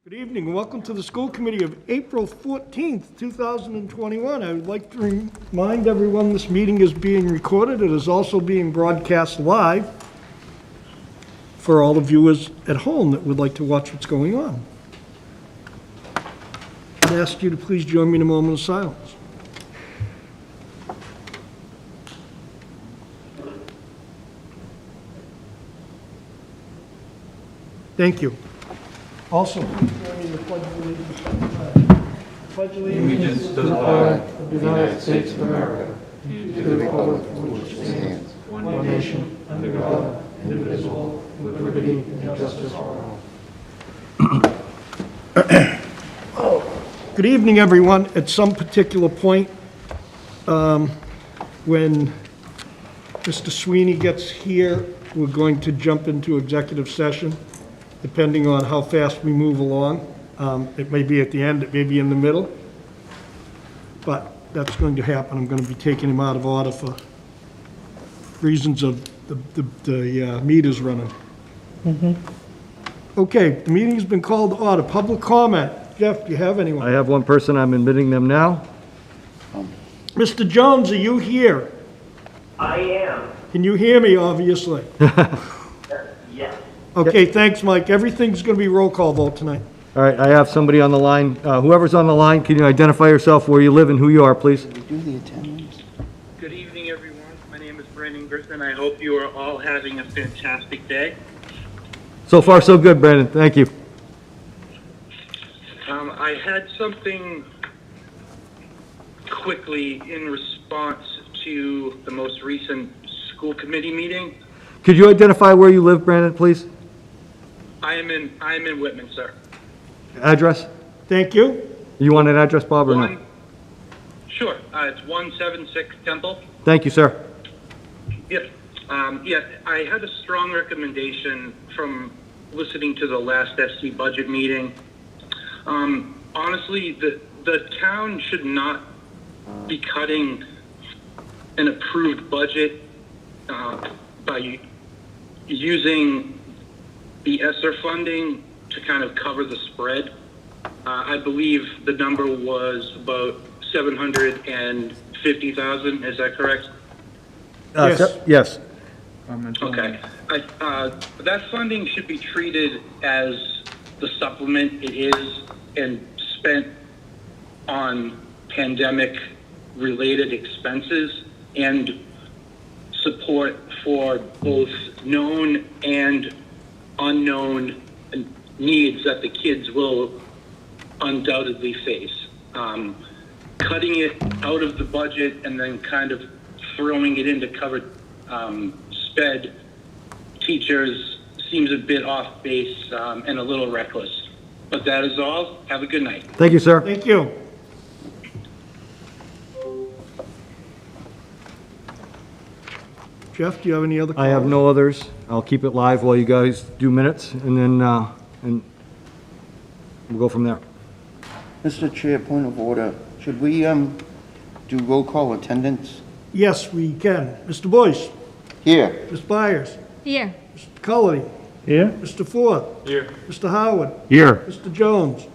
Good evening and welcome to the school committee of April 14th, 2021. I would like to remind everyone this meeting is being recorded. It is also being broadcast live for all the viewers at home that would like to watch what's going on. I'd ask you to please join me in a moment of silence. Thank you. Also, please join me in the Pledge of Allegiance. Pledge allegiance to the flag of the United States of America and to the republic for which it stands, one nation, under God, indivisible, with liberty and justice for all. Good evening, everyone. At some particular point, when Mr. Sweeney gets here, we're going to jump into executive session, depending on how fast we move along. It may be at the end, it may be in the middle, but that's going to happen. I'm going to be taking him out of order for reasons of the meters running. Okay, the meeting has been called to order. Public comment. Jeff, do you have anyone? I have one person. I'm admitting them now. Mr. Jones, are you here? I am. Can you hear me, obviously? Yes. Okay, thanks, Mike. Everything's going to be roll call vote tonight. All right, I have somebody on the line. Whoever's on the line, can you identify yourself, where you live, and who you are, please? Do the attendance. Good evening, everyone. My name is Brandon Griffin. I hope you are all having a fantastic day. So far, so good, Brandon. Thank you. I had something quickly in response to the most recent school committee meeting. Could you identify where you live, Brandon, please? I am in Whitman, sir. Address? Thank you. You want an address, Bob, or no? Sure. It's 176 Temple. Thank you, sir. Yep. I had a strong recommendation from listening to the last SC budget meeting. Honestly, the town should not be cutting an approved budget by using the ESSER funding to kind of cover the spread. I believe the number was about 750,000. Is that correct? Yes. Yes. Okay. That funding should be treated as the supplement it is and spent on pandemic-related expenses and support for both known and unknown needs that the kids will undoubtedly face. Cutting it out of the budget and then kind of throwing it in to cover sped teachers seems a bit off base and a little reckless. But that is all. Have a good night. Thank you, sir. Thank you. Jeff, do you have any other I have comments? no others. I'll keep it live while you guys do minutes, and then and we'll go from there. Mr. Chair, point of order. Should we do roll call attendance? Yes, we can. Mr. Boyce? Here. Ms. Byers? Here. Mr. Cullity? Here. Mr. Ford? Here. Mr. Howard? Here. Mr. Jones?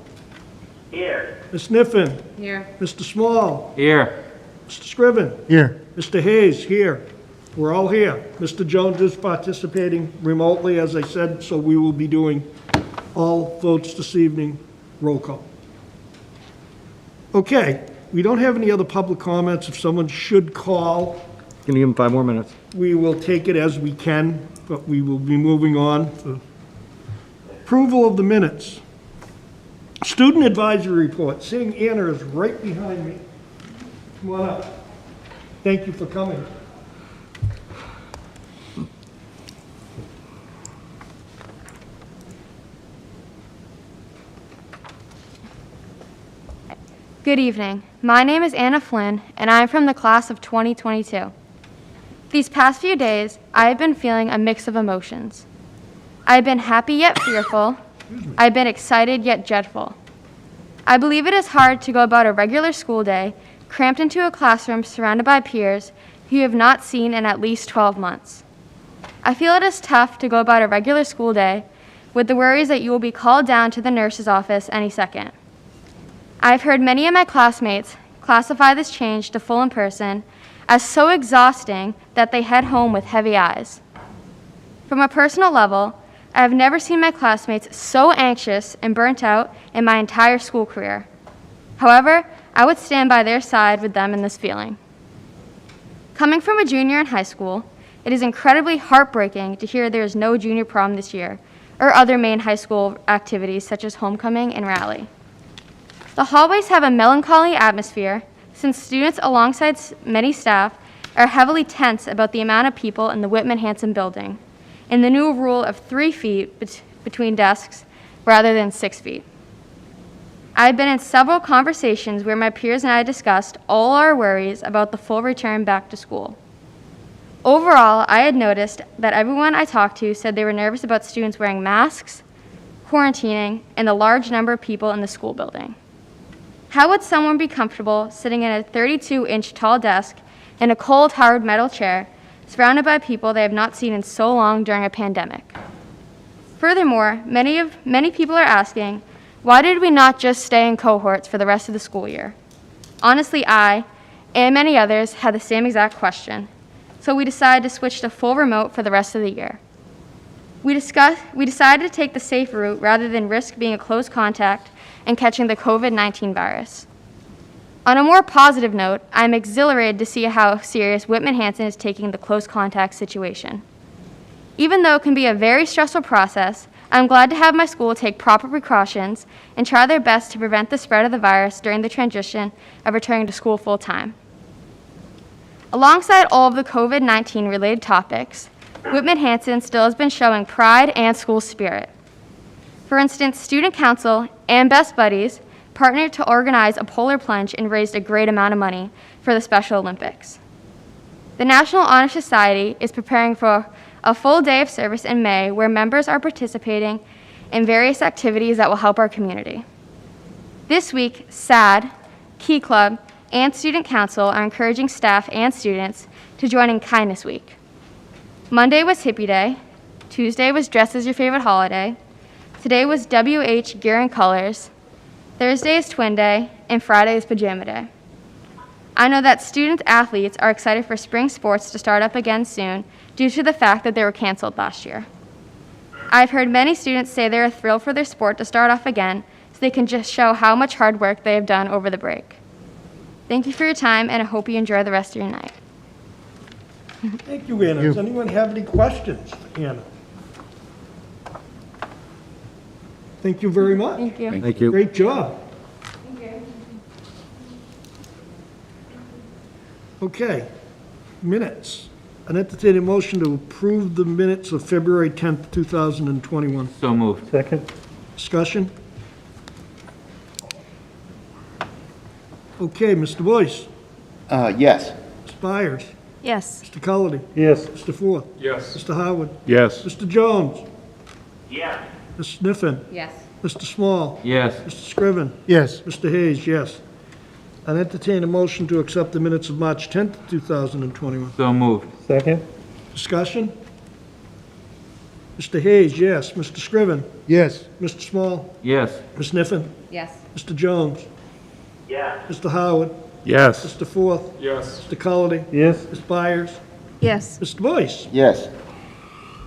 Here. Ms. Sniffen? Here. Mr. Small? Here. Mr. Scriven? Here. Mr. Hayes? Here. We're all here. Mr. Jones is participating remotely, as I said, so we will be doing all votes this evening, roll call. Okay, we don't have any other public comments. If someone should call, Can you give him 5 more minutes? we will take it as we can, but we will be moving on for approval of the minutes. Student advisory report. Seeing Anna is right behind me. Come on up. Thank you for coming. Good evening. My name is Anna Flynn, and I am from the class of 2022. These past few days, I have been feeling a mix of emotions. I have been happy yet fearful. I have been excited yet dreadful. I believe it is hard to go about a regular school day, cramped into a classroom surrounded by peers who you have not seen in at least 12 months. I feel it is tough to go about a regular school day with the worries that you will be called down to the nurse's office any second. I've heard many of my classmates classify this change to full in-person as so exhausting that they head home with heavy eyes. From a personal level, I have never seen my classmates so anxious and burnt out in my entire school career. However, I would stand by their side with them in this feeling. Coming from a junior in high school, it is incredibly heartbreaking to hear there is no junior prom this year, or other main high school activities such as homecoming and rally. The hallways have a melancholy atmosphere since students alongside many staff are heavily tense about the amount of people in the Whitman Hanson building and the new rule of 3 feet between desks rather than 6 feet. I've been in several conversations where my peers and I discussed all our worries about the full return back to school. Overall, I had noticed that everyone I talked to said they were nervous about students wearing masks, quarantining, and the large number of people in the school building. How would someone be comfortable sitting in a 32-inch tall desk in a cold, hard metal chair, surrounded by people they have not seen in so long during a pandemic? Furthermore, many people are asking, why did we not just stay in cohorts for the rest of the school year? Honestly, I, and many others, had the same exact question, so we decided to switch to full remote for the rest of the year. We decided to take the safe route rather than risk being a close contact and catching the COVID-19 virus. On a more positive note, I'm exhilarated to see how serious Whitman Hanson is taking the close contact situation. Even though it can be a very stressful process, I'm glad to have my school take proper precautions and try their best to prevent the spread of the virus during the transition of returning to school full-time. Alongside all of the COVID-19 related topics, Whitman Hanson still has been showing pride and school spirit. For instance, Student Council and Best Buddies partnered to organize a polar plunge and raised a great amount of money for the Special Olympics. The National Honor Society is preparing for a full day of service in May where members are participating in various activities that will help our community. This week, SAD, Key Club, and Student Council are encouraging staff and students to join in Kindness Week. Monday was Hippie Day, Tuesday was Dress as Your Favorite Holiday, today was WH Gear and Colors, Thursday is Twin Day, and Friday is Pajama Day. I know that student athletes are excited for spring sports to start up again soon due to the fact that they were canceled last year. I've heard many students say they're thrilled for their sport to start off again so they can just show how much hard work they have done over the break. Thank you for your time, and I hope you enjoy the rest of your night. Thank you, Anna. Does anyone have any questions for Anna? Thank you very much. Thank you. Thank you. Great job. Okay, minutes. An entertaining motion to approve the minutes of February 10th, 2021. So moved. Second. Discussion? Okay, Mr. Boyce, Yes. Ms. Byers, Yes. Mr. Cullity, Yes. Mr. Forth, Yes. Mr. Howard, Yes. Mr. Jones, Yeah. Ms. Sniffen, Yes. Mr. Small, Yes. Mr. Scriven, Yes. Mr. Hayes, yes. An entertain a motion to accept the minutes of March 10th, 2021. So moved. Second? Discussion? Mr. Hayes, yes. Mr. Scriven, Yes. Mr. Small, Yes. Ms. Sniffen, Yes. Mr. Jones, Yeah. Mr. Howard, Yes. Mr. Forth, Yes. Mr. Cullity, Yes. Ms. Byers, Yes. Mr. Boyce. Yes.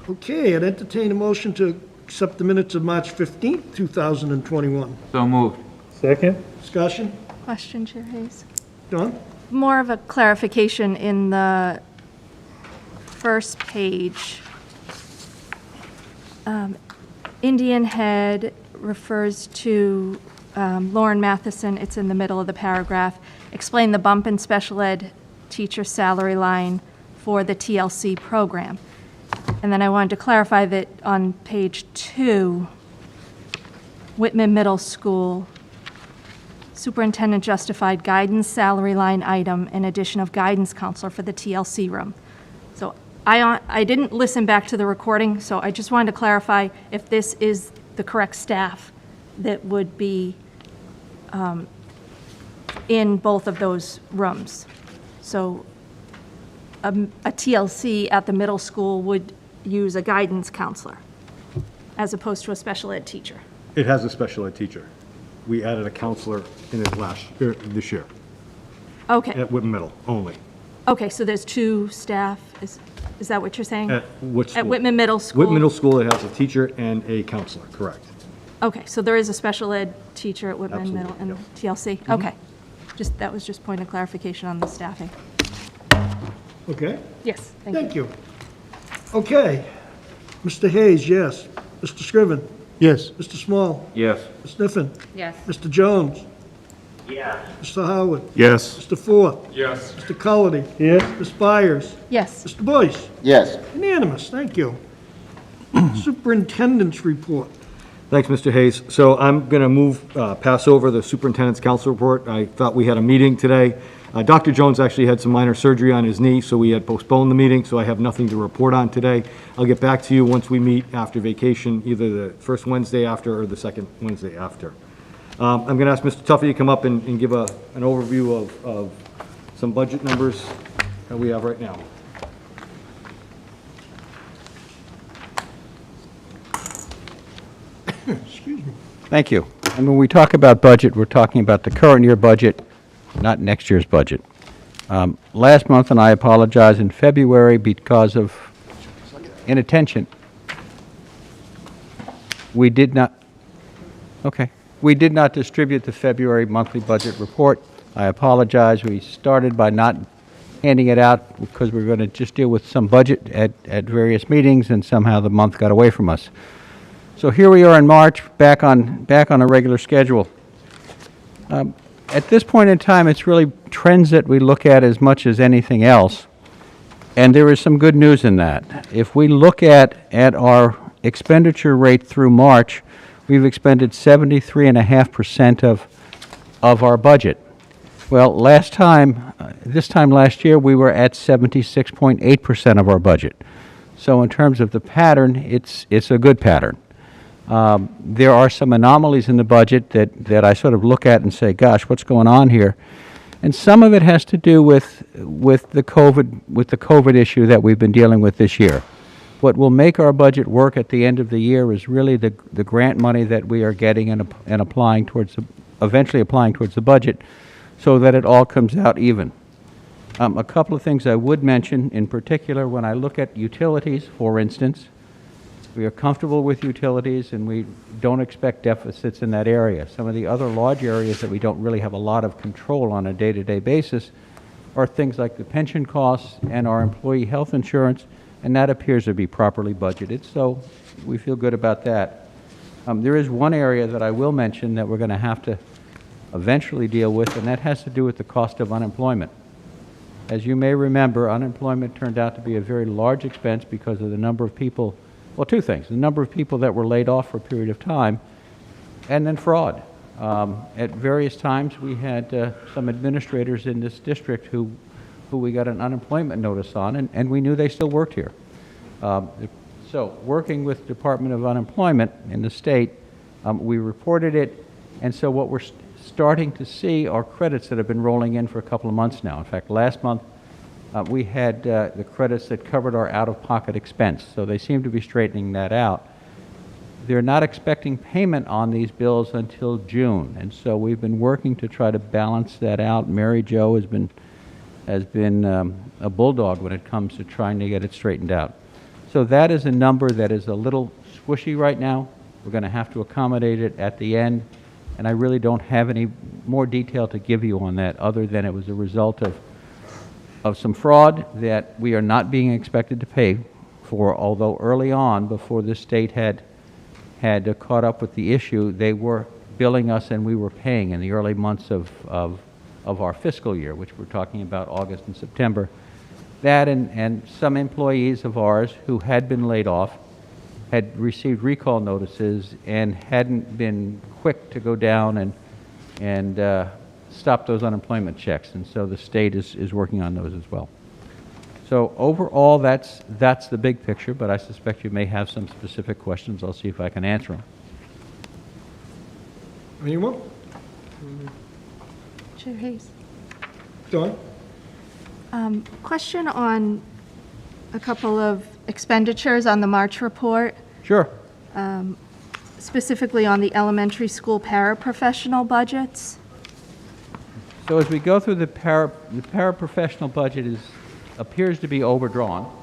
Okay, I'd entertain a motion to accept the minutes of March 15th, 2021. So moved. Second? Discussion? Question, Chair Hayes. Don? More of a clarification in the first page. Indian Head refers to Lauren Matheson, it's in the middle of the paragraph. Explain the bump in special ed teacher salary line for the TLC program. And then I wanted to clarify that on page 2, Whitman Middle School, Superintendent justified guidance salary line item in addition of guidance counselor for the TLC room. So I didn't listen back to the recording, so I just wanted to clarify if this is the correct staff that would be in both of those rooms. So a TLC at the middle school would use a guidance counselor. as opposed to a special ed teacher? It has a special ed teacher. We added a counselor in it this year, Okay, at Whitman Middle only. okay, so there's 2 staff, is that what you're saying? At what school? At Whitman Middle School? Whitman Middle School, it has a teacher and a counselor, correct. Okay, so there is a special ed teacher at Whitman Absolutely, Middle and yep. TLC? Okay. That was just point of clarification on the staffing. Okay? Yes, thank you. Thank you. Okay. Mr. Hayes, yes. Mr. Scriven? Yes. Mr. Small? Yes. Ms. Sniffen? Yes. Mr. Jones? Yes. Mr. Howard? Yes. Mr. Forth? Yes. Mr. Cullity? Yes. Ms. Byers? Yes, Mr. Boyce? Yes. Unanimous, thank you. Superintendent's report. Thanks, Mr. Hayes. So I'm going to pass over the superintendent's council report. I thought we had a meeting today. Dr. Jones actually had some minor surgery on his knee, so we had postponed the meeting, so I have nothing to report on today. I'll get back to you once we meet after vacation, either the first Wednesday after or the second Wednesday after. I'm going to ask Mr. Tuffy to come up and give an overview of some budget numbers that we have right now. Excuse me. Thank you. And when we talk about budget, we're talking about the current year budget, not next year's budget. Last month, and I apologize, in February, because of inattention, we did not distribute the February monthly budget report. I apologize. We started by not handing it out because we were going to just deal with some budget at various meetings, and somehow the month got away from us. So here we are in March, back on a regular schedule. At this point in time, it's really trends that we look at as much as anything else, and there is some good news in that. If we look at our expenditure rate through March, we've expended 73.5% of our budget. Well, this time last year, we were at 76.8% of our budget. So in terms of the pattern, it's a good pattern. There are some anomalies in the budget that I sort of look at and say, gosh, what's going on here? And some of it has to do with the COVID issue that we've been dealing with this year. What will make our budget work at the end of the year is really the grant money that we are getting and applying towards eventually applying towards the budget, so that it all comes out even. A couple of things I would mention in particular, when I look at utilities, for instance, we are comfortable with utilities and we don't expect deficits in that area. Some of the other large areas that we don't really have a lot of control on a day-to-day basis are things like the pension costs and our employee health insurance, and that appears to be properly budgeted, so we feel good about that. There is one area that I will mention that we're going to have to eventually deal with, and that has to do with the cost of unemployment. As you may remember, unemployment turned out to be a very large expense because of the number of people, well, two things: the number of people that were laid off for a period of time, and then fraud. At various times, we had some administrators in this district who we got an unemployment notice on, and we knew they still worked here. So working with Department of Unemployment in the state, we reported it, and so what we're starting to see are credits that have been rolling in for a couple of months now. In fact, last month, we had the credits that covered our out-of-pocket expense, so they seem to be straightening that out. They're not expecting payment on these bills until June, and so we've been working to try to balance that out. Mary Jo has been a bulldog when it comes to trying to get it straightened out. So that is a number that is a little squishy right now. We're going to have to accommodate it at the end, and I really don't have any more detail to give you on that other than it was a result of some fraud that we are not being expected to pay for, although early on, before the state had caught up with the issue, they were billing us and we were paying in the early months of our fiscal year, which we're talking about August and September. That and some employees of ours who had been laid off had received recall notices and hadn't been quick to go down and stop those unemployment checks, and so the state is working on those as well. So overall, that's the big picture, but I suspect you may have some specific questions. I'll see if I can answer them. Anyone? Chair Hayes. Don? Question on a couple of expenditures on the March report. Sure. specifically on the elementary school paraprofessional budgets. So as we go through the paraprofessional budget appears to be overdrawn.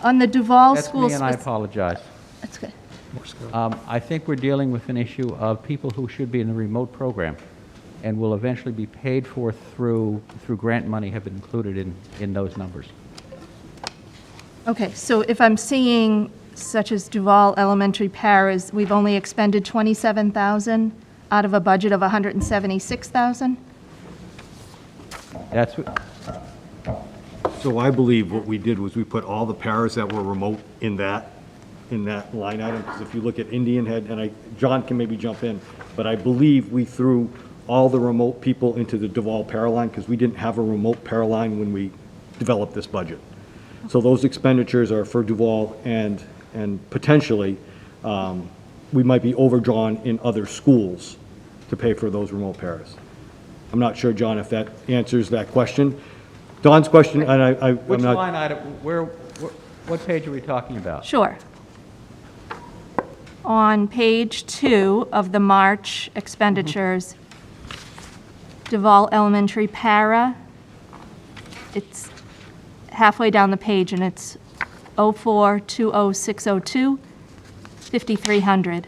On the Duval That's School... me, and I apologize. That's good. I think we're dealing with an issue of people who should be in the remote program and will eventually be paid for through grant money have been included in those numbers. Okay, so if I'm seeing, such as Duval Elementary Paras, we've only expended 27,000 out of a budget of 176,000? That's what, So I believe what we did was we put all the paras that were remote in that line item, because if you look at Indian Head, and John can maybe jump in, but I believe we threw all the remote people into the Duval para line, because we didn't have a remote para line when we developed this budget. So those expenditures are for Duval, and potentially, we might be overdrawn in other schools to pay for those remote paras. I'm not sure, John, if that answers that question. Don's question, and I'm which not... line item, what page are we talking about? Sure. On page 2 of the March expenditures, Duval Elementary Para, it's halfway down the page, and it's 04-20602, 5,300.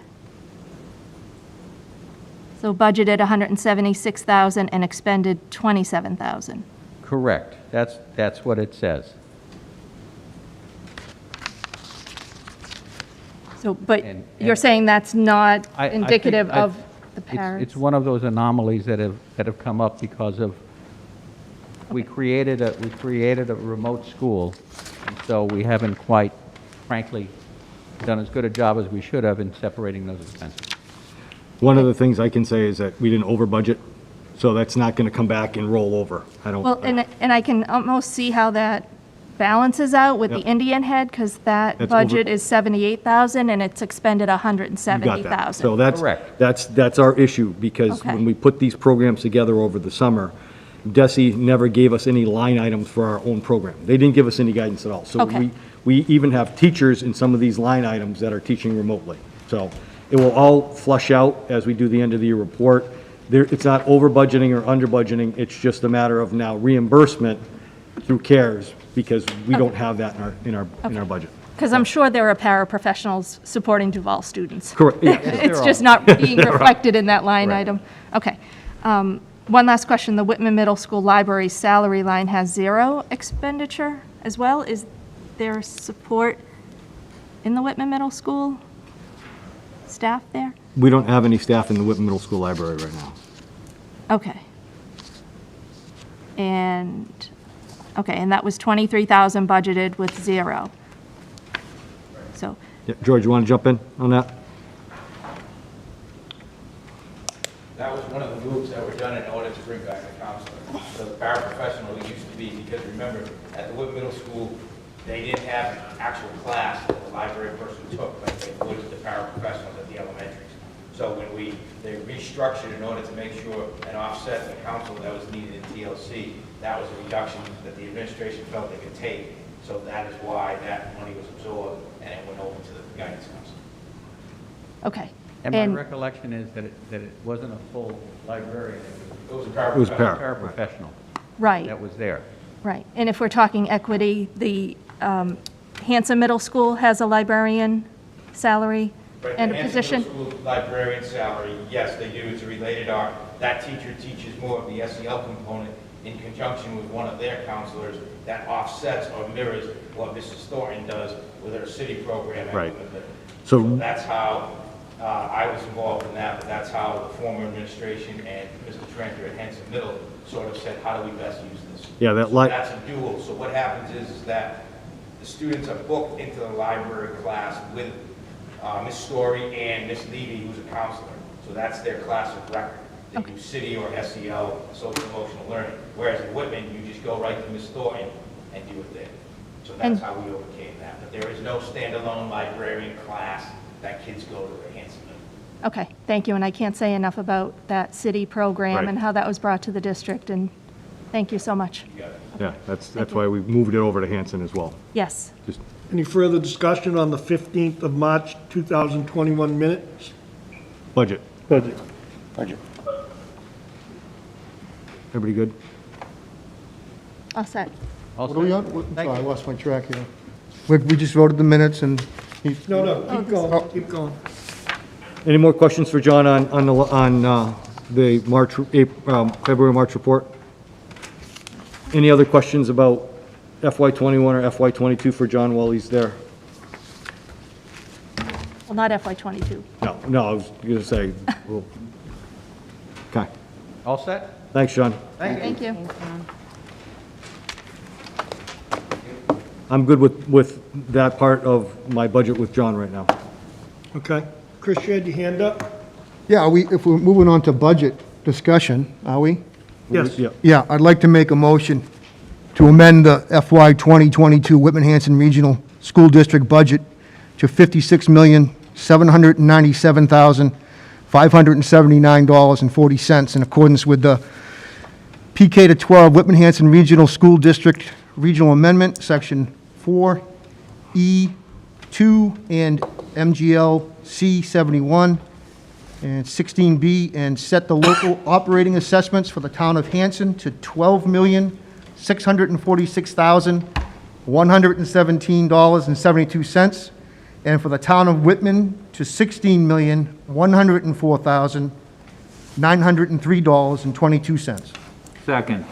So budgeted 176,000 and expended 27,000. Correct. That's what it says. So, but And- you're saying that's not I think indicative of the paras? It's one of those anomalies that have come up because of, we created a remote school, and so we haven't quite, frankly, done as good a job as we should have in separating those expenses. One of the things I can say is that we didn't over budget, so that's not going to come back and roll over. I don't... Well, and I can almost see how that balances out with the Yep. Indian Head, because that That's budget over- is 78,000 and it's expended You got that. 170,000. So Correct. that's our issue, because Okay. when we put these programs together over the summer, DESI never gave us any line items for our own program. They didn't give us any guidance at all. So Okay. we even have teachers in some of these line items that are teaching remotely. So it will all flush out as we do the end of the year report. It's not over budgeting or under budgeting, it's just a matter of now reimbursement through CARES, because we don't have that in our budget. Because I'm sure there are paraprofessionals supporting Duval students. Correct, yeah. It's just not being reflected in that line item. Okay. One last question. The Whitman Middle School Library salary line has 0 expenditure as well. Is there support in the Whitman Middle School staff there? We don't have any staff in the Whitman Middle School Library right now. Okay. And that was 23,000 budgeted with 0. So, Yeah, George, you want to jump in on that? That was one of the moves that were done in order to bring back the counselor. So the paraprofessional used to be, because remember, at the Whitman Middle School, they didn't have an actual class that the library person took, like they would with the paraprofessionals at the elementaries. So when they restructured in order to make sure and offset the counsel that was needed in TLC, that was a reduction that the administration felt they could take. So that is why that money was absorbed and it went over to the guidance counselor. okay. And my recollection is that it wasn't a full librarian, It was a It was paraprofessional. paraprofessional Right. that was there. Right, and if we're talking equity, the Hanson Middle School has a librarian salary Right, and the a Hanson position? Middle School librarian salary, yes, they do, it's a related art. That teacher teaches more of the SEL component in conjunction with one of their counselors that offsets or mirrors what Mrs. Thornton does with her city program. at Right. Whitman. So- So that's how I was involved in that, but that's how the former administration and Mr. Tranter at Hanson Middle sort of said, how do we best use this? Yeah, that So that's a dual. So what happens is that the students are booked into the library class with Ms. Story and Ms. Levy, who's a counselor. So that's their class of record. They do city or SEL, social emotional learning. Whereas in Whitman, you just go right to Ms. Thornton and do it there. So that's how we overcame that. But there is no standalone librarian class that kids go to at Hanson Middle. Okay, thank you, and I can't say enough about that city program Right. and how that was brought to the district, and Thank you so much. Yeah, that's why we moved it over to Hanson as well. Yes. Just, Any further discussion on the 15th of March, 2021 minutes? budget. Budget. Budget. Everybody good? All set. What are we on? Sorry, I lost my track here. We just voted the minutes and No, keep going, keep going. Any more questions for John on the February, March report? Any other questions about FY '21 or FY '22 for John while he's there? Well, not FY '22. No, I was gonna say, well, okay. All set? Thanks, John. Thank you. I'm good with that part of my budget with John right now. Okay. Chris, you had your hand up? yeah, if we're moving on to budget discussion, are we? Yes. Yeah. Yeah, I'd like to make a motion to amend the FY 2022 Whitman Hanson Regional School District budget to $56,797,579.40 in accordance with the PK to 12 Whitman Hanson Regional School District Regional Amendment, Section 4E2 and MGL C71 and 16B, and set the local operating assessments for the town of Hanson to $12,646,117.72, and for the town of Whitman to $16,104,903.22. Second.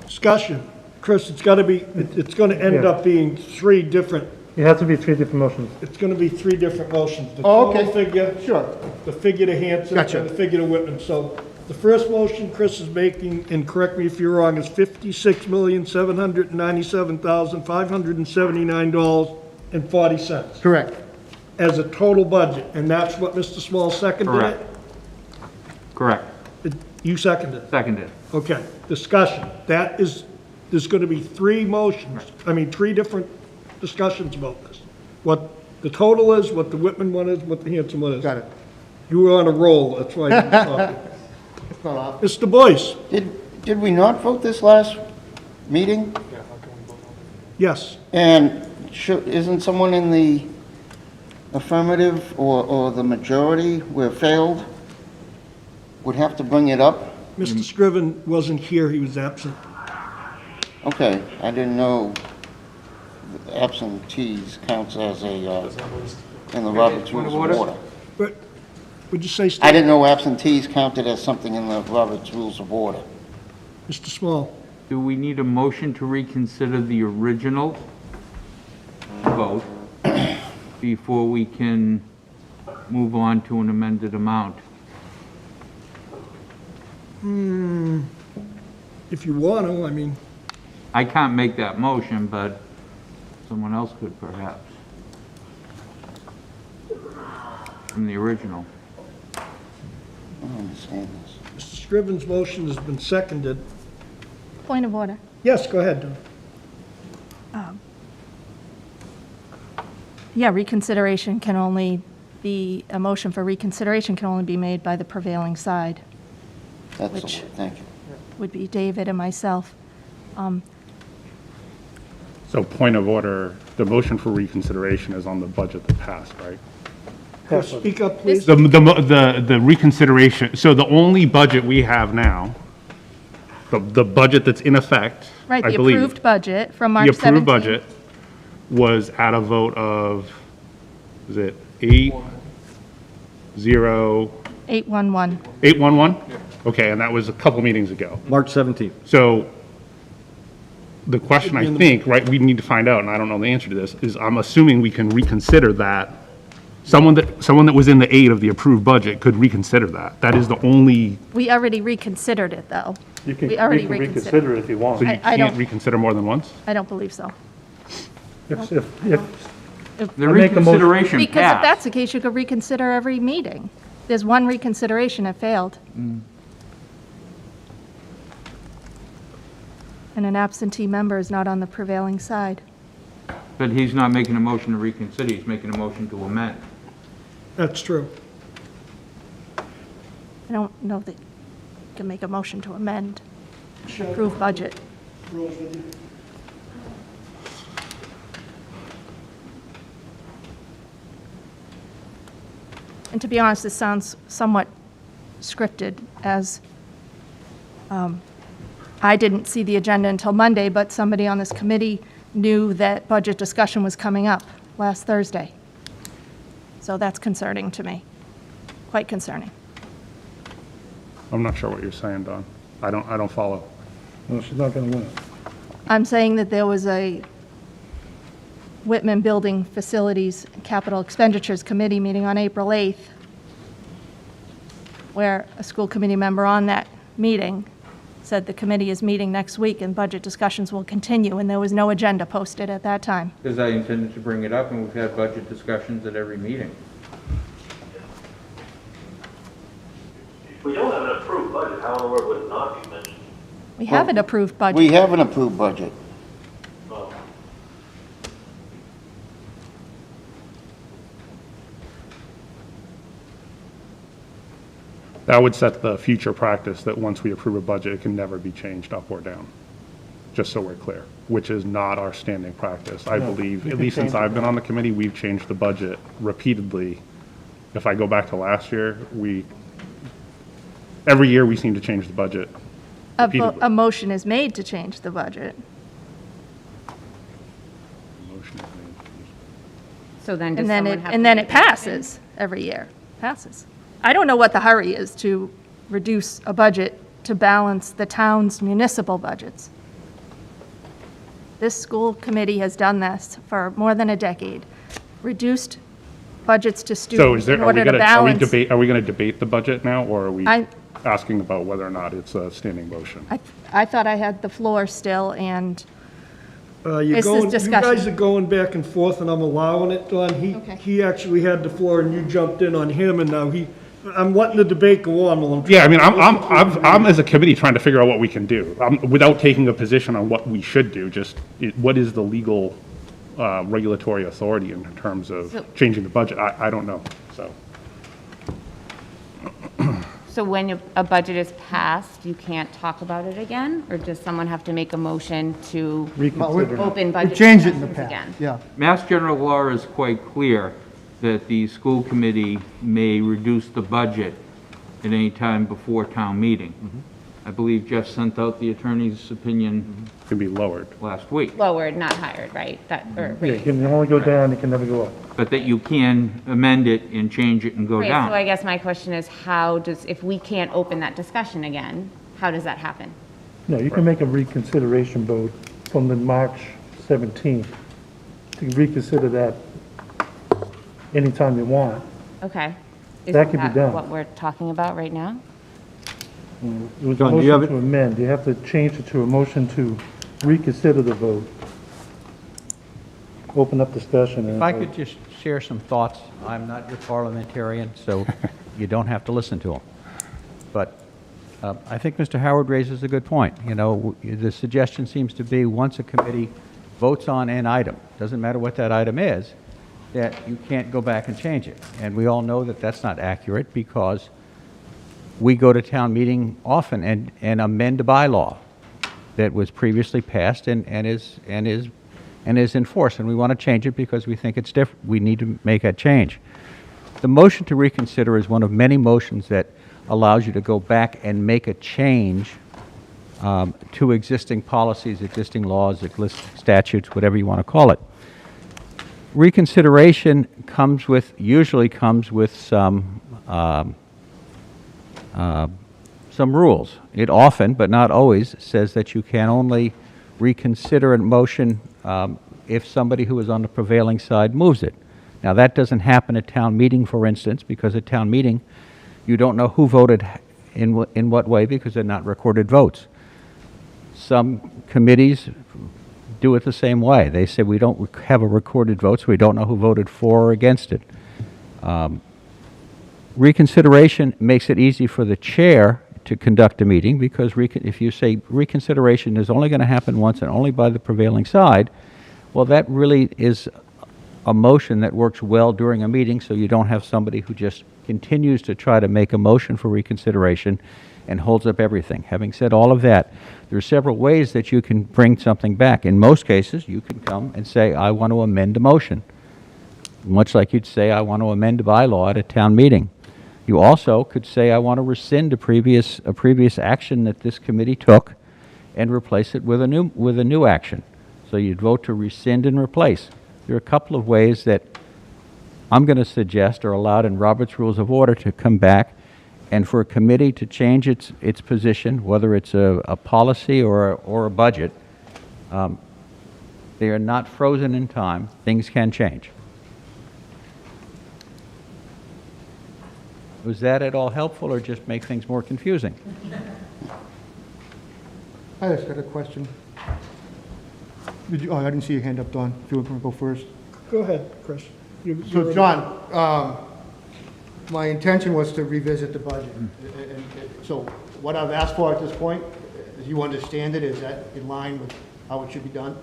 Discussion. Chris, it's gonna end up being three different, It has to be three different motions. it's gonna be three different motions. The Oh, okay. total figure, Sure. the figure to Hanson, Gotcha. and the figure to Whitman. So the first motion Chris is making, and correct me if you're wrong, is $56,797,579.40 Correct. as a total budget, and that's what Mr. Small seconded it? Correct. Correct. You seconded it? Seconded. Okay, discussion. That is, there's gonna be three motions, three different discussions about this. What the total is, what the Whitman one is, what the Hanson one is. Got it. You were on a roll, that's why I didn't stop you. It's not off. Mr. Boyce? Did we not vote this last meeting? Yes. And isn't someone in the affirmative or the majority where failed would have to bring it up? Mr. Scriven wasn't here, he was absent. Okay, I didn't know absentees counts as a, in the Robert's Rules of Order. But, would you say, I didn't know absentees counted as something in the Robert's Rules of Order. Mr. Small? Do we need a motion to reconsider the original vote before we can move on to an amended amount? If you want to, I can't make that motion, but someone else could perhaps. From the original. I don't understand this. Mr. Scriven's motion has been seconded. Point of order. Yes, go ahead, Don. Yeah, reconsideration can only be, a motion for reconsideration can only be made by the prevailing side, That's the Which- word, thank you. would be David and myself. So point of order, the motion for reconsideration is on the budget that passed, right? Speak up, please. The reconsideration, so the only budget we have now, the budget that's in effect, Right, I the believe, approved budget from March the 17th. approved budget was at a vote of, is it 8-0, 811. 811? Okay, and that was a couple meetings ago. March 17th. So the question I think, right, we need to find out, and I don't know the answer to this, is I'm assuming we can reconsider that. Someone that was in the 8 of the approved budget could reconsider that. That is the only, We already reconsidered it, though. You can We already reconsider it if you want. so you I can't don't- reconsider more than once? I don't believe so. If The I make a motion- reconsideration Because if passed. that's the case, you could reconsider every meeting. There's one reconsideration, it failed. And an absentee member is not on the prevailing side. But he's not making a motion to reconsider, he's making a motion to amend. That's true. I don't know that you can make a motion to amend. approve budget. And to be honest, this sounds somewhat scripted, as I didn't see the agenda until Monday, but somebody on this committee knew that budget discussion was coming up last Thursday. So that's concerning to me, quite concerning. I'm not sure what you're saying, Don. I don't follow. No, she's not going to win it. I'm saying that there was a Whitman Building Facilities Capital Expenditures Committee meeting on April 8th, where a school committee member on that meeting said the committee is meeting next week and budget discussions will continue, and there was no agenda posted at that time. Because I intended to bring it up, and we've had budget discussions at every meeting. We don't have an approved budget, how in the world would it not be mentioned? We have an approved budget. We have an approved budget. Oh. That would set the future practice that once we approve a budget, it can never be changed up or down, just so we're clear, which is not our standing practice. I believe, at least since I've been on the committee, we've changed the budget repeatedly. If I go back to last year, every year we seem to change the budget repeatedly. A motion is made to change the budget. So then does And then someone have to and then make it a motion? passes every year, passes. I don't know what the hurry is to reduce a budget to balance the town's municipal budgets. This school committee has done this for more than a decade, reduced budgets to So students in order to balance. are we gonna debate the budget now, or are we I- asking about whether or not it's a standing motion? I thought I had the floor still, and You This is guys discussion. are going back and forth, and I'm allowing it, Don. Okay. He actually had the floor, and you jumped in on him, and now I'm letting the debate go on. while I'm Yeah, I mean, I'm as a committee trying to figure out what we can do, without taking a position on what we should do, what is the legal, regulatory authority in terms of changing the budget? I don't know, so. So when a budget is passed, you can't talk about it again? Or does someone have to make a motion to open budget We changed it in the discussions past, again? yeah. Mass General Law is quite clear that the school committee may reduce the budget at any time before town meeting. I believe Jeff sent out the attorney's opinion Can be lowered. last week, Lowered, not hired, right? Yeah, you can only go down, you can never go up. but that you can amend it and change it and go Right, so I down. guess my question is if we can't open that discussion again, how does that happen? No, you can make a reconsideration vote from the March 17th. You can reconsider that anytime you want. Okay. That could be done. What we're talking about right now? It was a John, do you have motion to amend. You have to change it to a motion to reconsider the vote. Open up discussion. and If I vote. could just share some thoughts, I'm not your parliamentarian, so you don't have to listen to them. But I think Mr. Howard raises a good point. You know, the suggestion seems to be once a committee votes on an item, doesn't matter what that item is, that you can't go back and change it. And we all know that that's not accurate because we go to town meeting often and amend a bylaw that was previously passed and is enforced, and we want to change it because we think it's different. We need to make that change. The motion to reconsider is one of many motions that allows you to go back and make a change to existing policies, existing laws, existing statutes, whatever you want to call it. Reconsideration usually comes with some rules. It often, but not always, says that you can only reconsider a motion if somebody who is on the prevailing side moves it. Now, that doesn't happen at town meeting, for instance, because at town meeting, you don't know who voted in what way because they're not recorded votes. Some committees do it the same way. They say we don't have a recorded vote, so we don't know who voted for or against it. Reconsideration makes it easy for the chair to conduct a meeting because if you say reconsideration is only going to happen once and only by the prevailing side, well, that really is a motion that works well during a meeting, so you don't have somebody who just continues to try to make a motion for reconsideration and holds up everything. Having said all of that, there are several ways that you can bring something back. In most cases, you can come and say, I want to amend a motion, much like you'd say, I want to amend a bylaw at a town meeting. You also could say, I want to rescind a previous action that this committee took and replace it with a new action. So you'd vote to rescind and replace. There are a couple of ways that I'm going to suggest are allowed in Robert's Rules of Order to come back and for a committee to change its position, whether it's a policy or a budget. They are not frozen in time. Things can change. Was that at all helpful or just make things more confusing? I just got a question. I didn't see your hand up, Don. If you want to go first. Go ahead, Chris. So, John, my intention was to revisit the budget. And so what I've asked for at this point, as you understand it, is that in line with how it should be done?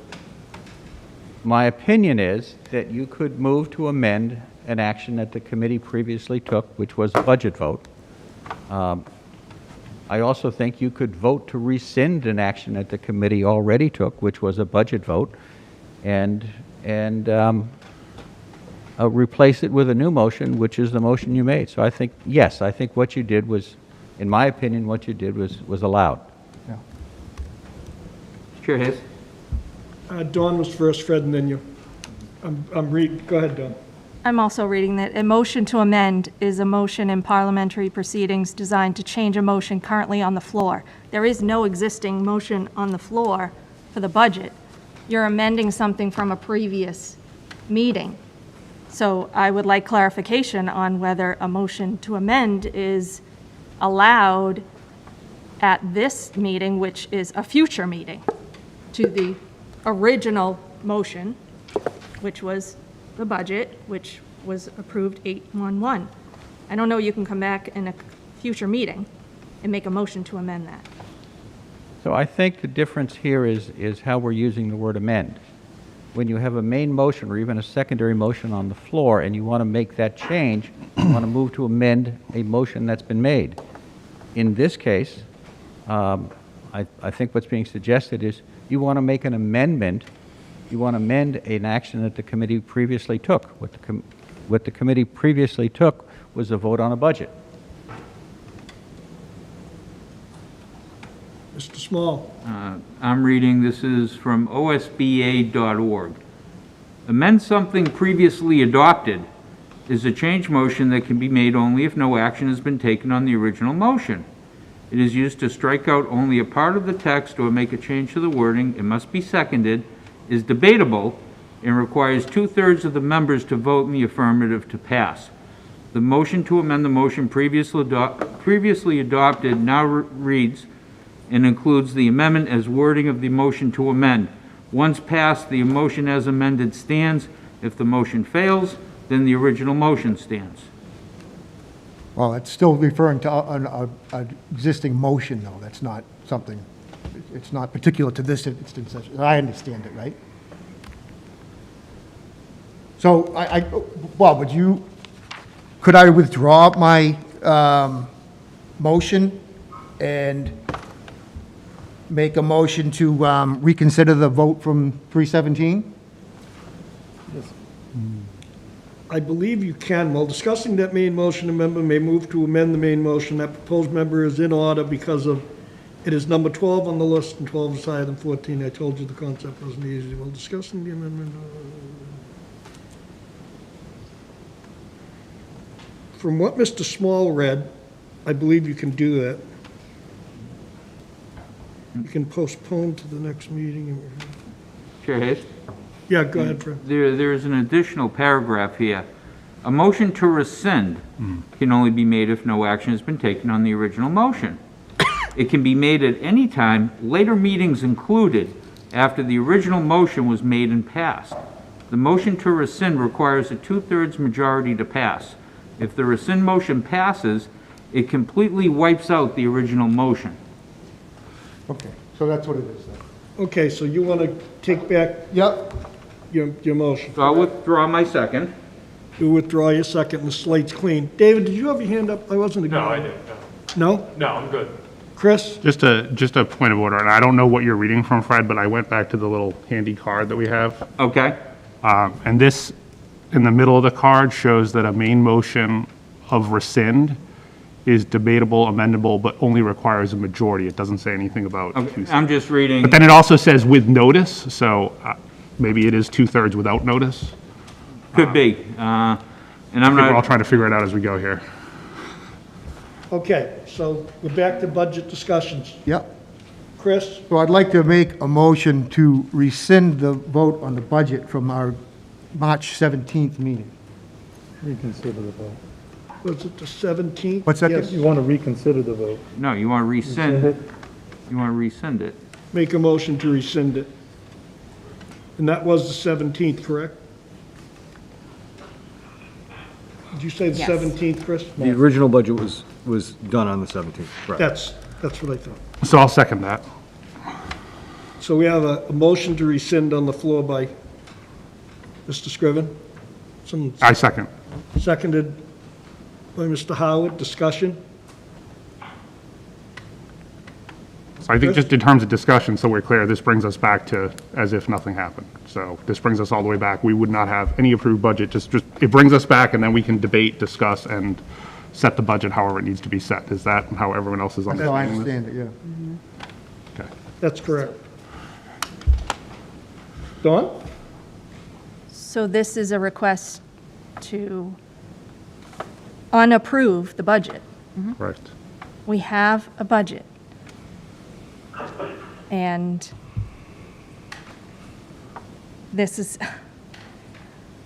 My opinion is that you could move to amend an action that the committee previously took, which was a budget vote. I also think you could vote to rescind an action that the committee already took, which was a budget vote, and replace it with a new motion, which is the motion you made. So I think, yes, I think what you did was, in my opinion, what you did was allowed. Yeah. Chair Hayes? Dawn was first, Fred, and then you. Go ahead, Dawn. I'm also reading that a motion to amend is a motion in parliamentary proceedings designed to change a motion currently on the floor. There is no existing motion on the floor for the budget. You're amending something from a previous meeting. So I would like clarification on whether a motion to amend is allowed at this meeting, which is a future meeting, to the original motion, which was the budget, which was approved 8/11. I don't know you can come back in a future meeting and make a motion to amend that. So I think the difference here is how we're using the word amend. When you have a main motion or even a secondary motion on the floor and you want to make that change, you want to move to amend a motion that's been made. In this case, I think what's being suggested is you want to make an amendment. You want to amend an action that the committee previously took. What the committee previously took was a vote on a budget. Mr. Small. I'm reading, this is from osba.org. Amend something previously adopted is a change motion that can be made only if no action has been taken on the original motion. It is used to strike out only a part of the text or make a change to the wording. It must be seconded, is debatable, and requires 2/3 of the members to vote in the affirmative to pass. The motion to amend the motion previously adopted now reads and includes the amendment as wording of the motion to amend. Once passed, the motion as amended stands. If the motion fails, then the original motion stands. Well, it's still referring to an existing motion, though. That's not something, it's not particular to this instance. I understand it, right? So, Bob, could I withdraw my motion and make a motion to reconsider the vote from 317? I believe you can. While discussing that main motion, a member may move to amend the main motion. That proposed member is in order because of, it is number 12 on the list, and 12 is higher than 14. I told you the concept wasn't easy. While discussing the amendment. From what Mr. Small read, I believe you can do that. You can postpone to the next meeting. Chair Hayes? Yeah, go ahead, Fred. There is an additional paragraph here. A motion to rescind can only be made if no action has been taken on the original motion. It can be made at any time, later meetings included, after the original motion was made and passed. The motion to rescind requires a 2/3 majority to pass. If the rescind motion passes, it completely wipes out the original motion. Okay, so that's what it is then. Okay, so you want to take back Yep. your motion. So I'll withdraw my second. You withdraw your second, and the slate's clean. David, did you have your hand up? I wasn't. No, I didn't. No? No, I'm good. Chris? Just a point of order, and I don't know what you're reading from, Fred, but I went back to the little handy card that we have. Okay, And this, in the middle of the card, shows that a main motion of rescind is debatable, amendable, but only requires a majority. It doesn't say anything about okay, two-thirds. I'm just reading, But then it also says with notice, so maybe it is two-thirds without notice. could be, and I'm I think we're all not, trying to figure it out as we go here. Okay, so we're back to budget discussions. Yep. Chris? So I'd like to make a motion to rescind the vote on the budget from our March 17th meeting. Reconsider the vote. Was it the 17th? What's that? Yes. You want to reconsider the vote. no, you want to Rescind rescind, it. you want to rescind it. Make a motion to rescind it. And that was the 17th, correct? Did you say the Yes. 17th, Chris? The original budget was done on the 17th, correct? That's what I thought. So I'll second that. So we have a motion to rescind on the floor by Mr. Scriven. Some I second. seconded by Mr. Howard. Discussion? So I think just in terms of discussion, so we're clear, this brings us back to as if nothing happened. So this brings us all the way back. We would not have any approved budget, just it brings us back, and then we can debate, discuss, and set the budget however it needs to be set. Is that how everyone else is That's how I understanding this? understand it, yeah. Okay. That's correct. Dawn? So this is a request to unapprove the budget. Right. We have a budget. And this is,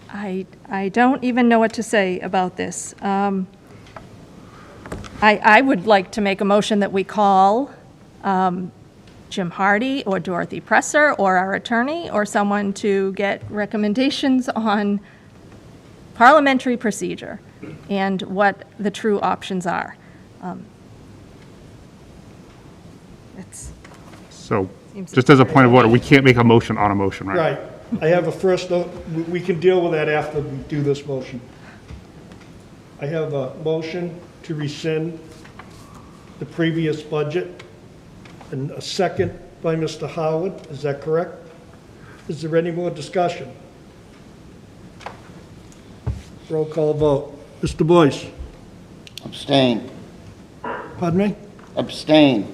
I don't even know what to say about this. I would like to make a motion that we call Jim Hardy or Dorothy Presser or our attorney or someone to get recommendations on parliamentary procedure and what the true options are. It's, So just as a point of order, we can't make a motion on a motion, right? Right. I have a first, we can deal with that after we do this motion. I have a motion to rescind the previous budget and a second by Mr. Howard. Is that correct? Is there any more discussion? Roll call vote. Mr. Boyce? Abstain. Pardon me? Abstain.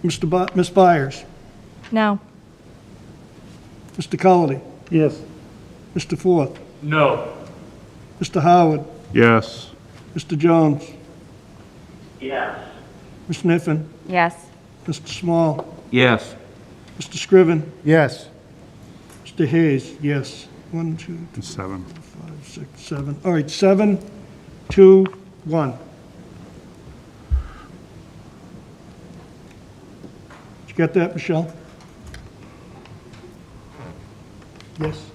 Ms. Byers? no. Mr. Cullity? Yes. Mr. Forth? No. Mr. Howard? Yes. Mr. Jones? Yes. Ms. Niffen? Yes, Mr. Small? Yes, Mr. Scriven? Yes. Mr. Hayes? Yes. 1, 2, 3, 7. 5, 6, 7. All right, 7, 2, 1. Did you get that, Michelle? Yes?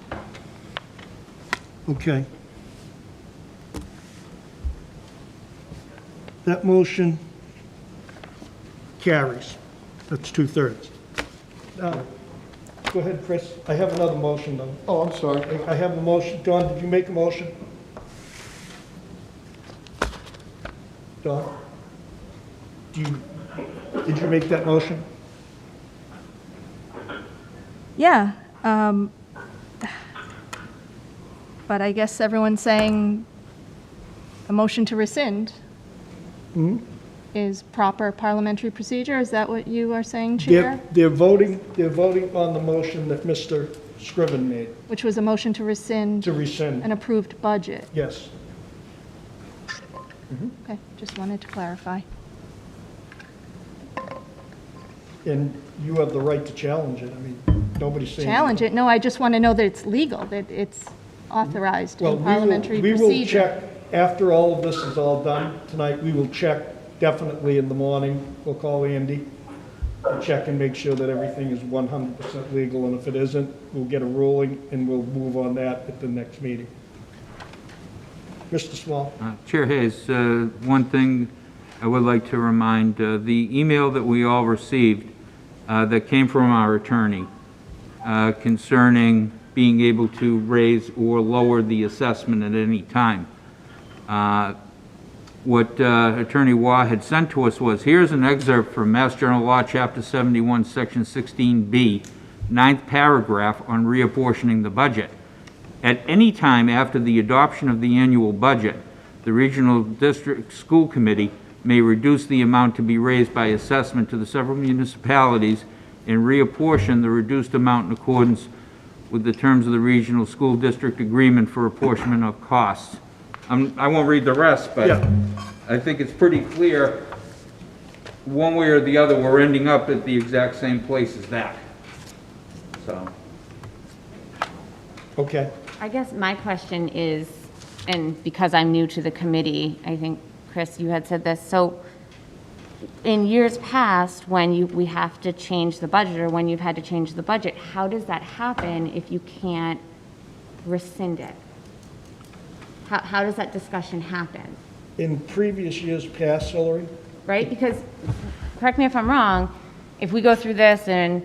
Okay. That motion carries. That's 2/3. Go ahead, Chris. I have another motion, though. Oh, I'm sorry. I have a motion. Don, did you make a motion? Don? Did you make that motion? Yeah. But I guess everyone's saying a motion to rescind is proper parliamentary procedure? Is that what you are saying, Chair? They're voting on the motion that Mr. Scriven made, Which was a motion to rescind to rescind. an approved budget. Yes. Okay, just wanted to clarify. And you have the right to challenge it. I mean, nobody's saying. Challenge it? No, I just want to know that it's legal, that it's authorized Well, in parliamentary procedure. we will check, after all of this is all done tonight, we will check definitely in the morning. We'll call Andy and check and make sure that everything is 100% legal, and if it isn't, we'll get a ruling and we'll move on that at the next meeting. Mr. Small? Chair Hayes, one thing I would like to remind, the email that we all received that came from our attorney concerning being able to raise or lower the assessment at any time. what Attorney Waugh had sent to us was, here's an excerpt from Mass General Law, Chapter 71, Section 16B, 9th paragraph on reapportioning the budget. At any time after the adoption of the annual budget, the Regional District School Committee may reduce the amount to be raised by assessment to the several municipalities and reapportion the reduced amount in accordance with the terms of the Regional School District Agreement for apportionment of costs. I won't read the rest, but Yeah. I think it's pretty clear, one way or the other, we're ending up at the exact same place as that. So, Okay. I guess my question is, and because I'm new to the committee, I think, Chris, you had said this, so in years past, when we have to change the budget, or when you've had to change the budget, how does that happen if you can't rescind it? How does that discussion happen? In previous years past, Hillary, Right? Because, correct me if I'm wrong, if we go through this and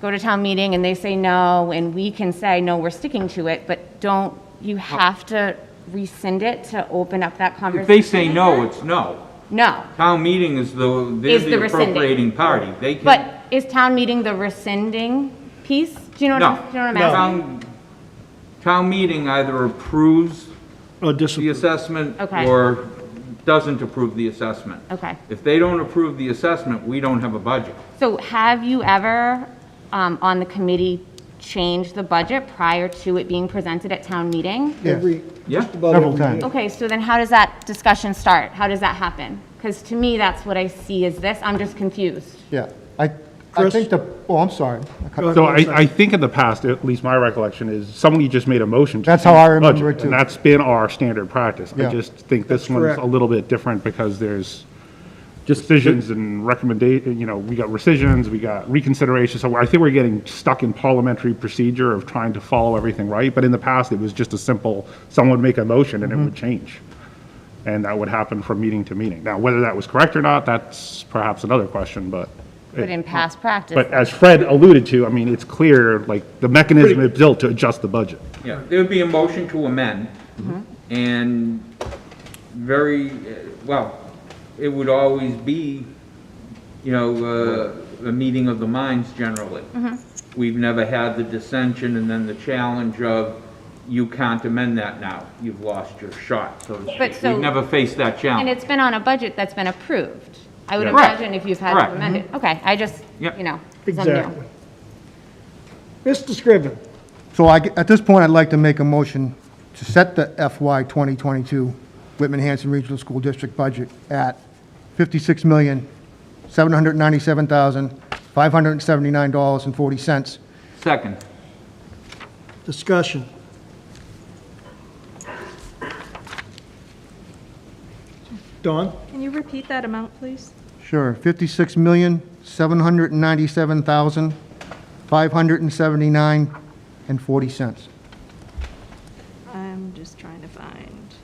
go to town meeting and they say no, and we can say, no, we're sticking to it, but don't you have to rescind it to open up that conversation? if they say no, it's no. No. Town meeting is they're Is the the rescinding. appropriating party. They can. But is town meeting the rescinding piece? Do you know No. what I'm asking? Town meeting either approves or the disapprove. assessment Okay. or doesn't approve the assessment. Okay. If they don't approve the assessment, we don't have a budget. So have you ever, on the committee, changed the budget prior to it being presented at town meeting? Every, Yeah. just about Several every times. year. Okay, so then how does that discussion start? How does that happen? Because to me, that's what I see as this. I'm just confused. Yeah, I Chris? think oh, I'm sorry. So I think in the past, at least my recollection is, somebody just made a motion to That's how I change the remember budget, it, too. and that's been our standard practice. I Yeah. just think this That's one's correct. a little bit different because there's decisions and recommendation, we got rescissions, we got reconsideration, so I think we're getting stuck in parliamentary procedure of trying to follow everything right, but in the past, it was just a simple, someone would make a motion and it would change. And that would happen from meeting to meeting. Now, whether that was correct or not, that's perhaps another question, but. But in past practice. But as Fred alluded to, I mean, it's clear, like, the mechanism is built to adjust the budget. Yeah, there would be a motion to amend, and well, it would always be, a meeting of the minds generally. We've never had the dissension and then the challenge of, you can't amend that now, you've lost your shot, so to But speak. so- We've never faced that And challenge. it's been on a budget that's been approved. I would Yeah. Correct. imagine if you've had Correct. to amend it. Okay, I just, Yep. 'cause I'm new. Exactly. Mr. Scriven, So at this point, I'd like to make a motion to set the FY 2022 Whitman Hanson Regional School District budget at $56,797,579.40. Second. discussion. Don? Can you repeat that amount, please? Sure, $56,797,579.40. I'm just trying to find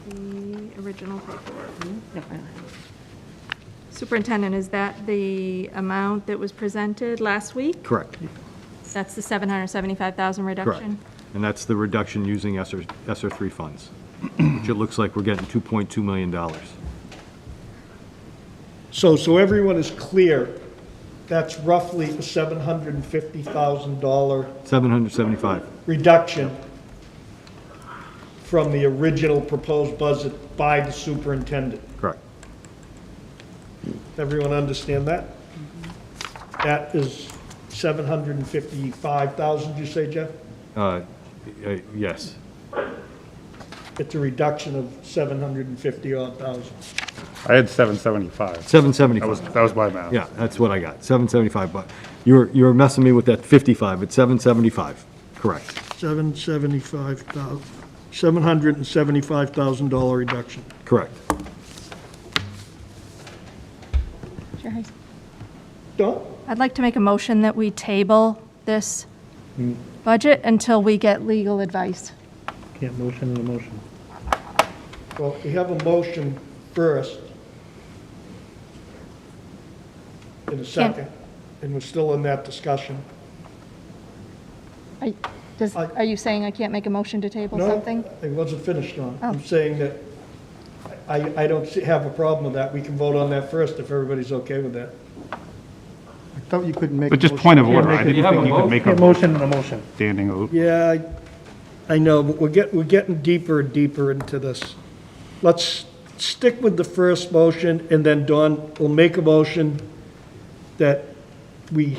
the original paperwork. Superintendent, is that the amount that was presented last week? Correct. That's the 775,000 Correct. reduction? And that's the reduction using ESSER 3 funds, which it looks like we're getting $2.2 million. So everyone is clear, that's roughly a $750,000 $775. reduction from the original proposed budget by the superintendent. Correct. Everyone understand that? That is 755,000, you say, Jeff? Yes. It's a reduction of 750 odd thousand. I had 775. 775. That was my math. Yeah, that's what I got, 775, but you're messing me with that 55, it's 775, correct. $775,000 reduction. Correct. Don? I'd like to make a motion that we table this budget until we get legal advice. Can't motion in a motion. Well, we have a motion first in a second, and we're still in that discussion. Are you saying I can't make a motion to table No, something? it wasn't finished on. Oh. I'm saying that I don't have a problem with that. We can vote on that first if everybody's okay with that. I thought you couldn't make. But a just motion. point of Yeah, order, make I it- didn't You have think a you could make A a motion and a motion. standing vote. Yeah, I know, but we're getting deeper and deeper into this. Let's stick with the first motion, and then Dawn will make a motion that we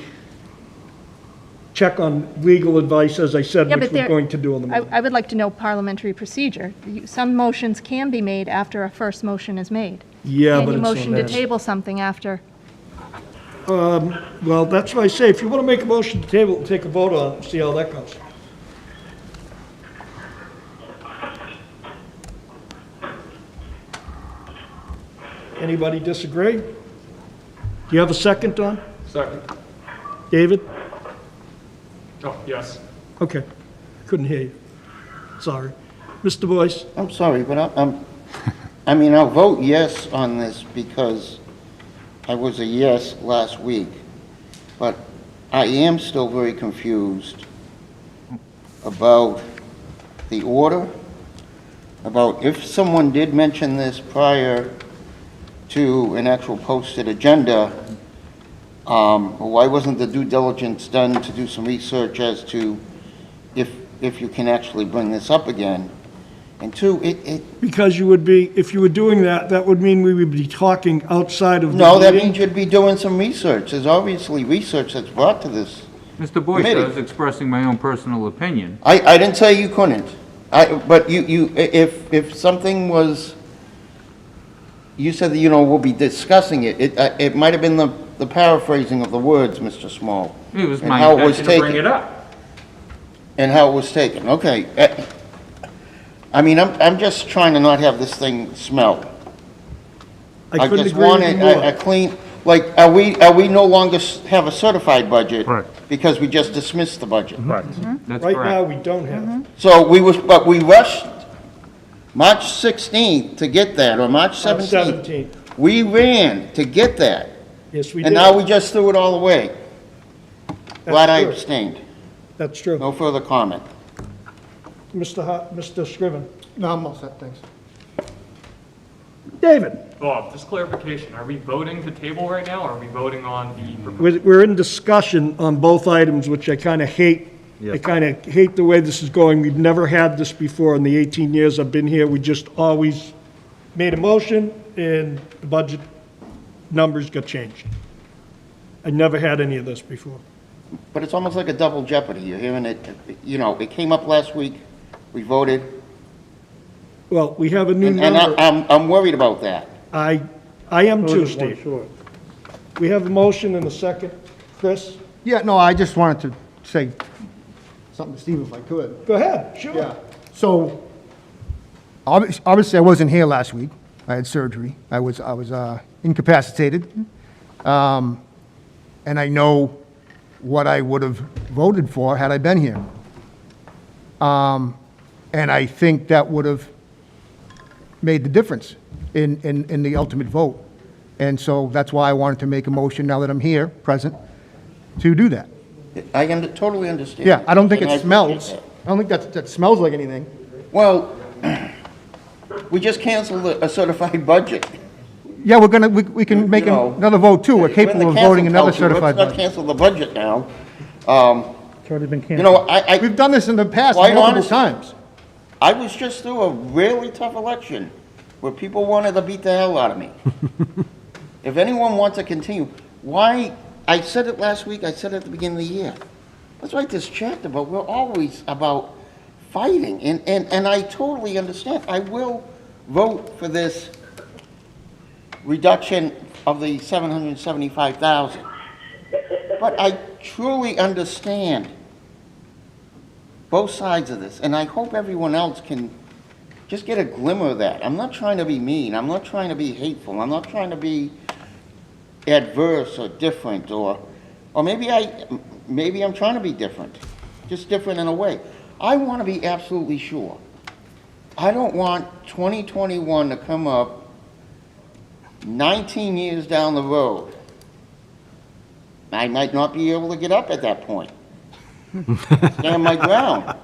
check on legal advice, as I said, Yeah, which but we're there- going to do in the I morning. would like to know parliamentary procedure. Some motions can be made after a first motion is made. Yeah, Can but you it's a motion to mess. table something after? Well, that's why I say, if you want to make a motion to table, take a vote on it, and see how that goes. Anybody disagree? Do you have a second, Don? Second. David? Oh, yes. Okay, couldn't hear you. Sorry. Mr. Boyce? I'm sorry, but I mean, I'll vote yes on this because I was a yes last week. But I am still very confused about the order, about if someone did mention this prior to an actual posted agenda, why wasn't the due diligence done to do some research as to if you can actually bring this up again? And two, Because you would be, if you were doing that, that would mean we would be talking outside of the no, that meeting. means you'd be doing some research. There's obviously research that's brought to this. Mr. Boyce, I Committee. was expressing my own personal opinion. I didn't say you couldn't. But if something was, you said that, we'll be discussing it. It might have been the paraphrasing of the words, Mr. Small. It was and my how it was intention to bring taken. it up. And how it was taken, okay. I mean, I'm just trying to not have this thing smell. I couldn't just agree want with you a more. clean, like, are we no longer have a certified budget? Right. Because we just dismissed the budget. Right. That's Right now, correct. we don't have. So but we rushed March 16th to get that, or March 17th. 17th. We ran to get that, Yes, we did. and now we just threw it all away. Glad I true. abstained. That's true. No further comment. Mr. Scriven? No, I'm all set, thanks. David? Bob, just clarification, are we voting to table right now, or are we voting on the? We're in discussion on both items, which I kind of hate. I kind of hate the way this is going. We've never had this before in the 18 years I've been here. We just always made a motion, and the budget numbers got changed. I never had any of this before. But it's almost like a double jeopardy. You're hearing it, it came up last week, we voted, Well, we have a new and number. I'm worried about that. I am too, Voted one Steve. short. We have a motion and a second. Chris? Yeah, no, I just wanted to say something to Steve if I could. Go ahead, sure. Yeah, so, obviously, I wasn't here last week. I had surgery. I was incapacitated. And I know what I would have voted for had I been here. And I think that would have made the difference in the ultimate vote. And so that's why I wanted to make a motion, now that I'm here, present, to do that. I totally understand. Yeah, I don't think And I it smells. appreciate I don't think that smells like anything. that. Well, we just canceled a certified budget. Yeah, we can make another vote too. We're We're in capable the of voting cancel another culture. certified Let's not budget. cancel the budget now. It's already been canceled. We've done this in the past Quite multiple honestly, times. I was just through a really tough election where people wanted to beat the hell out of me. If anyone wants to continue, why, I said it last week, I said it at the beginning of the year. Let's write this chapter, but we're always about fighting, and I totally understand. I will vote for this reduction of the 775,000. But I truly understand both sides of this, and I hope everyone else can just get a glimmer of that. I'm not trying to be mean, I'm not trying to be hateful, I'm not trying to be adverse or different, or maybe I'm trying to be different, just different in a way. I want to be absolutely sure. I don't want 2021 to come up 19 years down the road. I might not be able to get up at that point. Stand my ground.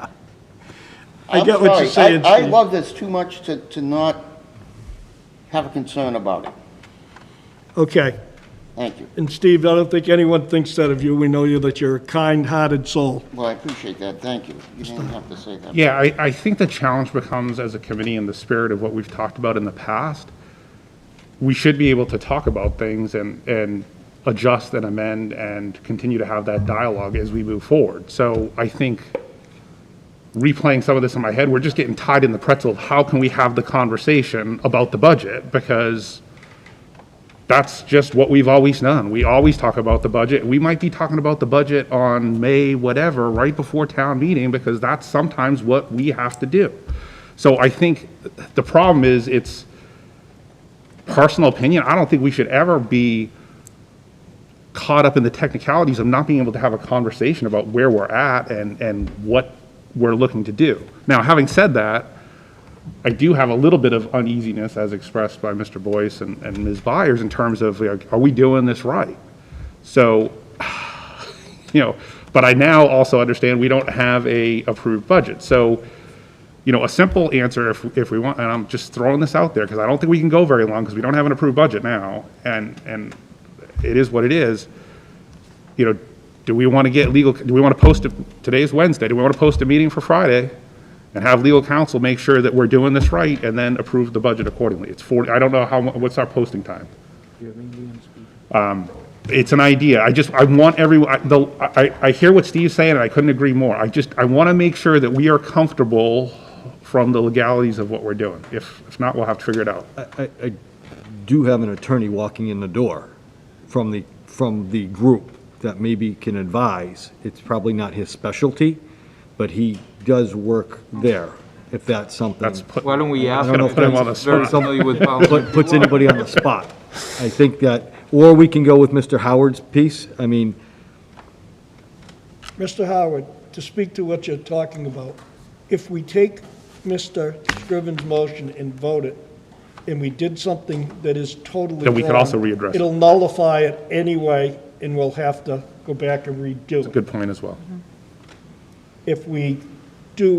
I get what you're saying, I Steve. love this too much to not have a concern about it. Okay. Thank you. And Steve, I don't think anyone thinks that of you. We know you, that you're a kind-hearted soul. Well, I appreciate that, thank you. You didn't have to say that. Yeah, I think the challenge becomes, as a committee, in the spirit of what we've talked about in the past, we should be able to talk about things and adjust and amend and continue to have that dialogue as we move forward. So I think replaying some of this in my head, we're just getting tied in the pretzel of how can we have the conversation about the budget, because that's just what we've always done. We always talk about the budget. We might be talking about the budget on May, whatever, right before town meeting, because that's sometimes what we have to do. So I think the problem is, it's personal opinion. I don't think we should ever be caught up in the technicalities of not being able to have a conversation about where we're at and what we're looking to do. Now, having said that, I do have a little bit of uneasiness, as expressed by Mr. Boyce and Ms. Byers, in terms of, like, are we doing this right? So, but I now also understand we don't have a approved budget. So, a simple answer, if we want, and I'm just throwing this out there because I don't think we can go very long because we don't have an approved budget now, and it is what it is. Do we want to get legal? Do we want to post it? Today's Wednesday. Do we want to post a meeting for Friday and have legal counsel make sure that we're doing this right and then approve the budget accordingly? It's 40. I don't know what's our posting time. It's an idea. I want everyone. I hear what Steve's saying, and I couldn't agree more. I want to make sure that we are comfortable from the legalities of what we're doing. If not, we'll have to figure it out. I do have an attorney walking in the door from the group that maybe can advise. It's probably not his specialty, but he does work there, if that's something. Why don't we ask I don't know him if if that's him on the very spot. familiar with puts anybody on the spot. I think that, or we can go with Mr. Howard's piece. I mean, Mr. Howard, to speak to what you're talking about, if we take Mr. Scriven's motion and vote it, and we did something that is totally wrong, Then we could also readdress it. It'll nullify it anyway, and we'll have to go back and redo it. Good point as well. If we do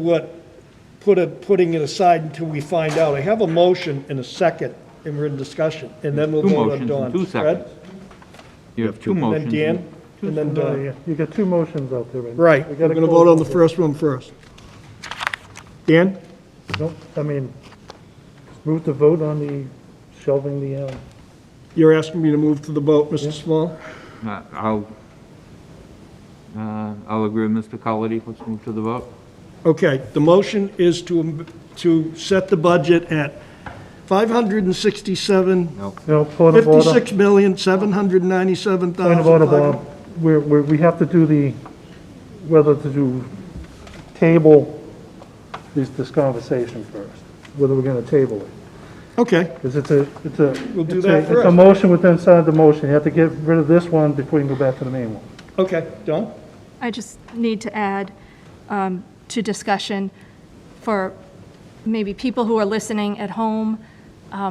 putting it aside until we find out. I have a motion and a second, and we're in discussion, and then we'll Two vote on motions and Dawn's. 2 Fred? seconds. You have two And then motions. Dan, and then Dawn. Yeah, you got two motions out there. and Right, we we're gotta going to close vote on the them. first one first. Dan? Nope, I mean, move to vote on the shelving the, You're asking me to move to the vote, Mr. Small? I'll agree with Mr. Cullity. Let's move to the vote. Okay, the motion is to set the budget at $567, no, point of order. $56,797,000. Point of order, Bob. We have to do whether to do table this conversation first, whether we're gonna table it. Okay, Because We'll do it's that a first. motion within inside the motion. You have to get rid of this one before you can go back to the main one. okay, Dawn? I just need to add to discussion for maybe people who are listening at home,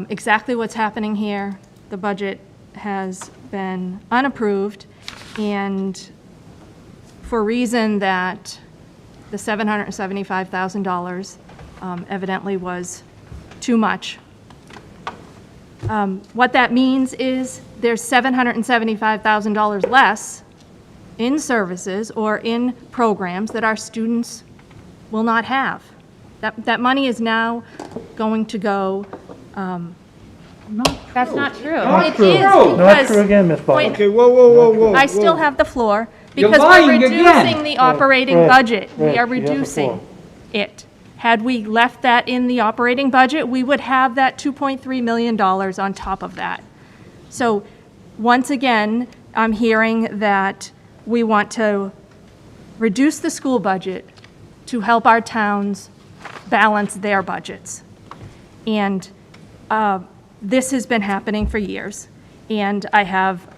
exactly what's happening here. The budget has been unapproved, and for a reason that the $775,000 evidently was too much. What that means is there's $775,000 less in services or in programs that our students will not have. That money is now going to go. That's not true. It true. is Not because- true again, Ms. Ball. Wait, Okay, whoa. I still have the floor You're because we're lying again. reducing the operating Right, budget. We right, are you have the reducing floor. it. Had we left that in the operating budget, we would have that $2.3 million on top of that. So, once again, I'm hearing that we want to reduce the school budget to help our towns balance their budgets. And this has been happening for years. And I have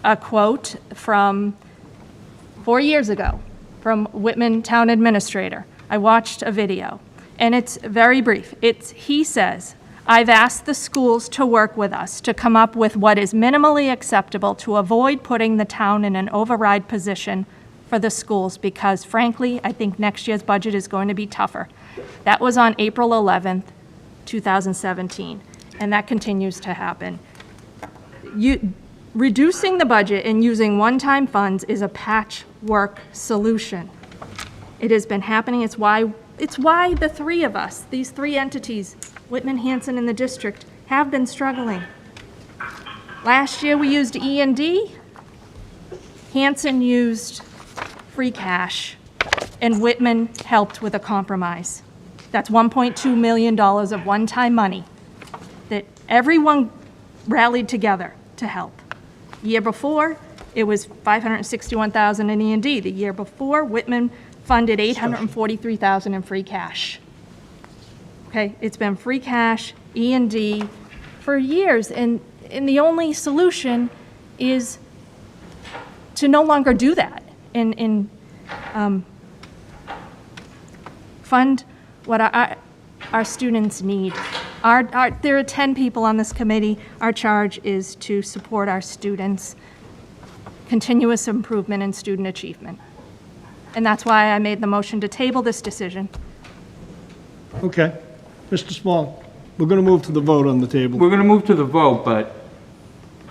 a quote from 4 years ago from Whitman Town Administrator. I watched a video, and it's very brief. He says, "I've asked the schools to work with us to come up with what is minimally acceptable to avoid putting the town in an override position for the schools, because frankly, I think next year's budget is going to be tougher." That was on April 11th, 2017. and that continues to happen. Reducing the budget and using one-time funds is a patchwork solution. It has been happening. It's why the three of us, these three entities, Whitman, Hanson, and the district, have been struggling. Last year, we used E&D. Hanson used free cash, and Whitman helped with a compromise. That's $1.2 million of one-time money that everyone rallied together to help. Year before, it was $561,000 in E&D. The year before, Whitman funded $843,000 in free cash. Okay, it's been free cash, E&D for years, and the only solution is to no longer do that and fund what our students need. There are 10 people on this committee. Our charge is to support our students' continuous improvement in student achievement. And that's why I made the motion to table this decision. Okay. Mr. Small, we're going to move to the vote on the table. We're going to move to the vote, but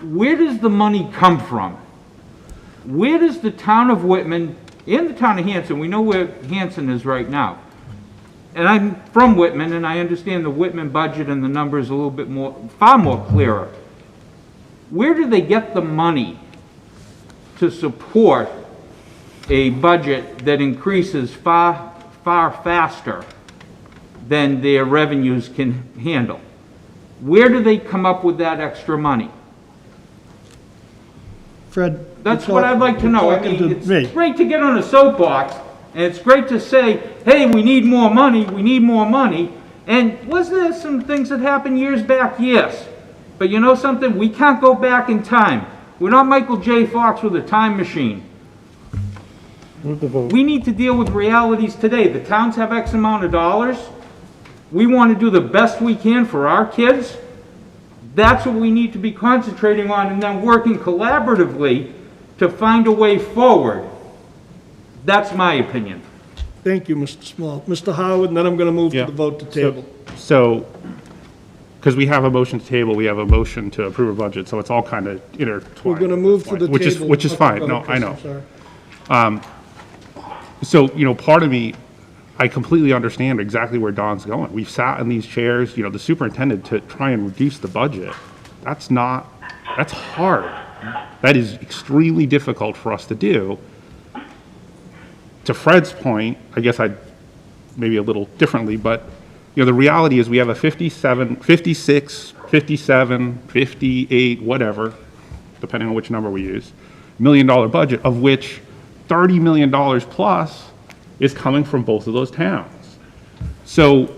where does the money come from? Where does the town of Whitman and the town of Hanson, we know where Hanson is right now, and I'm from Whitman, and I understand the Whitman budget and the numbers a little bit more, far more clearer. Where do they get the money to support a budget that increases far faster than their revenues can handle? Where do they come up with that extra money? Fred? That's what I'd like to know. I mean, it's great to get on a soapbox, and it's great to say, hey, we need more money, we need more money. And was there some things that happened years back? Yes. But you know something? We can't go back in time. We're not Michael J. Fox with a time machine. We need to deal with realities today. The towns have X amount of dollars. We want to do the best we can for our kids. That's what we need to be concentrating on, and then working collaboratively to find a way forward. That's my opinion. Thank you, Mr. Small. Mr. Howard, and then I'm going to move to the vote to table. So, because we have a motion to table, we have a motion to approve a budget, so it's all kind of intertwined. We're going to move to the table. Which is fine. No, I know. So, part of me, I completely understand exactly where Don's going. We've sat in these chairs, the superintendent, to try and reduce the budget. That's hard. That is extremely difficult for us to do. To Fred's point, I guess I'd maybe a little differently, but the reality is we have a 57, 56, 57, 58, whatever, depending on which number we use, $1 million budget, of which $30 million plus is coming from both of those towns. So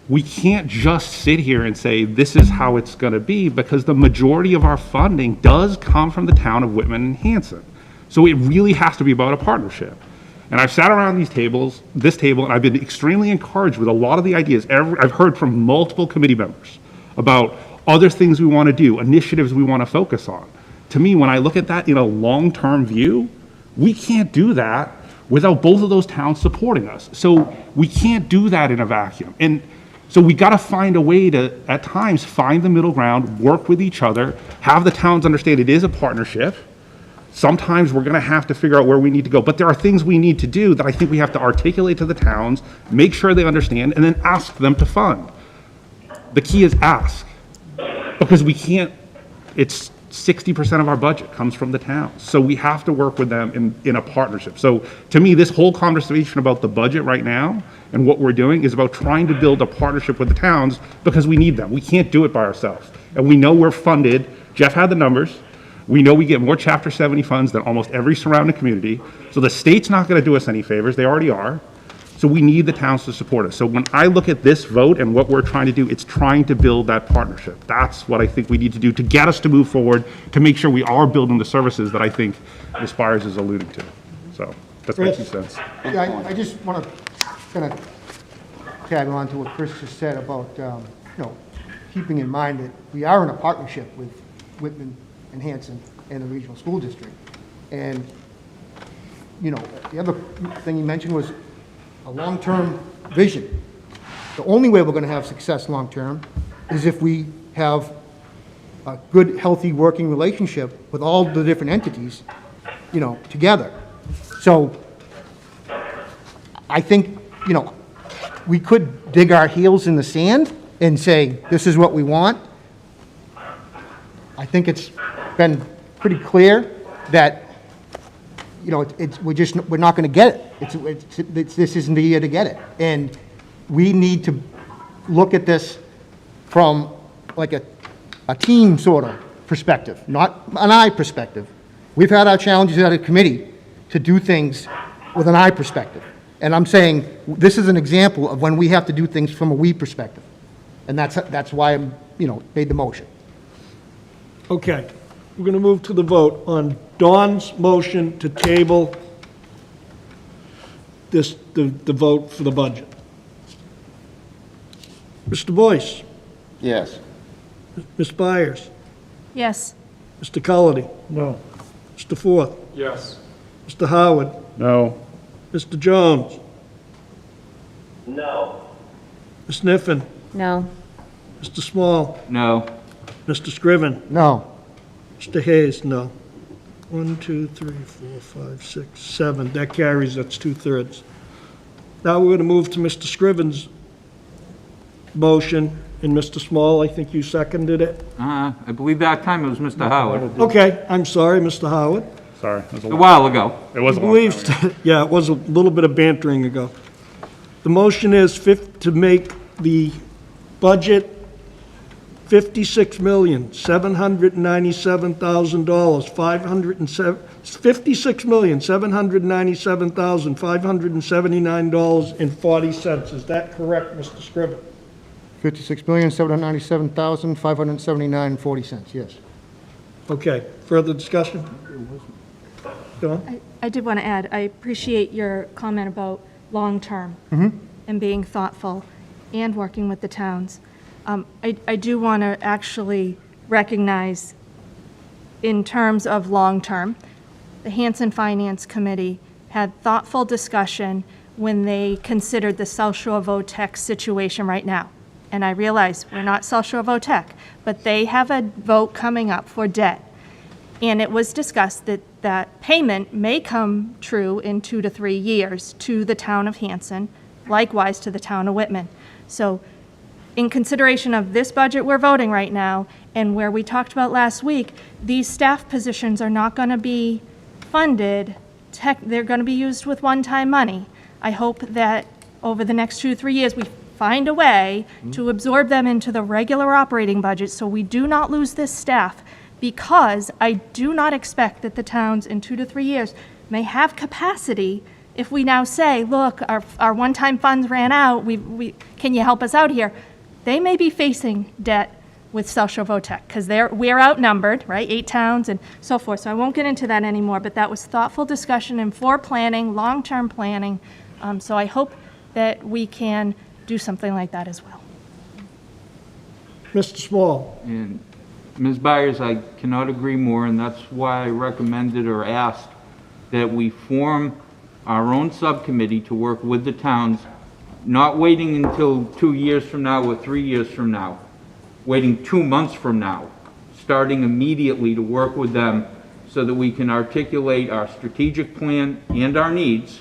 we can't just sit here and say this is how it's going to be, because the majority of our funding does come from the town of Whitman and Hanson. So it really has to be about a partnership. And I've sat around this table, and I've been extremely encouraged with a lot of the ideas. I've heard from multiple committee members about other things we want to do, initiatives we want to focus on. To me, when I look at that in a long-term view, we can't do that without both of those towns supporting us. So we can't do that in a vacuum. And so we got to find a way to, at times, find the middle ground, work with each other, have the towns understand it is a partnership. Sometimes we're going to have to figure out where we need to go. But there are things we need to do that I think we have to articulate to the towns, make sure they understand, and then ask them to fund. The key is ask. Because we can't, it's 60% of our budget comes from the towns. So we have to work with them in a partnership. So to me, this whole conversation about the budget right now and what we're doing is about trying to build a partnership with the towns, because we need them. We can't do it by ourselves. And we know we're funded. Jeff had the numbers. We know we get more Chapter 70 funds than almost every surrounding community. So the state's not going to do us any favors. They already are. So we need the towns to support us. So when I look at this vote and what we're trying to do, it's trying to build that partnership. That's what I think we need to do to get us to move forward, to make sure we are building the services that I think Aspires is alluding to. So that's my 2 cents. Yeah, I just want to kind of tag on to what Chris just said about, keeping in mind that we are in a partnership with Whitman and Hanson and the regional school district. And, the other thing you mentioned was a long-term vision. The only way we're going to have success long-term is if we have a good, healthy, working relationship with all the different entities, you know, together. So I think, you know, we could dig our heels in the sand and say, this is what we want. I think it's been pretty clear that, you know, we're not going to get it. This isn't the year to get it. And we need to look at this from like a team sort of perspective, not an I perspective. We've had our challenges at a committee to do things with an I perspective. And I'm saying this is an example of when we have to do things from a we perspective. And that's why I'm, you know, made the motion. Okay, we're going to move to the vote on Dawn's motion to table the vote for the budget. Mr. Boyce? Yes. Ms. Byers? Yes. Mr. Cullity? No. Mr. Forth? Yes. Mr. Howard? No. Mr. Jones? No. Ms. Sniffen? No. Mr. Small? No. Mr. Scriven? No. Mr. Hayes, no. 1, 2, 3, 4, 5, 6, 7. That carries, that's 2/3. Now we're going to move to Mr. Scriven's motion, and Mr. Small, I think you seconded it. I believe that time it was Mr. Howard, Okay, I'm sorry, Mr. Howard. Sorry. It was a while ago. It was a I long believe, time ago. yeah, it was a little bit of bantering ago. The motion is to make the budget $56,797,000, $56,797,579.40. Is that correct, Mr. Scriven? $56,797,579.40, yes. Okay, further discussion? Dawn? I did want to add, I appreciate your comment about long-term and being thoughtful and working with the towns. I do want to actually recognize, in terms of long-term, the Hanson Finance Committee had thoughtful discussion when they considered the South Shore VOTEC situation right now. And I realize we're not South Shore VOTEC, but they have a vote coming up for debt. And it was discussed that that payment may come true in 2 to 3 years to the town of Hanson, likewise to the town of Whitman. So in consideration of this budget we're voting right now, and where we talked about last week, these staff positions are not going to be funded, they're going to be used with one-time money. I hope that over the next 2 to 3 years, we find a way to absorb them into the regular operating budget so we do not lose this staff, because I do not expect that the towns in 2 to 3 years may have capacity if we now say, look, our one-time funds ran out, can you help us out here? They may be facing debt with South Shore VOTEC, because we're outnumbered, right, 8 towns and so forth. So I won't get into that anymore, but that was thoughtful discussion and for planning, long-term planning. So I hope that we can do something like that as well. Mr. Small? And Ms. Byers, I cannot agree more, and that's why I recommended or asked that we form our own subcommittee to work with the towns, not waiting until 2 years from now or 3 years from now, waiting 2 months from now, starting immediately to work with them so that we can articulate our strategic plan and our needs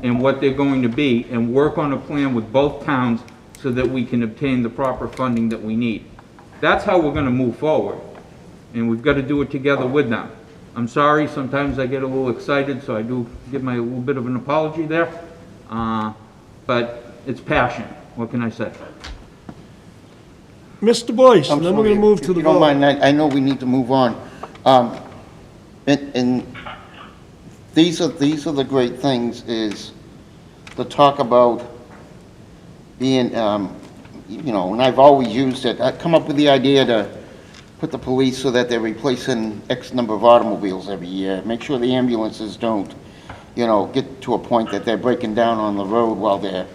and what they're going to be, and work on a plan with both towns so that we can obtain the proper funding that we need. That's how we're going to move forward, and we've got to do it together with them. I'm sorry, sometimes I get a little excited, so I do give my little bit of an apology there, but it's passion. What can I say? Mr. Boyce, I'm and then we're sorry, going to move if to the you don't vote. mind, I know we need to move on. And these are the great things, is to talk about being, you know, and I've always used it, I come up with the idea to put the police so that they're replacing X number of automobiles every year, make sure the ambulances don't, you know, get to a point that they're breaking down on the road while they're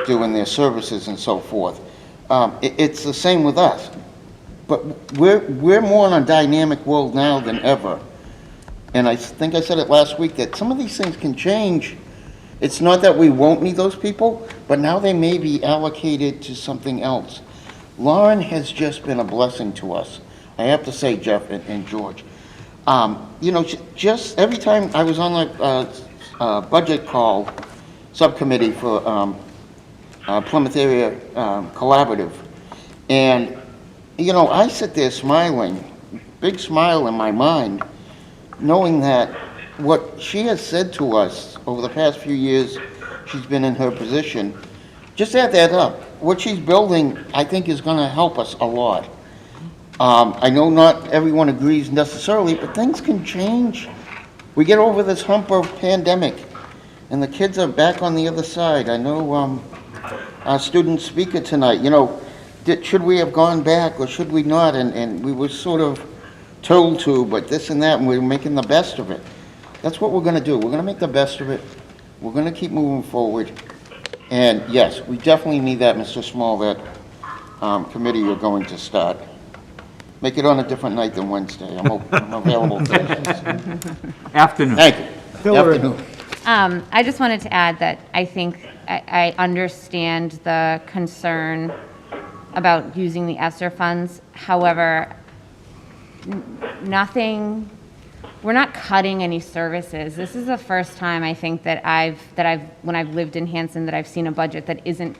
doing their services and so forth. It's the same with us, but we're more in a dynamic world now than ever. And I think I said it last week, that some of these things can change. It's not that we won't need those people, but now they may be allocated to something else. Lauren has just been a blessing to us. I have to say, Jeff and George. You know, just every time I was on the budget call subcommittee for Plymouth Area Collaborative, and, you know, I sit there smiling, big smile in my mind, knowing that what she has said to us over the past few years she's been in her position, just add that up. What she's building, I think, is going to help us a lot. I know not everyone agrees necessarily, but things can change. We get over this hump of pandemic, and the kids are back on the other side. I know our student speaker tonight, you know, should we have gone back or should we not? And we were sort of told to, but this and that, and we're making the best of it. That's what we're going to do. We're going to make the best of it. We're going to keep moving forward. And yes, we definitely need that, Mr. Small, that committee you're going to start. Make it on a different night than Wednesday. I'm available Thursdays. Afternoon. Thank you. Hillary. Afternoon. I just wanted to add that I think I understand the concern about using the ESSER funds. However, we're not cutting any services. This is the first time I think that when I've lived in Hanson, that I've seen a budget that isn't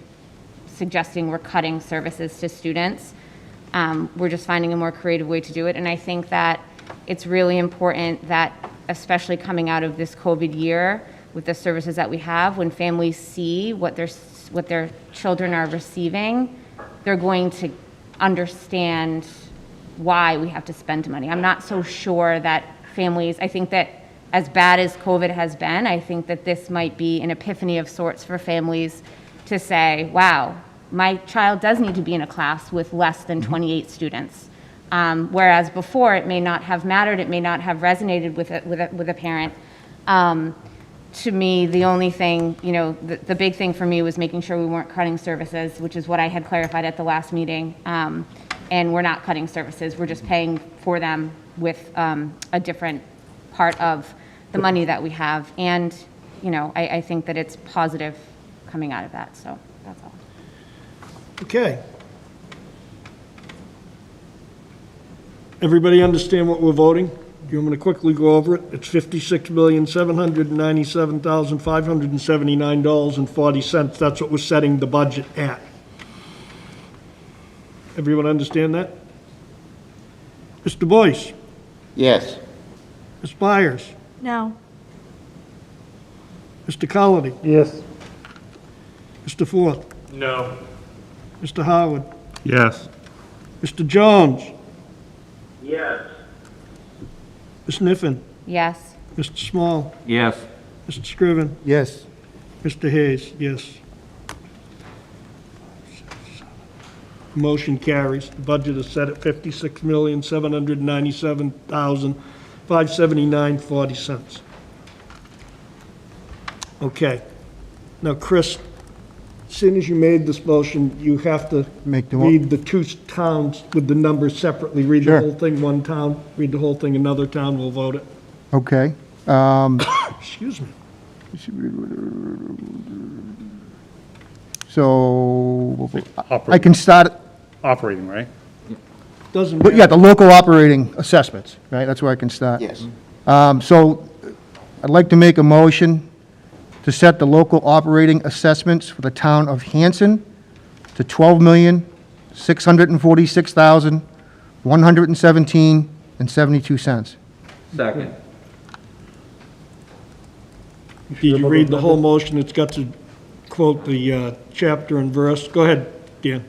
suggesting we're cutting services to students. We're just finding a more creative way to do it. And I think that it's really important that, especially coming out of this COVID year, with the services that we have, when families see what their children are receiving, they're going to understand why we have to spend money. I'm not so sure that families, I think that as bad as COVID has been, I think that this might be an epiphany of sorts for families to say, wow, my child does need to be in a class with less than 28 students. Whereas before, it may not have mattered, it may not have resonated with a parent. To me, the only thing, you know, the big thing for me was making sure we weren't cutting services, which is what I had clarified at the last meeting. And we're not cutting services, we're just paying for them with a different part of the money that we have. And, you know, I think that it's positive coming out of that, so that's all. Okay. Everybody understand what we're voting? You want me to quickly go over it? It's $56,797,579.40. That's what we're setting the budget at. Everyone understand that? Mr. Boyce? Yes. Ms. Byers? No. Mr. Colony? Yes. Mr. Forth? No. Mr. Howard? Yes. Mr. Jones? Yes. Ms. Niffen? Yes. Mr. Small? Yes. Mr. Scriven? Yes. Mr. Hayes? Yes. Motion carries. The budget is set at $56,797,579.40. Okay. Now, Chris, as soon as you made this motion, you have to read the two towns with the numbers separately. Read the Sure. whole thing one town, read the whole thing another town, we'll vote it. Okay. Excuse me. So, I can start, Operating, right? Doesn't but yeah, the local operating assessments, right? That's where I can start. Yes. So, I'd like to make a motion to set the local operating assessments for the town of Hanson to $12,646,117.72. Second. Did you read the whole motion? It's got to quote the chapter and verse. Go ahead, Dan.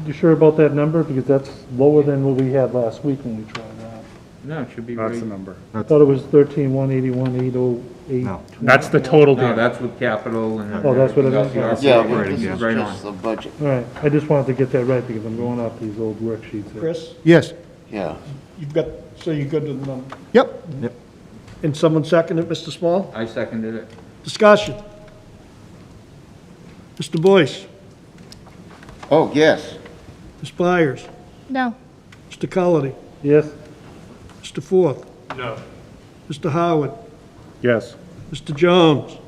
You sure about that number? Because that's lower than what we had last week when we tried that. No, it should be That's right. the number. I thought it was 13,181,808. No. That's the total, No, Dan. that's with capital and Oh, that's what it everything else, is? the Yeah, operating, this yeah, is right on. just the budget. All right, I just wanted to get that right because I'm going off these old worksheets. here. Chris, Yes. Yeah. you've got, so you're good with the number. Yep. And someone seconded, Mr. Small? I seconded it. Discussion. Mr. Boyce? Oh, yes. Ms. Byers? No. Mr. Colony? Yes? Mr. Forth? No. Mr. Howard? Yes. Mr. Jones?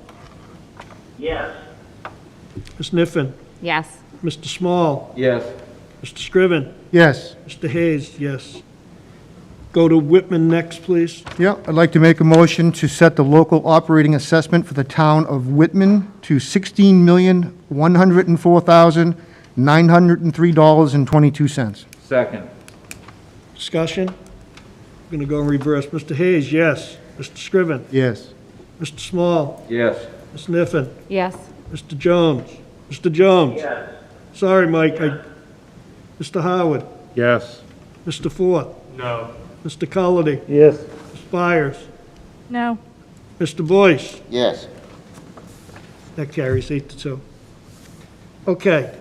Yes. Ms. Niffen? Yes. Mr. Small? Yes. Mr. Scriven? Yes. Mr. Hayes, yes. Go to Whitman next, please. Yeah, I'd like to make a motion to set the local operating assessment for the town of Whitman to $16,104,903.22. Second. Discussion? I'm going to go in reverse. Mr. Hayes, yes. Mr. Scriven? Yes. Mr. Small? Yes. Ms. Niffen? Yes. Mr. Jones? Mr. Jones? Yes. Sorry, Mike, Mr. Howard? Yes. Mr. Forth? No. Mr. Cullity? Yes. Ms. Byers? No. Mr. Boyce? Yes. That carries 8-2. Okay.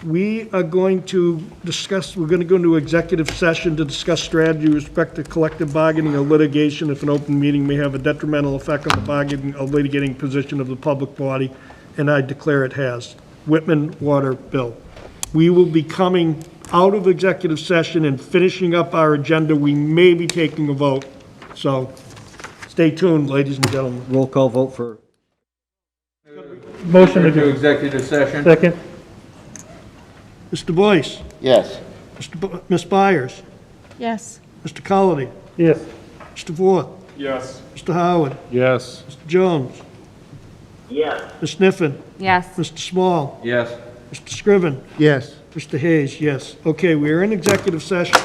We are going to discuss, we're going to go into executive session to discuss strategy with respect to collective bargaining or litigation if an open meeting may have a detrimental effect on the bargaining or litigating position of the public body, and I declare it has. Whitman Water Bill. We will be coming out of executive session and finishing up our agenda. We may be taking a vote, so stay tuned, ladies and gentlemen. Roll call vote for. Motion to To go. executive session. Second? Mr. Boyce? Yes. Ms. Byers? Yes. Mr. Cullity? Yes. Mr. Forth? Yes. Mr. Howard? Yes. Mr. Jones? Yes. Ms. Niffen? Yes. Mr. Small? Yes. Mr. Scriven? Yes. Mr. Hayes, yes. Okay, we are in executive session.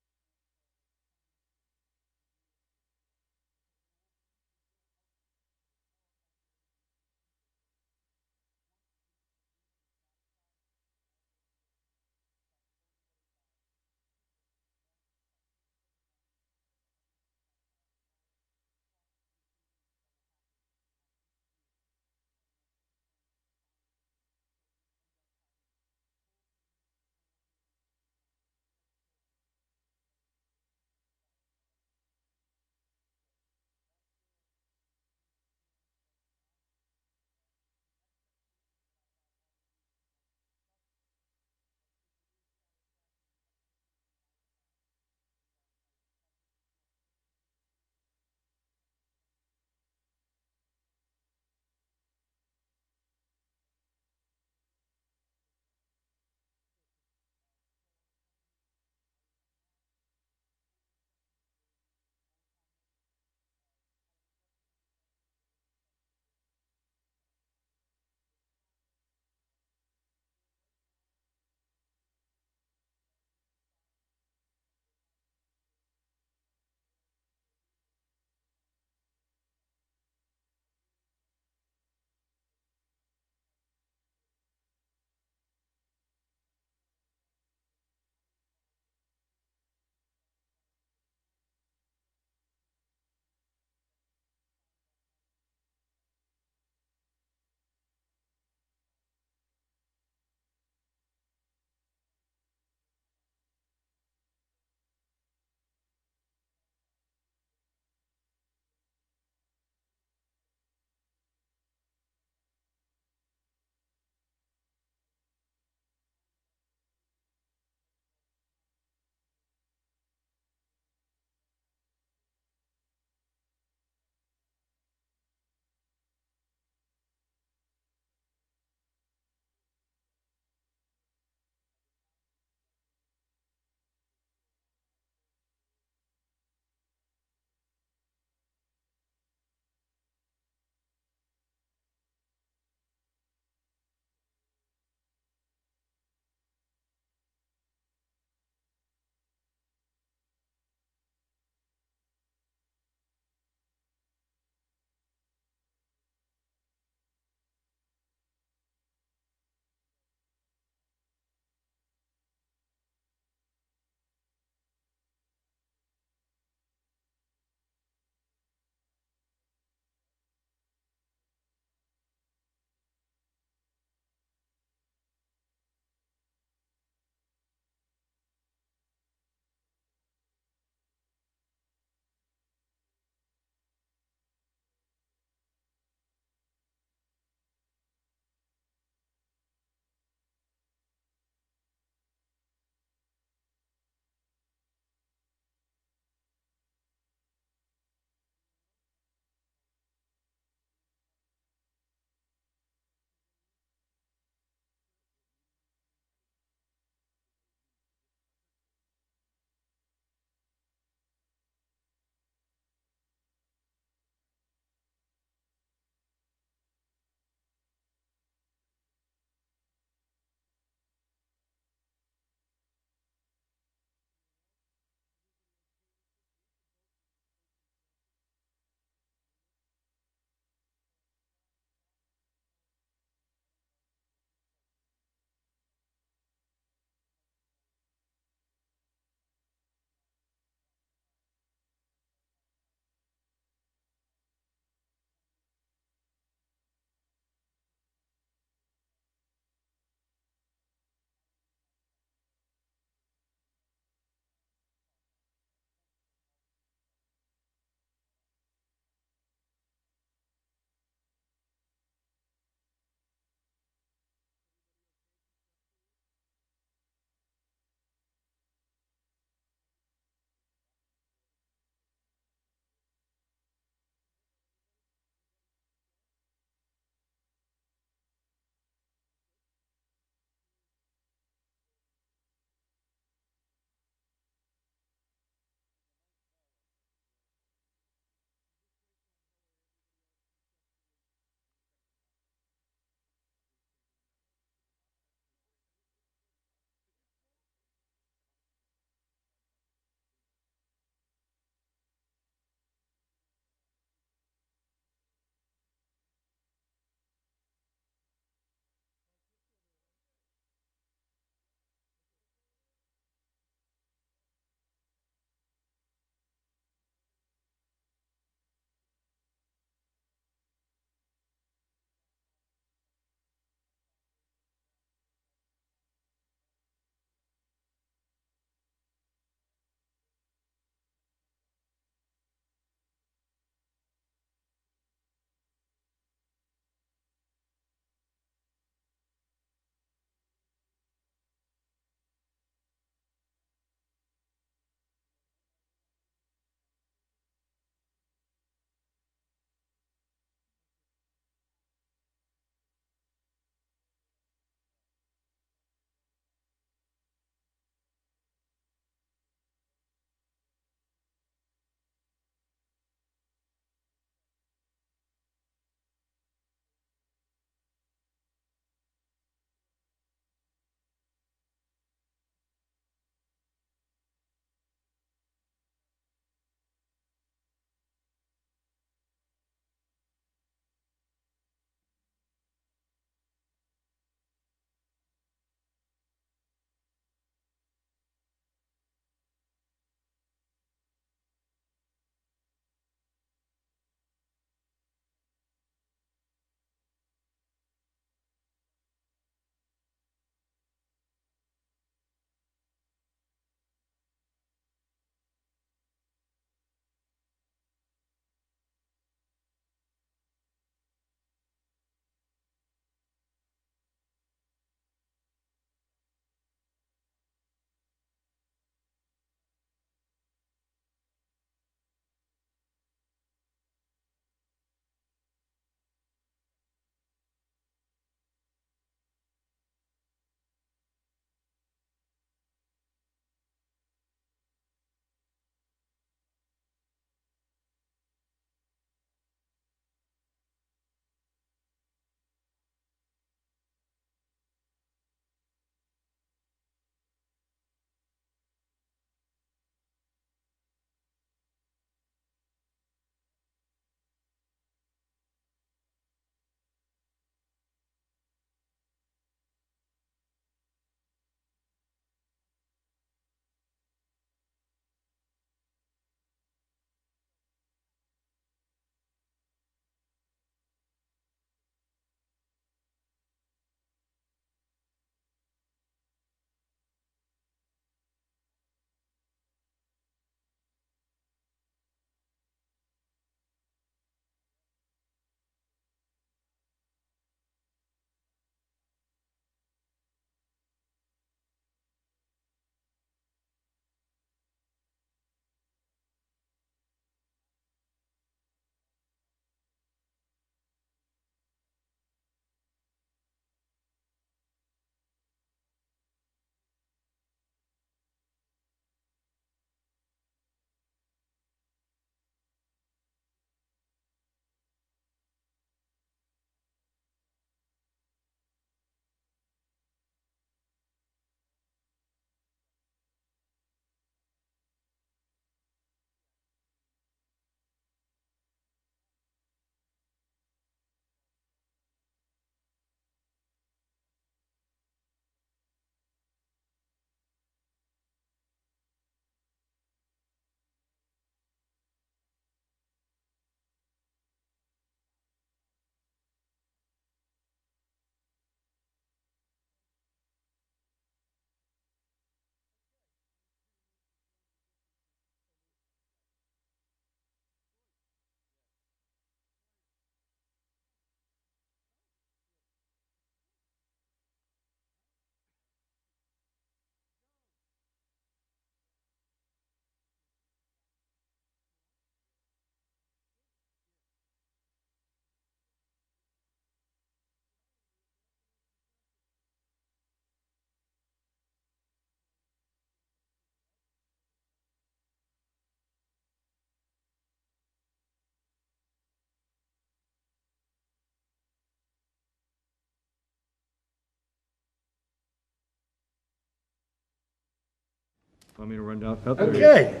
Want me to run down? Okay,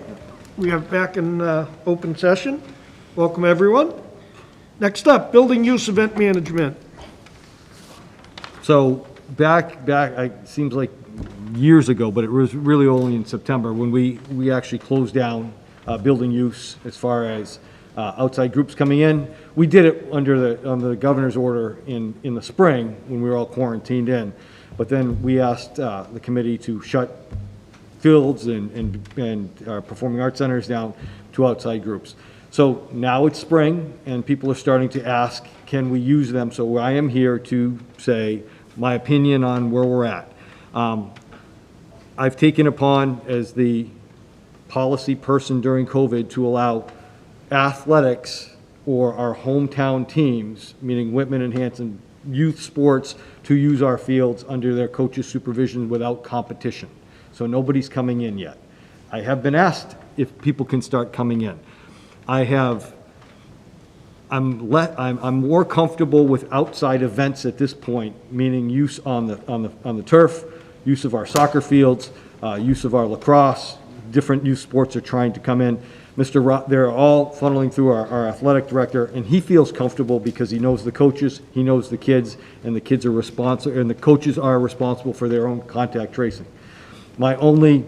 we are back in open session. Welcome, everyone. Next up, building use event management. So it seems like years ago, but it was really only in September when we actually closed down building use as far as outside groups coming in. We did it under the governor's order in the spring when we were all quarantined in. But then we asked the committee to shut fields and performing arts centers down to outside groups. So now it's spring and people are starting to ask, can we use them? So I am here to say my opinion on where we're at. I've taken upon as the policy person during COVID to allow athletics or our hometown teams, meaning Whitman and Hanson, youth sports, to use our fields under their coach's supervision without competition. So nobody's coming in yet. I have been asked if people can start coming in. I'm more comfortable with outside events at this point, meaning use on the turf, use of our soccer fields, use of our lacrosse. Different youth sports are trying to come in. They're all funneling through our athletic director, and he feels comfortable because he knows the coaches, he knows the kids, and the kids are responsible, and the coaches are responsible for their own contact tracing. My only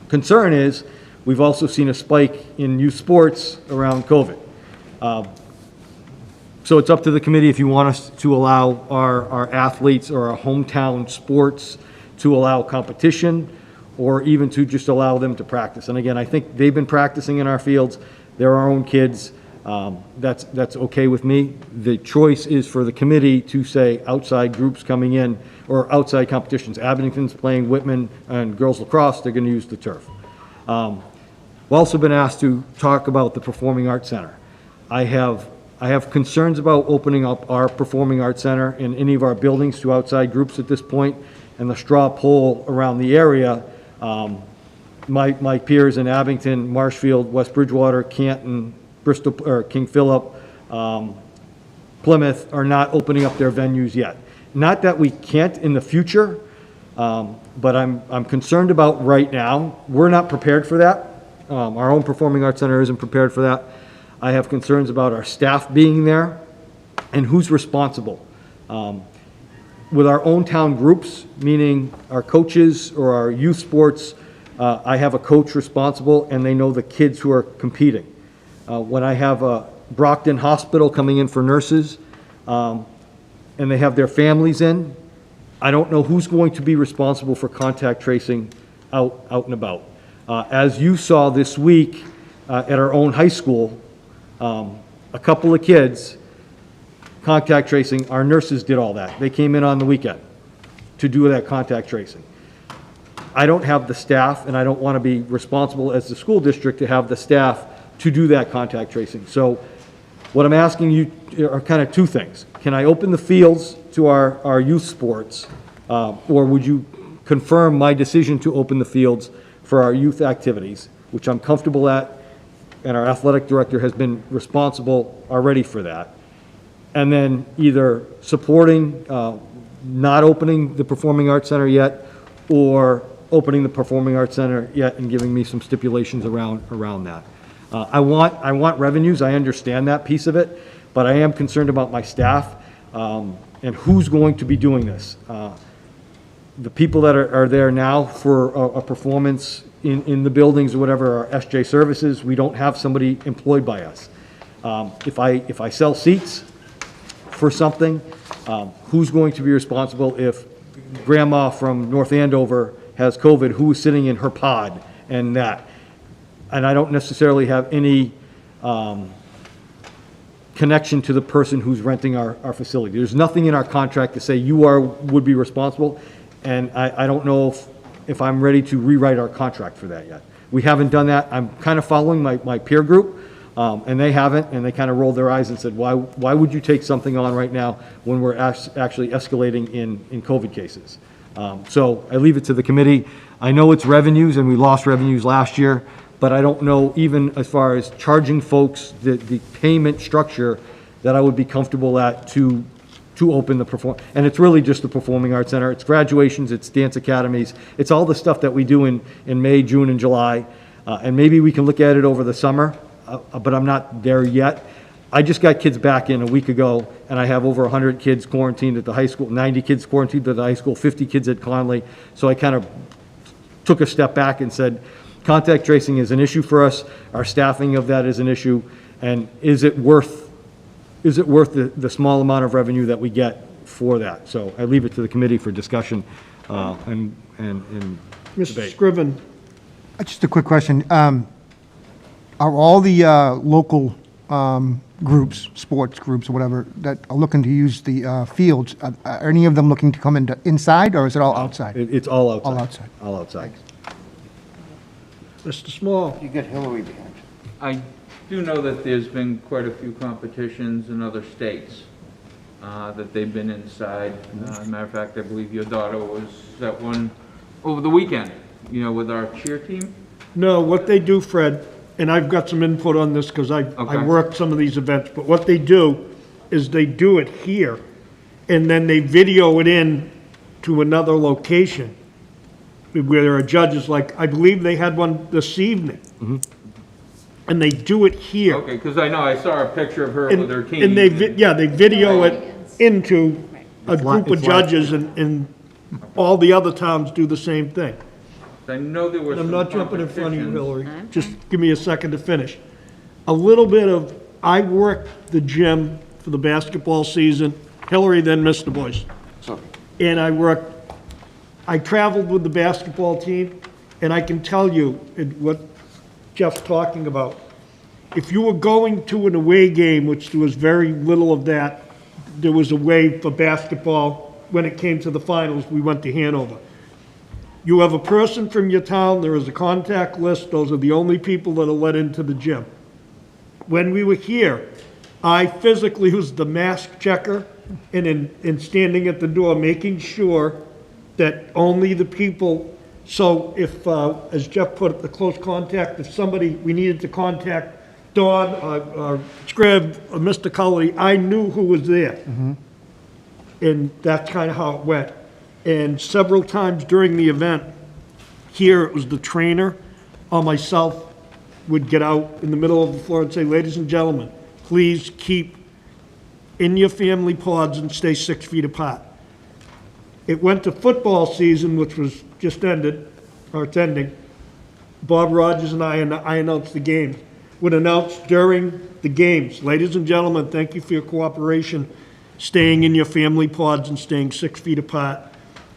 concern is we've also seen a spike in youth sports around COVID. So it's up to the committee if you want us to allow our athletes or our hometown sports to allow competition, or even to just allow them to practice. And again, I think they've been practicing in our fields. They're our own kids. That's okay with me. The choice is for the committee to say outside groups coming in or outside competitions. Abington's playing Whitman and girls lacrosse, they're gonna use the turf. We've also been asked to talk about the Performing Arts Center. I have concerns about opening up our Performing Arts Center in any of our buildings to outside groups at this point, and the straw poll around the area. My peers in Abington, Marshfield, West Bridgewater, Canton, Bristol, or King Philip, Plymouth are not opening up their venues yet. Not that we can't in the future, but I'm concerned about right now. We're not prepared for that. Our own Performing Arts Center isn't prepared for that. I have concerns about our staff being there and who's responsible. With our own town groups, meaning our coaches or our youth sports, I have a coach responsible and they know the kids who are competing. When I have a Brockton Hospital coming in for nurses and they have their families in, I don't know who's going to be responsible for contact tracing out and about. As you saw this week at our own high school, a couple of kids, contact tracing, our nurses did all that. They came in on the weekend to do that contact tracing. I don't have the staff, and I don't want to be responsible as the school district to have the staff to do that contact tracing. So what I'm asking you are kind of two things. Can I open the fields to our youth sports, or would you confirm my decision to open the fields for our youth activities, which I'm comfortable at, and our athletic director has been responsible already for that. And then either supporting, not opening the Performing Arts Center yet, or opening the Performing Arts Center yet and giving me some stipulations around that. I want revenues, I understand that piece of it, but I am concerned about my staff and who's going to be doing this. The people that are there now for a performance in the buildings or whatever are SJ Services. We don't have somebody employed by us. If I sell seats for something, who's going to be responsible if grandma from North Andover has COVID, who's sitting in her pod and that? And I don't necessarily have any connection to the person who's renting our facility. There's nothing in our contract to say you would be responsible, and I don't know if I'm ready to rewrite our contract for that yet. We haven't done that. I'm kind of following my peer group, and they haven't, and they kind of rolled their eyes and said, why would you take something on right now when we're actually escalating in COVID cases? So I leave it to the committee. I know it's revenues, and we lost revenues last year, but I don't know even as far as charging folks the payment structure that I would be comfortable at to to open and it's really just the Performing Arts Center. It's graduations, it's dance academies, it's all the stuff that we do in May, June, and July. And maybe we can look at it over the summer, but I'm not there yet. I just got kids back in a week ago, and I have over 100 kids quarantined at the high school, 90 kids quarantined at the high school, 50 kids at Conley. So I kind of took a step back and said, contact tracing is an issue for us, our staffing of that is an issue, and is it worth the small amount of revenue that we get for that? So I leave it to the committee for discussion and Mr. debate. Scriven, Just a quick question. Are all the local groups, sports groups or whatever, that are looking to use the fields, are any of them looking to come inside, or is it all outside? It's all outside. All outside. All outside. Mr. Small. You get Hillary behind you. I do know that there's been quite a few competitions in other states that they've been inside. As a matter of fact, I believe your daughter was at one over the weekend, with our cheer team. No, what they do, Fred, and I've got some input on this because I worked some of these events, but what they do is they do it here, and then they video it in to another location where there are judges, like, I believe they had one this evening. And they do it here. Okay, because I know I saw a picture of her with her team. And they video it into a group of judges, and all the other towns do the same thing. I know there were And I'm some not jumping in front of you, competitions. Hillary. Just give me a second to finish. A little bit of, I worked the gym for the basketball season. Hillary then missed the boys. Sorry. And I traveled with the basketball team, and I can tell you what Jeff's talking about. If you were going to an away game, which there was very little of that, there was a way for basketball. When it came to the finals, we went to Hanover. You have a person from your town, there is a contact list, those are the only people that are let into the gym. When we were here, I physically was the mask checker and in standing at the door, making sure that only the people, so if, as Jeff put it, the close contact, if we needed to contact Dawn, or Scrib, or Mr. Cully, I knew who was there. And that's kind of how it went. And several times during the event, here it was the trainer or myself would get out in the middle of the floor and say, ladies and gentlemen, please keep in your family pods and stay 6 feet apart. It went to football season, which was just ended, or it's ending. Bob Rogers and I announced the games. Would announce during the games, ladies and gentlemen, thank you for your cooperation, staying in your family pods and staying 6 feet apart.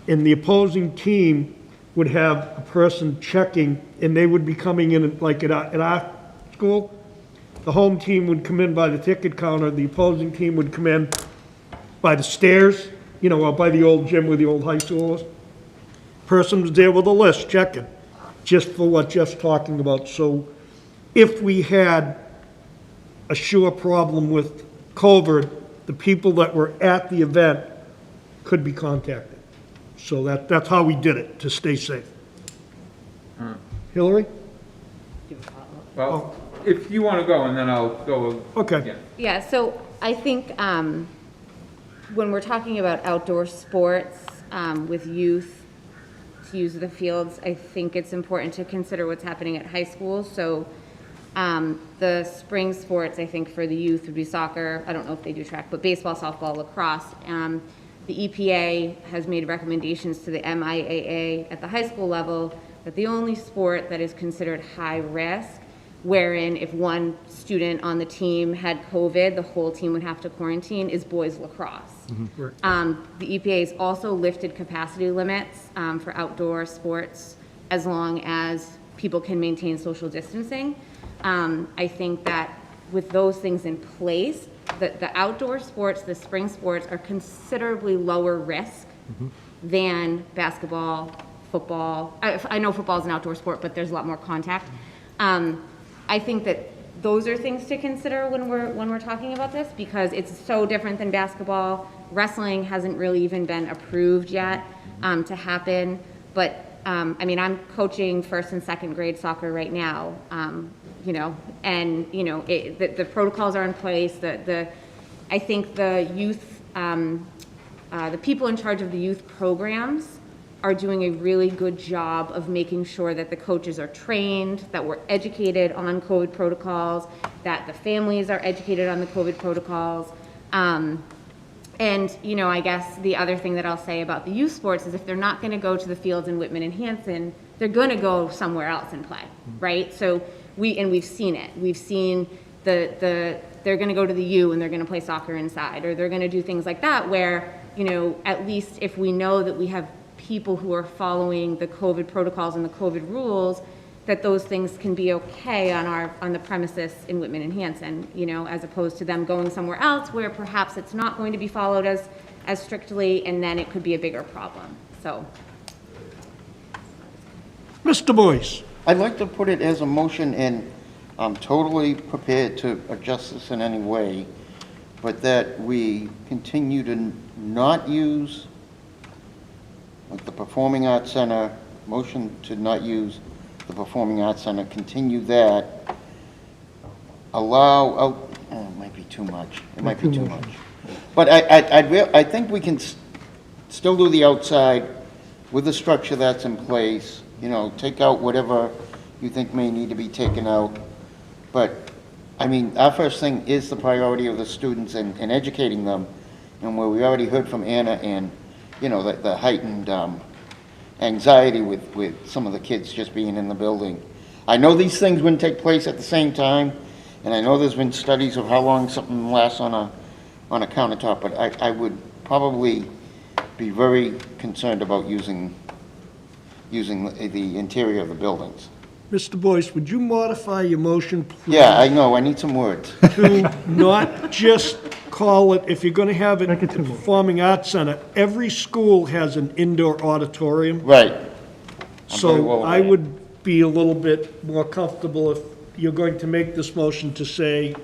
And the opposing team would have a person checking, and they would be coming in, like at our school, the home team would come in by the ticket counter, the opposing team would come in by the stairs, or by the old gym where the old high school was. Person was there with a list, checking, just for what Jeff's talking about. So if we had a sure problem with COVID, the people that were at the event could be contacted. So that's how we did it, to stay safe. Hillary? Well, if you want to go, and then I'll go. Okay. again. Yeah, so I think when we're talking about outdoor sports with youth to use the fields, I think it's important to consider what's happening at high school. So the spring sports, I think, for the youth would be soccer. I don't know if they do track, but baseball, softball, lacrosse. The EPA has made recommendations to the MIAA at the high school level that the only sport that is considered high risk, wherein if one student on the team had COVID, the whole team would have to quarantine, is boys lacrosse. The EPA has also lifted capacity limits for outdoor sports as long as people can maintain social distancing. I think that with those things in place, the outdoor sports, the spring sports, are considerably lower risk than basketball, football. I know football is an outdoor sport, but there's a lot more contact. I think that those are things to consider when we're talking about this, because it's so different than basketball. Wrestling hasn't really even been approved yet to happen, but I'm coaching 1st and 2nd grade soccer right now. The protocols are in place. I think the youth the people in charge of the youth programs are doing a really good job of making sure that the coaches are trained, that we're educated on COVID protocols, that the families are educated on the COVID protocols. And, you know, I guess the other thing that I'll say about the youth sports is if they're not going to go to the fields in Whitman and Hanson, they're going to go somewhere else and play, right? So we've seen it. We've seen they're going to go to the U and they're going to play soccer inside, or they're going to do things like that where, you know, at least if we know that we have people who are following the COVID protocols and the COVID rules, that those things can be okay on the premises in Whitman and Hanson, you know, as opposed to them going somewhere else where perhaps it's not going to be followed as strictly, and then it could be a bigger problem. So, Mr. Boyce? I'd like to put it as a motion, and I'm totally prepared to adjust this in any way, but that we continue to not use, like, the Performing Arts Center, motion to not use the Performing Arts Center, continue that, allow, oh, it might be too much. It might be too much. But I think we can still do the outside with the structure that's in place, you know, take out whatever you think may need to be taken out. But, I mean, our first thing is the priority of the students and educating them, and where we already heard from Anna and, you know, the heightened anxiety with some of the kids just being in the building. I know these things wouldn't take place at the same time, and I know there's been studies of how long something lasts on a countertop, but I would probably be very concerned about using the interior of the buildings. Mr. Boyce, would you modify your motion, please? Yeah, I know, I need some words. To not just call it, if you're going to have it at the Performing Arts Center, every school has an indoor auditorium. Right. I'm very So well I aware. would be a little bit more comfortable if you're going to make this motion to say,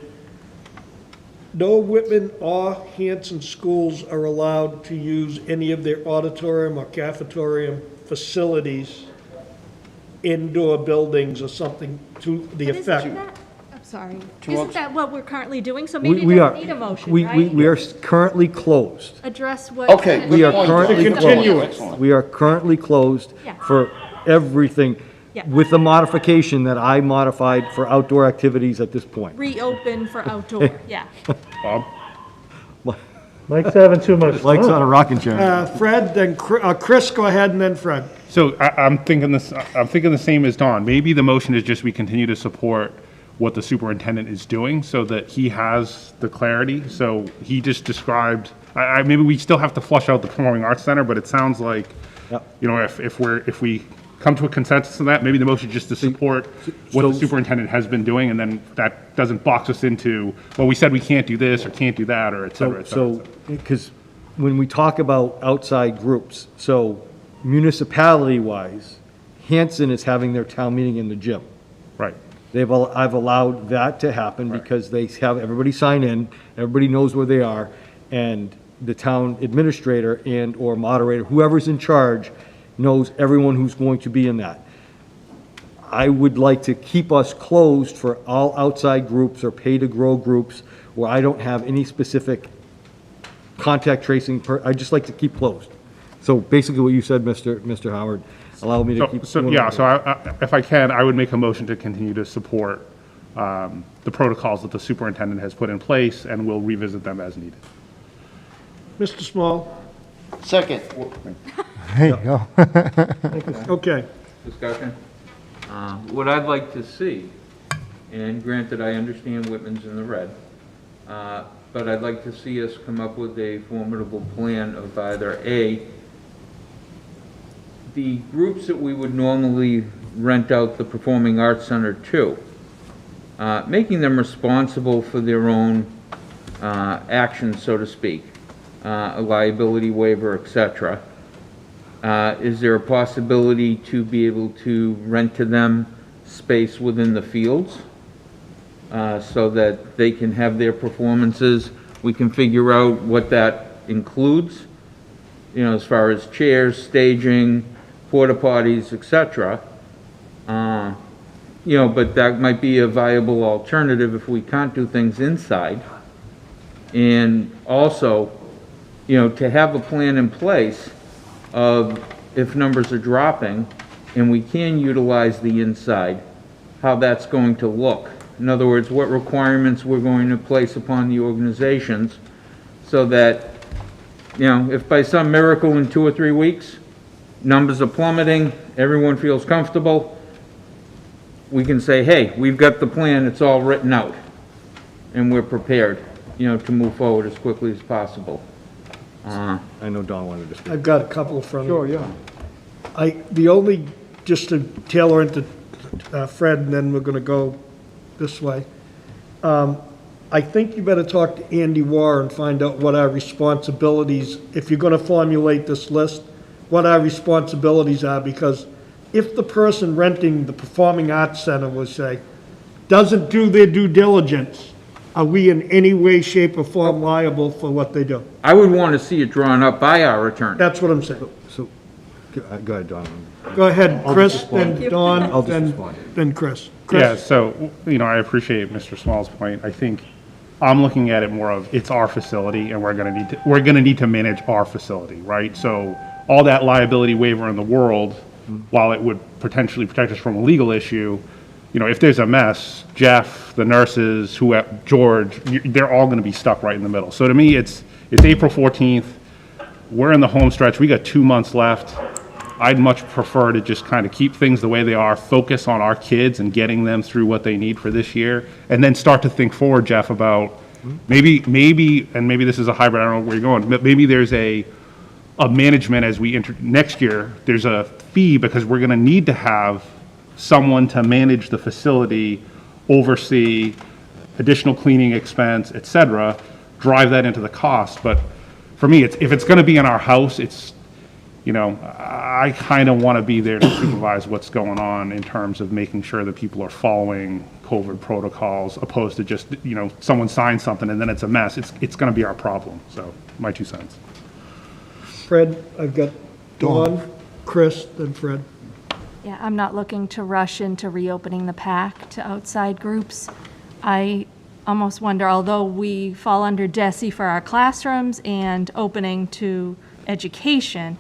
no Whitman or Hanson schools are allowed to use any of their auditorium or cafetorium facilities, indoor buildings or something to the But effect. I'm sorry. Two Isn't options. that what we're currently doing? So maybe We it are, doesn't need a motion, we right? are currently closed. Address what. Okay, We good are point. currently To continue closed. it. Excellent. We are currently closed Yeah. for everything, Yeah. with the modification that I modified for outdoor activities at this point. Reopen for outdoor, yeah. Bob? Mike's having too much Mike's on a fun. rocking chair. Fred, then Chris, go ahead, and then Fred. So I'm thinking the same as Don. Maybe the motion is just we continue to support what the superintendent is doing so that he has the clarity. So he just described, maybe we still have to flush out the Performing Arts Center, but it sounds like, Yep. you know, if we come to a consensus on that, maybe the motion is just to support what the so- superintendent has been doing, and then that doesn't box us into, well, we said we can't do this or can't do that, or et cetera, et cetera. So, because when we talk about outside groups, so municipality-wise, Hanson is having their town meeting in the gym. Right. I've allowed that to happen because they have everybody sign in, everybody knows where they are, and the town administrator and/or moderator, whoever's in charge, knows everyone who's going to be in that. I would like to keep us closed for all outside groups or pay-to-grow groups where I don't have any specific contact tracing. I'd just like to keep closed. So basically what you said, Mr. Howard, allow me to keep. If I can, I would make a motion to continue to support the protocols that the superintendent has put in place, and we'll revisit them as needed. Mr. Small? Second. There you go. Okay. Discussion? What I'd like to see, and granted, I understand Whitman's in the red, but I'd like to see us come up with a formidable plan of either A, the groups that we would normally rent out the Performing Arts Center to, making them responsible for their own actions, so to speak, a liability waiver, et cetera. Is there a possibility to be able to rent to them space within the fields so that they can have their performances? We can figure out what that includes, you know, as far as chairs, staging, porta potties, etc. You know, but that might be a viable alternative if we can't do things inside. And also, to have a plan in place of if numbers are dropping and we can utilize the inside, how that's going to look. In other words, what requirements we're going to place upon the organizations so that, if by some miracle in 2 or 3 weeks, numbers are plummeting, everyone feels comfortable, we can say, hey, we've got the plan, it's all written out, and we're prepared, to move forward as quickly as possible. I know Don wanted to speak. I've got a couple from. Sure, yeah. Just to tailor into Fred, and then we're gonna go this way. I think you better talk to Andy Warr and find out what our responsibilities, if you're gonna formulate this list, what our responsibilities are, because if the person renting the Performing Arts Center will say, doesn't do their due diligence, are we in any way, shape, or form liable for what they do? I would want to see it drawn up by our attorney. That's what I'm saying. So, go ahead, Don. Go ahead, Chris, then Don, I'll just respond. then Chris. Yeah, Chris? so, I appreciate Mr. Small's point. I think I'm looking at it more of, it's our facility, and we're gonna need to manage our facility, right? So, all that liability waiver in the world, while it would potentially protect us from a legal issue, if there's a mess, Jeff, the nurses, George, they're all gonna be stuck right in the middle. So to me, it's April 14th, we're in the home stretch, we got 2 months left. I'd much prefer to just kind of keep things the way they are, focus on our kids and getting them through what they need for this year, and then start to think forward, Jeff, about maybe this is a hybrid, I don't know where you're going, but maybe there's a management as we enter next year, there's a fee because we're gonna need to have someone to manage the facility, oversee additional cleaning expense, et cetera, drive that into the cost. But for me, if it's gonna be in our house, I kind of want to be there to supervise what's going on in terms of making sure that people are following COVID protocols, opposed to just, someone signs something and then it's a mess. It's going to be our problem. So, my 2 cents. Fred, I've got Dawn, Chris, then Fred. Yeah, I'm not looking to rush into reopening the PAC to outside groups. I almost wonder, although we fall under DESE for our classrooms and opening to education,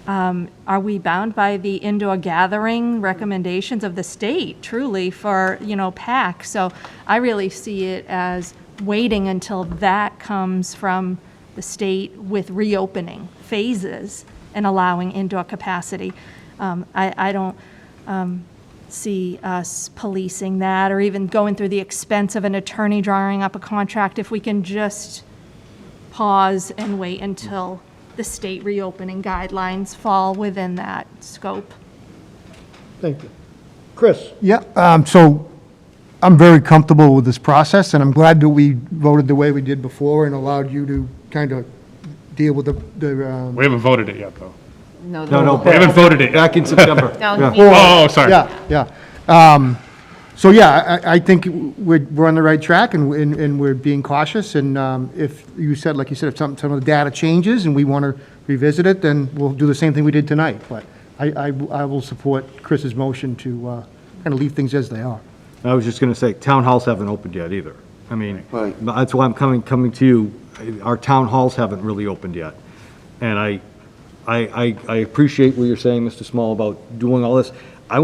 are we bound by the indoor gathering recommendations of the state, truly, for, PAC? So I really see it as waiting until that comes from the state with reopening phases and allowing indoor capacity. I don't see us policing that or even going through the expense of an attorney drawing up a contract if we can just pause and wait until the state reopening guidelines fall within that scope. Thank you. Chris? Yeah, so I'm very comfortable with this process, and I'm glad that we voted the way we did before and allowed you to kind of deal with the We haven't voted it yet, though. No, We haven't voted it yet. Back in September. No, Yeah. you mean- Oh, sorry. Yeah. So, yeah, I think we're on the right track, and we're being cautious, and if you said, like you said, if some of the data changes and we want to revisit it, then we'll do the same thing we did tonight. But I will support Chris's motion to kind of leave things as they are. I was just going to say, town halls haven't opened yet either. I mean, Right. that's why I'm coming to you. Our town halls haven't really opened yet. And I appreciate what you're saying, Mr. Small, about doing all this. I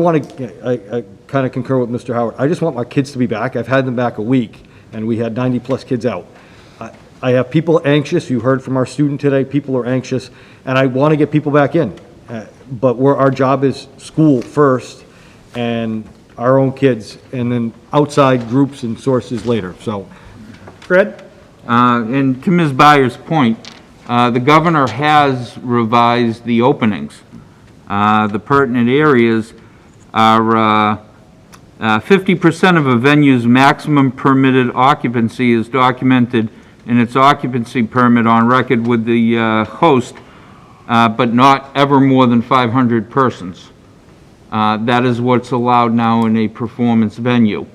kind of concur with Mr. Howard. I just want my kids to be back. I've had them back a week, and we had 90-plus kids out. I have people anxious. You heard from our student today. People are anxious, and I want to get people back in. But our job is school first, and our own kids, and then outside groups and sources later. So, Fred? And to Ms. Byers' point, the governor has revised the openings. The pertinent areas are 50% of a venue's maximum permitted occupancy is documented in its occupancy permit on record with the host, but not ever more than 500 persons. That is what's allowed now in a performance venue.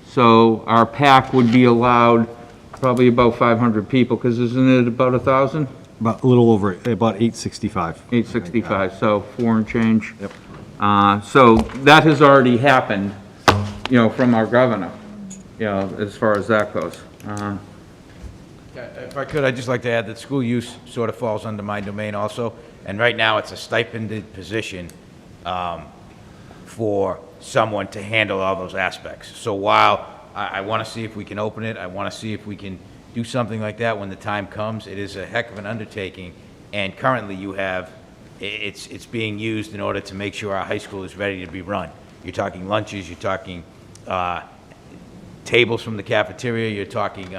So our PAC would be allowed probably about 500 people, because isn't it about 1,000? about a little over, about 865. 865, so 4 and change. Yep. So that has already happened, from our governor, as far as that goes. If I could, I'd just like to add that school use sort of falls under my domain also, and right now it's a stipended position for someone to handle all those aspects. So while I want to see if we can open it, I want to see if we can do something like that when the time comes, it is a heck of an undertaking, and currently you have, it's being used in order to make sure our high school is ready to be run. You're talking lunches, you're talking tables from the cafeteria, you're talking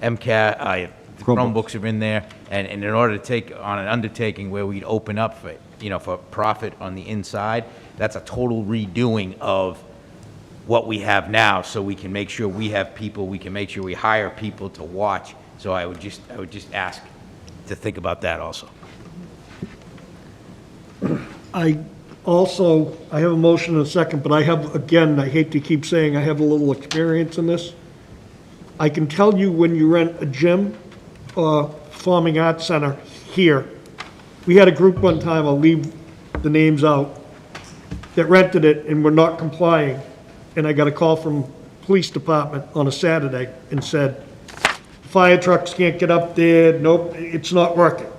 MCAT, the Chromebooks are in there, and in order to take on an undertaking where we'd open up for, for profit on the inside, that's a total redoing of what we have now, so we can make sure we have people, we can make sure we hire people to watch. So I would just ask to think about that also. I have a motion and a second, but I hate to keep saying I have a little experience in this. I can tell you when you rent a gym or performing arts center here, we had a group one time, I'll leave the names out, that rented it and were not complying. And I got a call from police department on a Saturday and said, fire trucks can't get up there, nope, it's not working.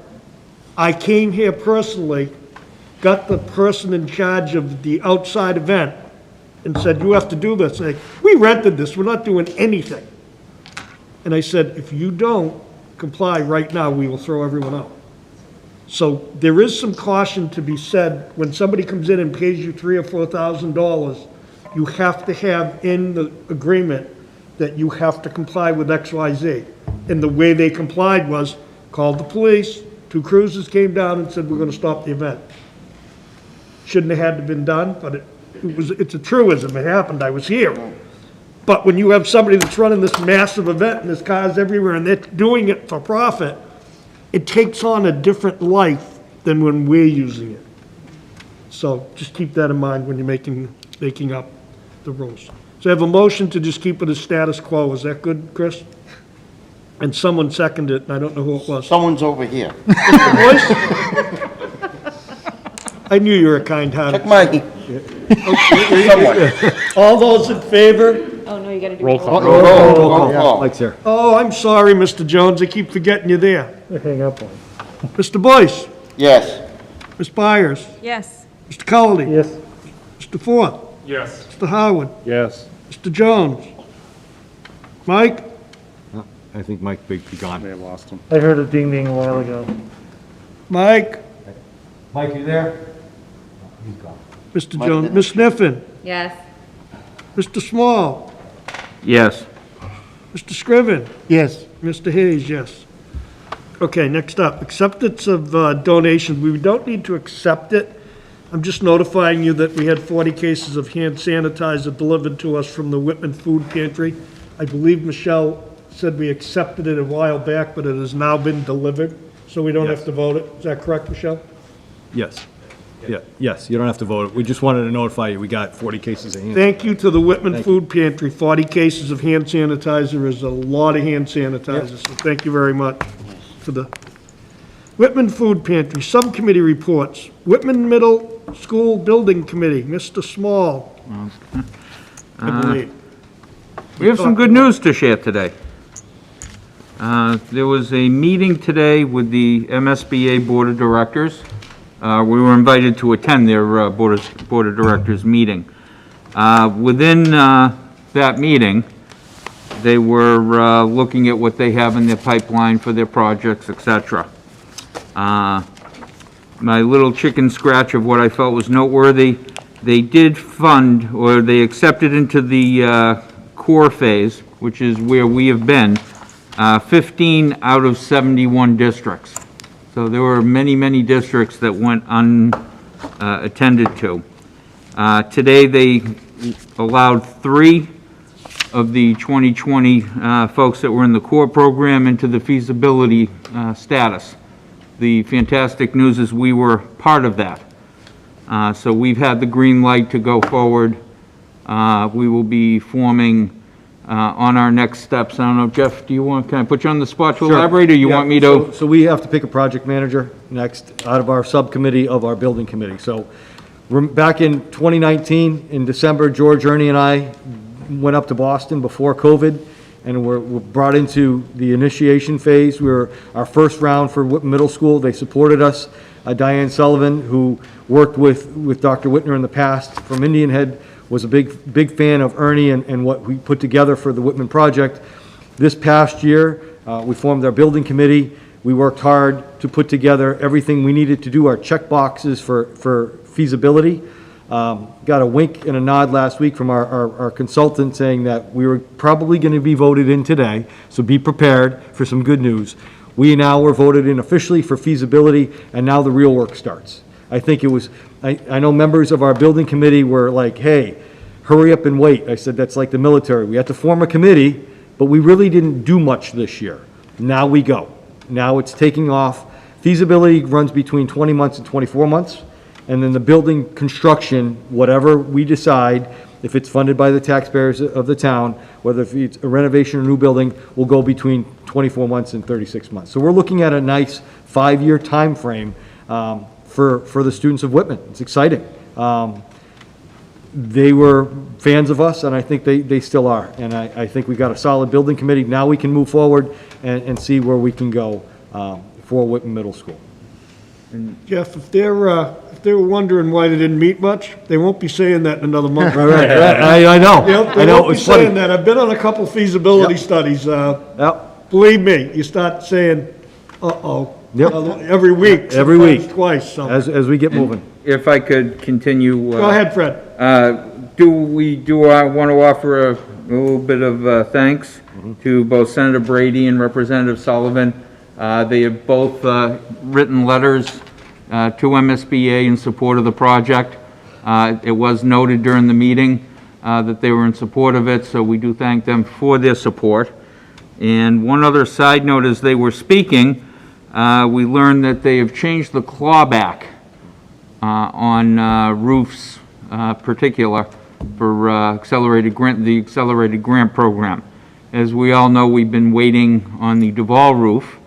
I came here personally, got the person in charge of the outside event and said, you have to do this. Like, we rented this, we're not doing anything. And I said, if you don't comply right now, we will throw everyone out. So there is some caution to be said. When somebody comes in and pays you $3,000 or $4,000, you have to have in the agreement that you have to comply with X, Y, Z. And the way they complied was, called the police, 2 cruisers came down and said, we're gonna stop the event. Shouldn't have had to been done, but it's a truism, it happened, I was here. But when you have somebody that's running this massive event and there's cars everywhere and they're doing it for profit, it takes on a different life than when we're using it. So just keep that in mind when you're making up the rules. So I have a motion to just keep it as status quo. Is that good, Chris? And someone seconded it, and I don't know who it was. Someone's over here. I knew you were a kind-hearted. Check my, someone. All those in favor? Oh, no, you gotta do Roll it. call. Roll call. Mike's here. Oh, I'm sorry, Mr. Jones, I keep forgetting you're there. I hang up on. Mr. Boyce? Yes. Ms. Byers? Yes. Mr. Cullity? Yes. Mr. Forth? Yes. Mr. Howard? Yes. Mr. Jones? Mike? I think Mike may be May gone. have lost him. I heard a ding ding a while ago. Mike? Mike, you there? He's gone. Mr. Jones? Ms. Sniffen? Yes. Mr. Small? Yes. Mr. Scriven? Yes. Mr. Hayes, yes. Okay, next up, acceptance of donations. We don't need to accept it. I'm just notifying you that we had 40 cases of hand sanitizer delivered to us from the Whitman Food Pantry. I believe Michelle said we accepted it a while back, but it has now been delivered, so we don't have to vote it. Is that correct, Michelle? Yes. Yeah, yes, you don't have to vote. We just wanted to notify you, we got 40 cases of hand. Thank you to the Whitman Food Pantry. 40 cases of hand sanitizer is a lot of hand sanitizer, so thank you very much to the Whitman Food Pantry. Subcommittee reports. Whitman Middle School Building Committee, Mr. Small, I believe. We have some good news to share today. There was a meeting today with the MSBA Board of Directors. We were invited to attend their Board of Directors meeting. Within that meeting, they were looking at what they have in their pipeline for their projects, et cetera. My little chicken scratch of what I felt was noteworthy, they did fund, or they accepted into the core phase, which is where we have been, 15 out of 71 districts. So there were many, many districts that went unattended to. Today, they allowed 3 of the 2020 folks that were in the core program into the feasibility status. The fantastic news is we were part of that. So we've had the green light to go forward. We will be forming on our next steps. I don't know, Jeff, can I put you on the spot to elaborate, or you want me to? So we have to pick a project manager next out of our subcommittee of our building committee. So back in 2019, in December, George, Ernie, and I went up to Boston before COVID, and we're brought into the initiation phase. We're our first round for Whitman Middle School. They supported us. Diane Sullivan, who worked with Dr. Whitner in the past from Indian Head, was a big fan of Ernie and what we put together for the Whitman project. This past year, we formed our building committee. We worked hard to put together everything we needed to do, our check boxes for feasibility. Got a wink and a nod last week from our consultant saying that we were probably going to be voted in today, so be prepared for some good news. We now were voted in officially for feasibility, and now the real work starts. I think it was, I know members of our building committee were like, hey, hurry up and wait. I said, that's like the military. We had to form a committee, but we really didn't do much this year. Now we go. Now it's taking off. Feasibility runs between 20 months and 24 months. And then the building construction, whatever we decide, if it's funded by the taxpayers of the town, whether it's a renovation or new building, will go between 24 months and 36 months. So we're looking at a nice 5-year time frame for the students of Whitman. It's exciting. They were fans of us, and I think they still are. And I think we've got a solid building committee. Now we can move forward and see where we can go for Whitman Middle School. Jeff, if they were wondering why they didn't meet much, they won't be saying that in another month. Right. I know. They I know, won't be it's funny. saying that. I've been on a couple feasibility studies. Believe me, you start saying, uh-oh. Yep. Every week. Every sometimes week. Twice, so. As we get moving. If I could continue. Go ahead, Fred. Do I want to offer a little bit of thanks to both Senator Brady and Representative Sullivan. They have both written letters to MSBA in support of the project. It was noted during the meeting that they were in support of it, so we do thank them for their support. And one other side note, as they were speaking, we learned that they have changed the clawback on roofs particular for the accelerated grant program. As we all know, we've been waiting on the Duval roof,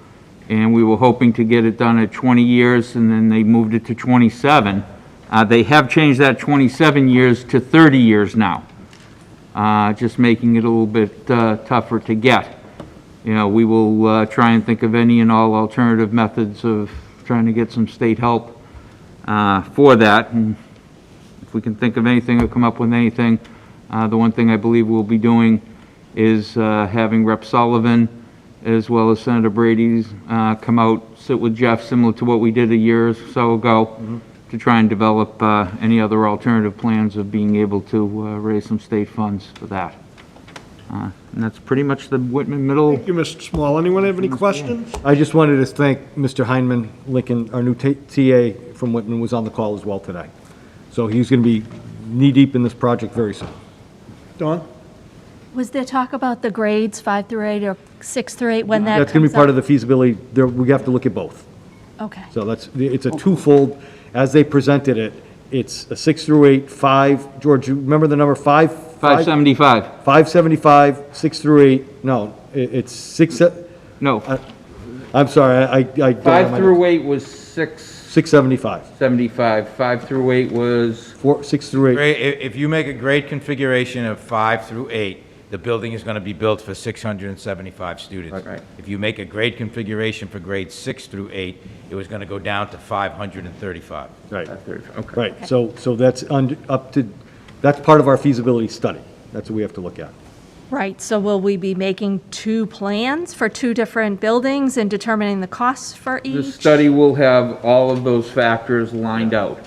and we were hoping to get it done at 20 years, and then they moved it to 27. They have changed that 27 years to 30 years now, just making it a little bit tougher to get. You know, we will try and think of any and all alternative methods of trying to get some state help for that. And if we can think of anything or come up with anything, the one thing I believe we'll be doing is having Rep. Sullivan as well as Senator Brady's come out, sit with Jeff, similar to what we did a year or so ago, to try and develop any other alternative plans of being able to raise some state funds for that. And that's pretty much the Whitman Middle. Thank you, Mr. Small. Anyone have any questions? I just wanted to thank Mr. Heinman Lincoln, our new TA from Whitman, was on the call as well today. So he's going to be knee-deep in this project very soon. Dawn? Was there talk about the grades, 5 through 8 or 6 through 8, when that That's going to be comes part up? of the feasibility. We have to look at both. Okay. So it's a twofold. As they presented it, it's a 6 through 8, 5. George, you remember the number 5? 575. 575, 6 through 8. No, it's 6. No. I'm sorry, I don't have 5 my through notes. 8 was 675. 675. 5 through 8 was 6 through 8. If you make a grade configuration of 5 through 8, the building is going to be built for 675 students. Right. If you make a grade configuration for grades 6 through 8, it was going to go down to 535. Right. Okay. Right, so that's that's part of our feasibility study. That's what we have to look at. Right, so will we be making 2 plans for 2 different buildings and determining the costs for The each? study will have all of those factors lined out.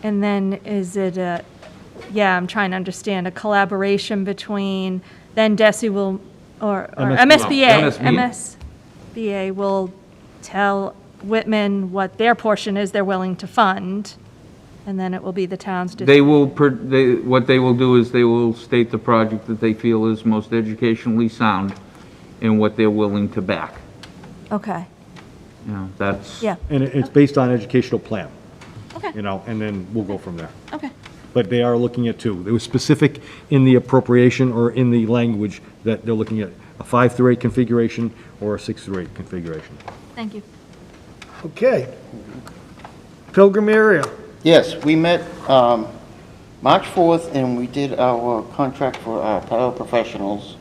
And then is it I'm trying to understand, a collaboration between, then DESI will, or MSBA will tell Whitman what their portion is they're willing to fund, and then it will be the town's decision. They will, what they will do is they will state the project that they feel is most educationally sound and what they're willing to back. Okay, You know, that's. yeah, And it's based on educational plan, okay, and then we'll go from there. okay. But they are looking at 2. It was specific in the appropriation or in the language that they're looking at a 5 through 8 configuration or a 6 through 8 configuration. Thank you. Okay. Pilgrim area. Yes, we met March 4th, and we did our contract for our paraprofessionals.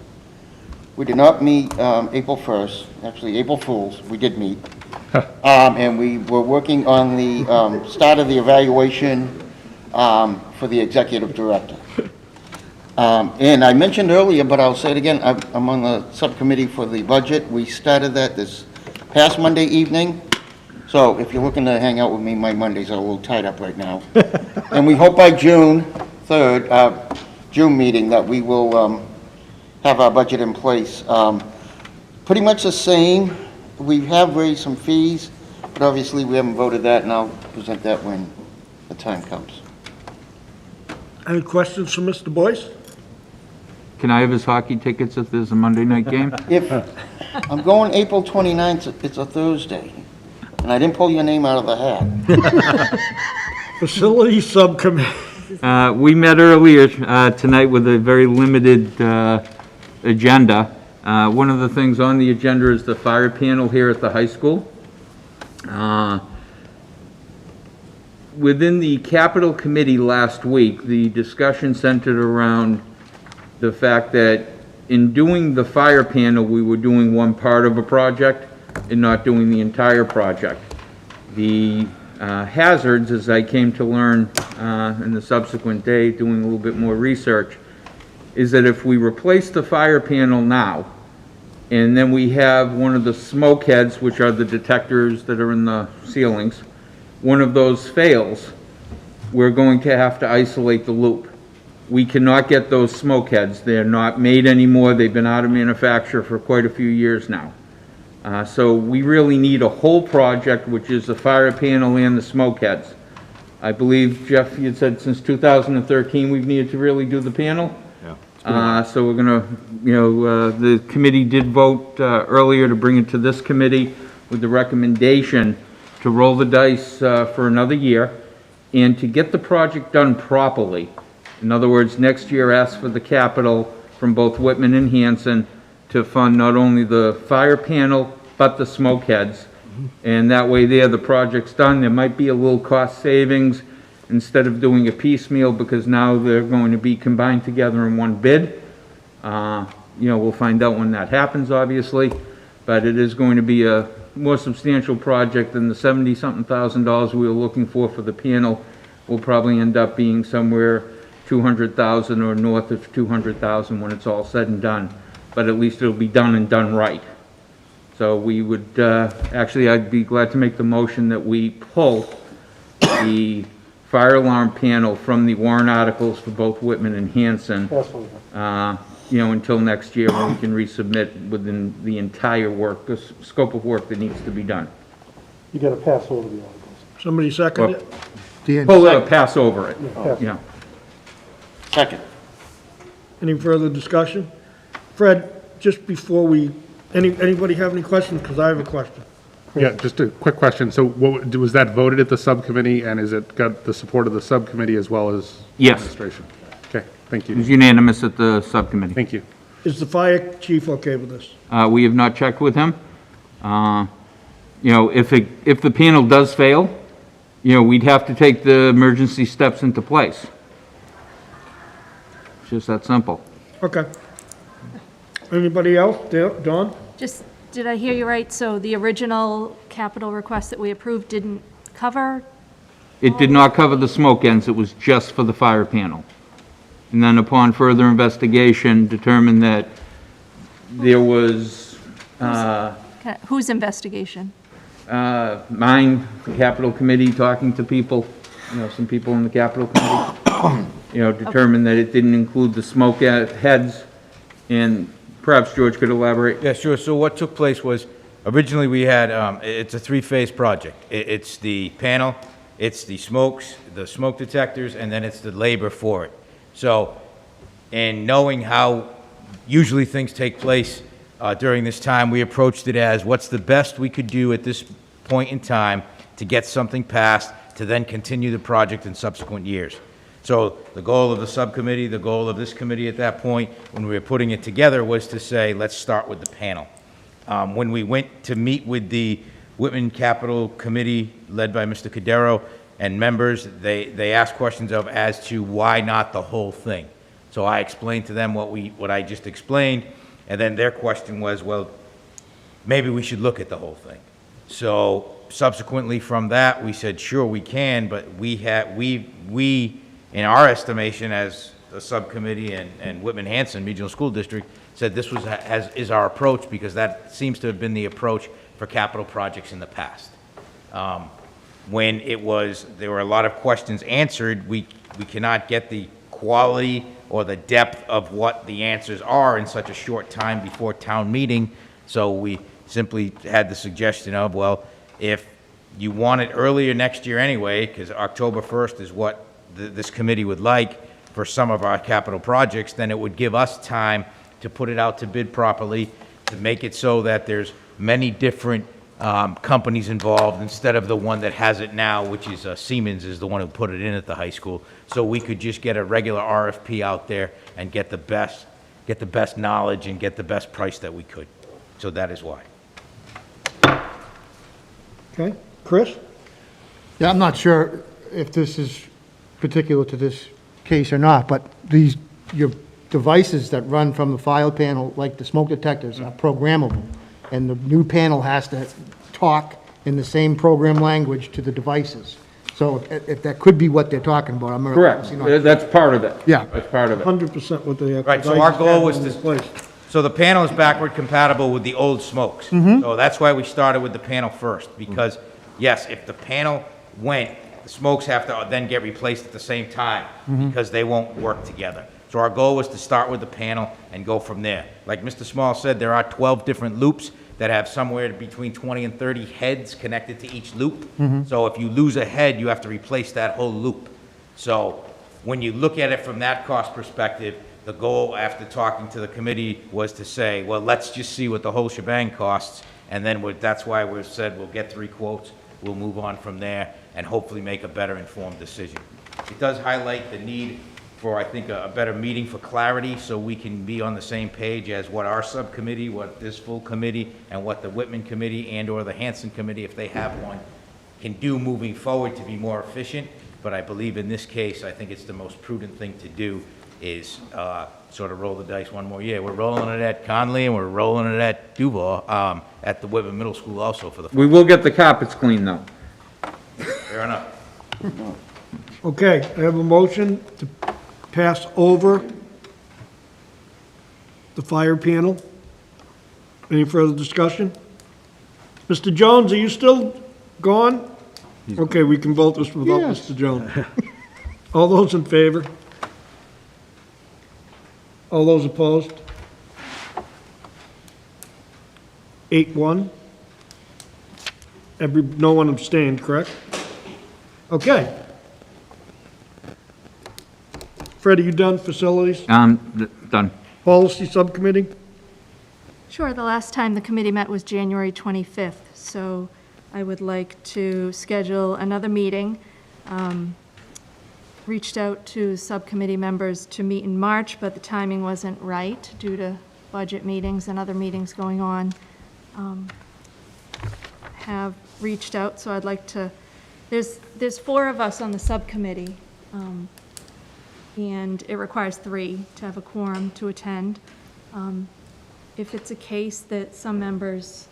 We did not meet April 1st, actually April Fools, we did meet. And we were working on the start of the evaluation for the executive director. And I mentioned earlier, but I'll say it again, I'm on the subcommittee for the budget. We started that this past Monday evening. So if you're looking to hang out with me, my Mondays are a little tied up right now. And we hope by June 3rd, June meeting, that we will have our budget in place. Pretty much the same. We have raised some fees, but obviously we haven't voted that, and I'll present that when the time comes. Any questions for Mr. Boyce? Can I have his hockey tickets if there's a Monday night game? If, I'm going April 29th, it's a Thursday, and I didn't pull your name out of the hat. Facility Subcommittee. We met earlier tonight with a very limited agenda. One of the things on the agenda is the fire panel here at the high school. Within the Capital Committee last week, the discussion centered around the fact that in doing the fire panel, we were doing one part of a project and not doing the entire project. The hazards, as I came to learn in the subsequent day, doing a little bit more research, is that if we replace the fire panel now, and then we have one of the smoke heads, which are the detectors that are in the ceilings, one of those fails, we're going to have to isolate the loop. We cannot get those smoke heads. They're not made anymore. They've been out of manufacture for quite a few years now. So we really need a whole project, which is the fire panel and the smoke heads. I believe, Jeff, you had said since 2013 we've needed to really do the panel. Yeah. So we're gonna, the committee did vote earlier to bring it to this committee with the recommendation to roll the dice for another year and to get the project done properly. In other words, next year ask for the capital from both Whitman and Hanson to fund not only the fire panel, but the smoke heads. And that way there, the project's done. There might be a little cost savings instead of doing a piecemeal, because now they're going to be combined together in one bid. We'll find out when that happens, obviously, but it is going to be a more substantial project than the 70-something thousand dollars we were looking for the panel. Will probably end up being somewhere 200,000 or north of 200,000 when it's all said and done, but at least it'll be done and done right. So we would, actually, I'd be glad to make the motion that we pull the fire alarm panel from the warrant articles for both Whitman and Hanson, until next year when we can resubmit within the entire work, the scope of work that needs to be done. You gotta pass over the articles. Somebody second it? Pass over it, yeah. Second. Any further discussion? Fred, just before we, anybody have any questions? Because I have a question. Yeah, just a quick question. So was that voted at the subcommittee, and is it got the support of the subcommittee as well as Yes. administration? Okay, thank It was you. unanimous at the subcommittee. Thank you. Is the fire chief okay with this? We have not checked with him. If the panel does fail, we'd have to take the emergency steps into place. It's just that simple. Okay. Anybody else? Dawn? Just, did I hear you right? So the original capital request that we approved didn't cover? It did not cover the smoke ends, it was just for the fire panel. And then upon further investigation, determined that there was, Whose investigation? mine, the capital committee, talking to people, some people in the capital committee, determined that it didn't include the smoke heads, and perhaps George could elaborate. Yeah, sure. So what took place was, originally we had, it's a three-phase project. It's the panel, it's the smokes, the smoke detectors, and then it's the labor for it. So, and knowing how usually things take place during this time, we approached it as what's the best we could do at this point in time to get something passed to then continue the project in subsequent years. So the goal of the subcommittee, the goal of this committee at that point, when we were putting it together, was to say, let's start with the panel. When we went to meet with the Whitman Capital Committee, led by Mr. Cadero and members, they asked questions as to why not the whole thing. So I explained to them what I just explained, And then their question was, well, maybe we should look at the whole thing. So subsequently from that, we said, sure, we can, but we, in our estimation as a subcommittee and Whitman Hanson Regional School District, said this was, is our approach, because that seems to have been the approach for capital projects in the past. When there were a lot of questions answered, we cannot get the quality or the depth of what the answers are in such a short time before town meeting. So we simply had the suggestion of, well, if you want it earlier next year anyway, because October 1st is what this committee would like for some of our capital projects, then it would give us time to put it out to bid properly, to make it so that there's many different companies involved instead of the one that has it now, which is Siemens is the one who put it in at the high school. So we could just get a regular RFP out there and get the best knowledge and get the best price that we could. So that is why. Okay, Chris? Yeah, I'm not sure if this is particular to this case or not, but your devices that run from the file panel, like the smoke detectors, are programmable. And the new panel has to talk in the same program language to the devices. So if that could be what they're talking about, I'm Correct. obviously not. That's part of it. Yeah. That's part of it. 100% what they have. Right, so our goal was Devices to, have in place. so the panel is backward compatible with the old smokes. So that's why we started with the panel first, because yes, if the panel went, the smokes have to then get replaced at the same time, because they won't work together. So our goal was to start with the panel and go from there. Like Mr. Small said, there are 12 different loops that have somewhere between 20 and 30 heads connected to each loop. So if you lose a head, you have to replace that whole loop. So when you look at it from that cost perspective, the goal after talking to the committee was to say, well, let's just see what the whole shebang costs, and then that's why we've said we'll get 3 quotes, we'll move on from there, and hopefully make a better informed decision. It does highlight the need for, I think, a better meeting for clarity, so we can be on the same page as what our subcommittee, what this full committee, and what the Whitman committee and/or the Hanson committee, if they have one, can do moving forward to be more efficient. But I believe in this case, I think it's the most prudent thing to do is sort of roll the dice one more year. We're rolling it at Conley and we're rolling it at Duval, at the Whitman Middle School also for the. We will get the carpets clean, though. Fair enough. Okay, I have a motion to pass over the fire panel. Any further discussion? Mr. Jones, are you still gone? Okay, we can vote this without Yes. Mr. Jones. All those in favor? All those opposed? 8-1. No one abstained, correct? Okay. Fred, are you done, facilities? Done. Policy Subcommittee? Sure, the last time the committee met was January 25th, so I would like to schedule another meeting. Reached out to subcommittee members to meet in March, but the timing wasn't right due to budget meetings and other meetings going on. Have reached out, so I'd like to, there's 4 of us on the subcommittee, and it requires 3 to have a quorum to attend. If it's a case that some members,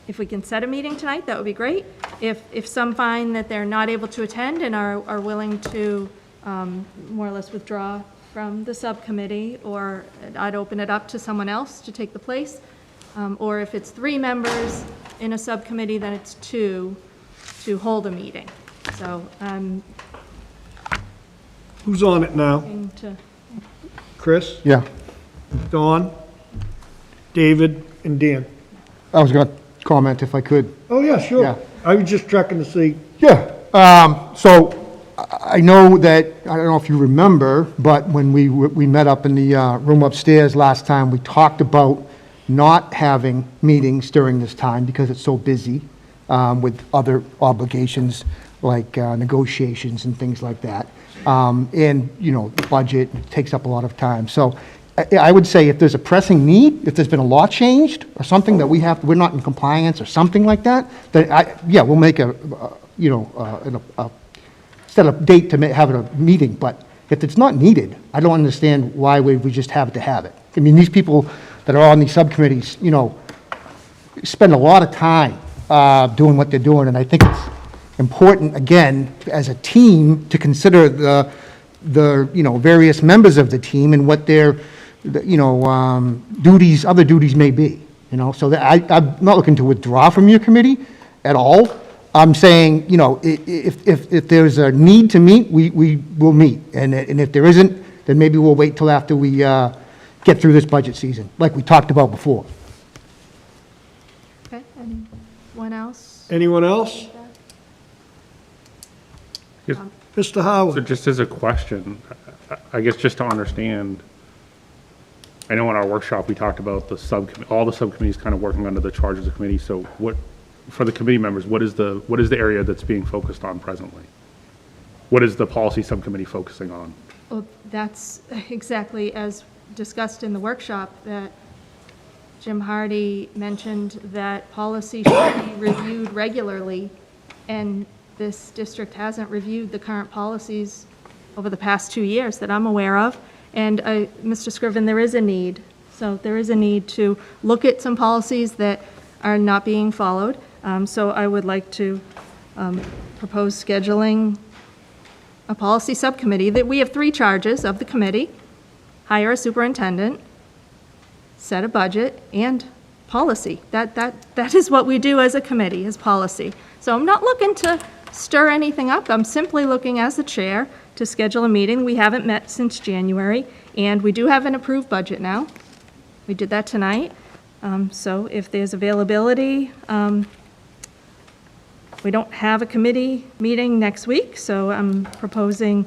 if we can set a meeting tonight, that would be great. If some find that they're not able to attend and are willing to more or less withdraw from the subcommittee, or I'd open it up to someone else to take the place. Or if it's 3 members in a subcommittee, then it's 2 to hold a meeting. So Who's on it now? to Chris? Yeah, Dawn? David? And Dan? I was going to comment if I could. Oh, yeah, sure. Yeah. I was just checking to see. Yeah, so I know that, I don't know if you remember, but when we met up in the room upstairs last time, we talked about not having meetings during this time because it's so busy with other obligations like negotiations and things like that. And, you know, the budget takes up a lot of time. So I would say if there's a pressing need, if there's been a law changed or something that we're not in compliance or something like that, then we'll make set a date to have a meeting. But if it's not needed, I don't understand why we just have it to have it. I mean, these people that are on these subcommittees, you know, spend a lot of time doing what they're doing, and I think it's important, again, as a team, to consider the you know, various members of the team and what their, you know, duties, other duties may be, you know? So that I'm not looking to withdraw from your committee at all. I'm saying, you know, if there's a need to meet, we will meet, and if there isn't, then maybe we'll wait till after we get through this budget season, like we talked about before. Okay, anyone else? Anyone else? Yes. Mr. So Howard? just as a question, I guess just to understand, I know in our workshop, we talked about the subcommittee, all the subcommittees kind of working under the charge of the committee. So what, for the committee members, what is the area that's being focused on presently? What is the policy subcommittee focusing on? Well, that's exactly as discussed in the workshop, that Jim Hardy mentioned that policy should be reviewed regularly, and this district hasn't reviewed the current policies over the past 2 years that I'm aware of. And Mr. Scriven, there is a need. So there is a need to look at some policies that are not being followed. So I would like to propose scheduling a policy subcommittee. That we have 3 charges of the committee: hire a superintendent, set a budget, and policy. That is what we do as a committee, is policy. So I'm not looking to stir anything up. I'm simply looking as the chair to schedule a meeting. We haven't met since January, and we do have an approved budget now. We did that tonight. So if there's availability, we don't have a committee meeting next week, so I'm proposing,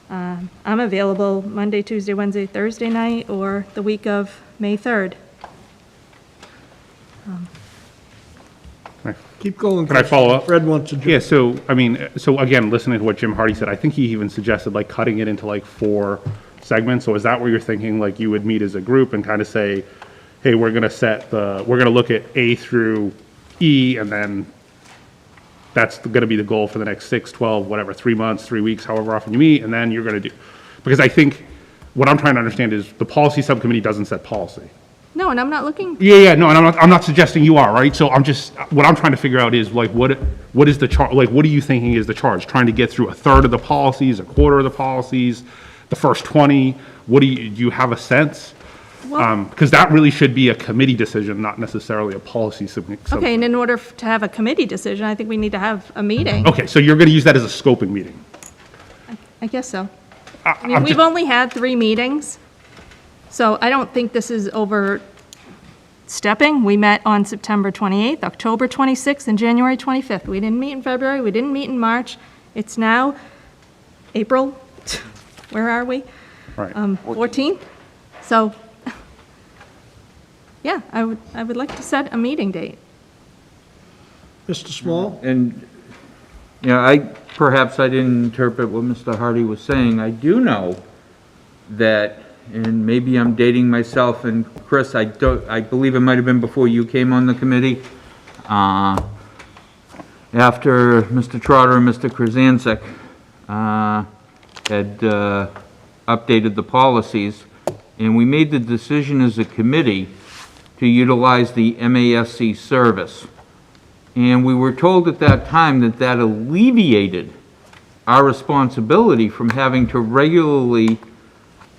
I'm available Monday, Tuesday, Wednesday, Thursday night, or the week of May 3rd. Keep going. Can I follow up? Fred wants to. Yeah, so, I mean, so again, listening to what Jim Hardy said, I think he even suggested like cutting it into like 4 segments. So is that where you're thinking, like you would meet as a group and kind of say, hey, we're going to look at A through E, and then that's going to be the goal for the next 6, 12, whatever, 3 months, 3 weeks, however often you meet, and then you're going to do, because I think what I'm trying to understand is the policy subcommittee doesn't set policy. No, and I'm not looking. Yeah, no, and I'm not suggesting you are, right? So what I'm trying to figure out is like, what is the charge, like, what are you thinking is the charge? Trying to get through a third of the policies, a quarter of the policies, the first 20? Do you have a sense? Because that really should be a committee decision, not necessarily a policy subcommittee. Okay, and in order to have a committee decision, I think we need to have a meeting. Okay, so you're going to use that as a scoping meeting? I guess so. I mean, we've only had 3 meetings, so I don't think this is overstepping. We met on September 28th, October 26th, and January 25th. We didn't meet in February, we didn't meet in March. It's now April, where are we? Right. 14th. So, yeah, I would like to set a meeting date. Mr. Small? And, you know, perhaps I didn't interpret what Mr. Hardy was saying. I do know that, and maybe I'm dating myself, and Chris, I believe it might have been before you came on the committee, after Mr. Trotter and Mr. Krasancic had updated the policies, and we made the decision as a committee to utilize the MASC service. And we were told at that time that that alleviated our responsibility from having to regularly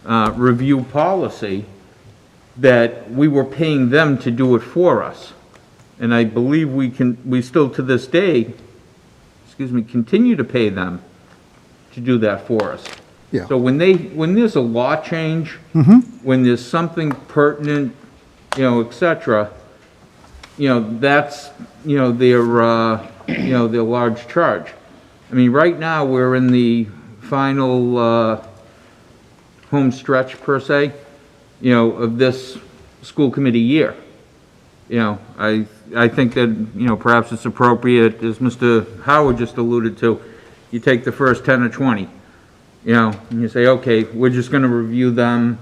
review policy, that we were paying them to do it for us. And I believe we still to this day, continue to pay them to do that for us. Yeah. So when there's a law change, when there's something pertinent, you know, et cetera, you know, that's, you know, their large charge. I mean, right now, we're in the final home stretch, per se, you know, of this school committee year. You know, I think that, you know, perhaps it's appropriate, as Mr. Howard just alluded to, you take the first 10 or 20, you know, and you say, okay, we're just going to review them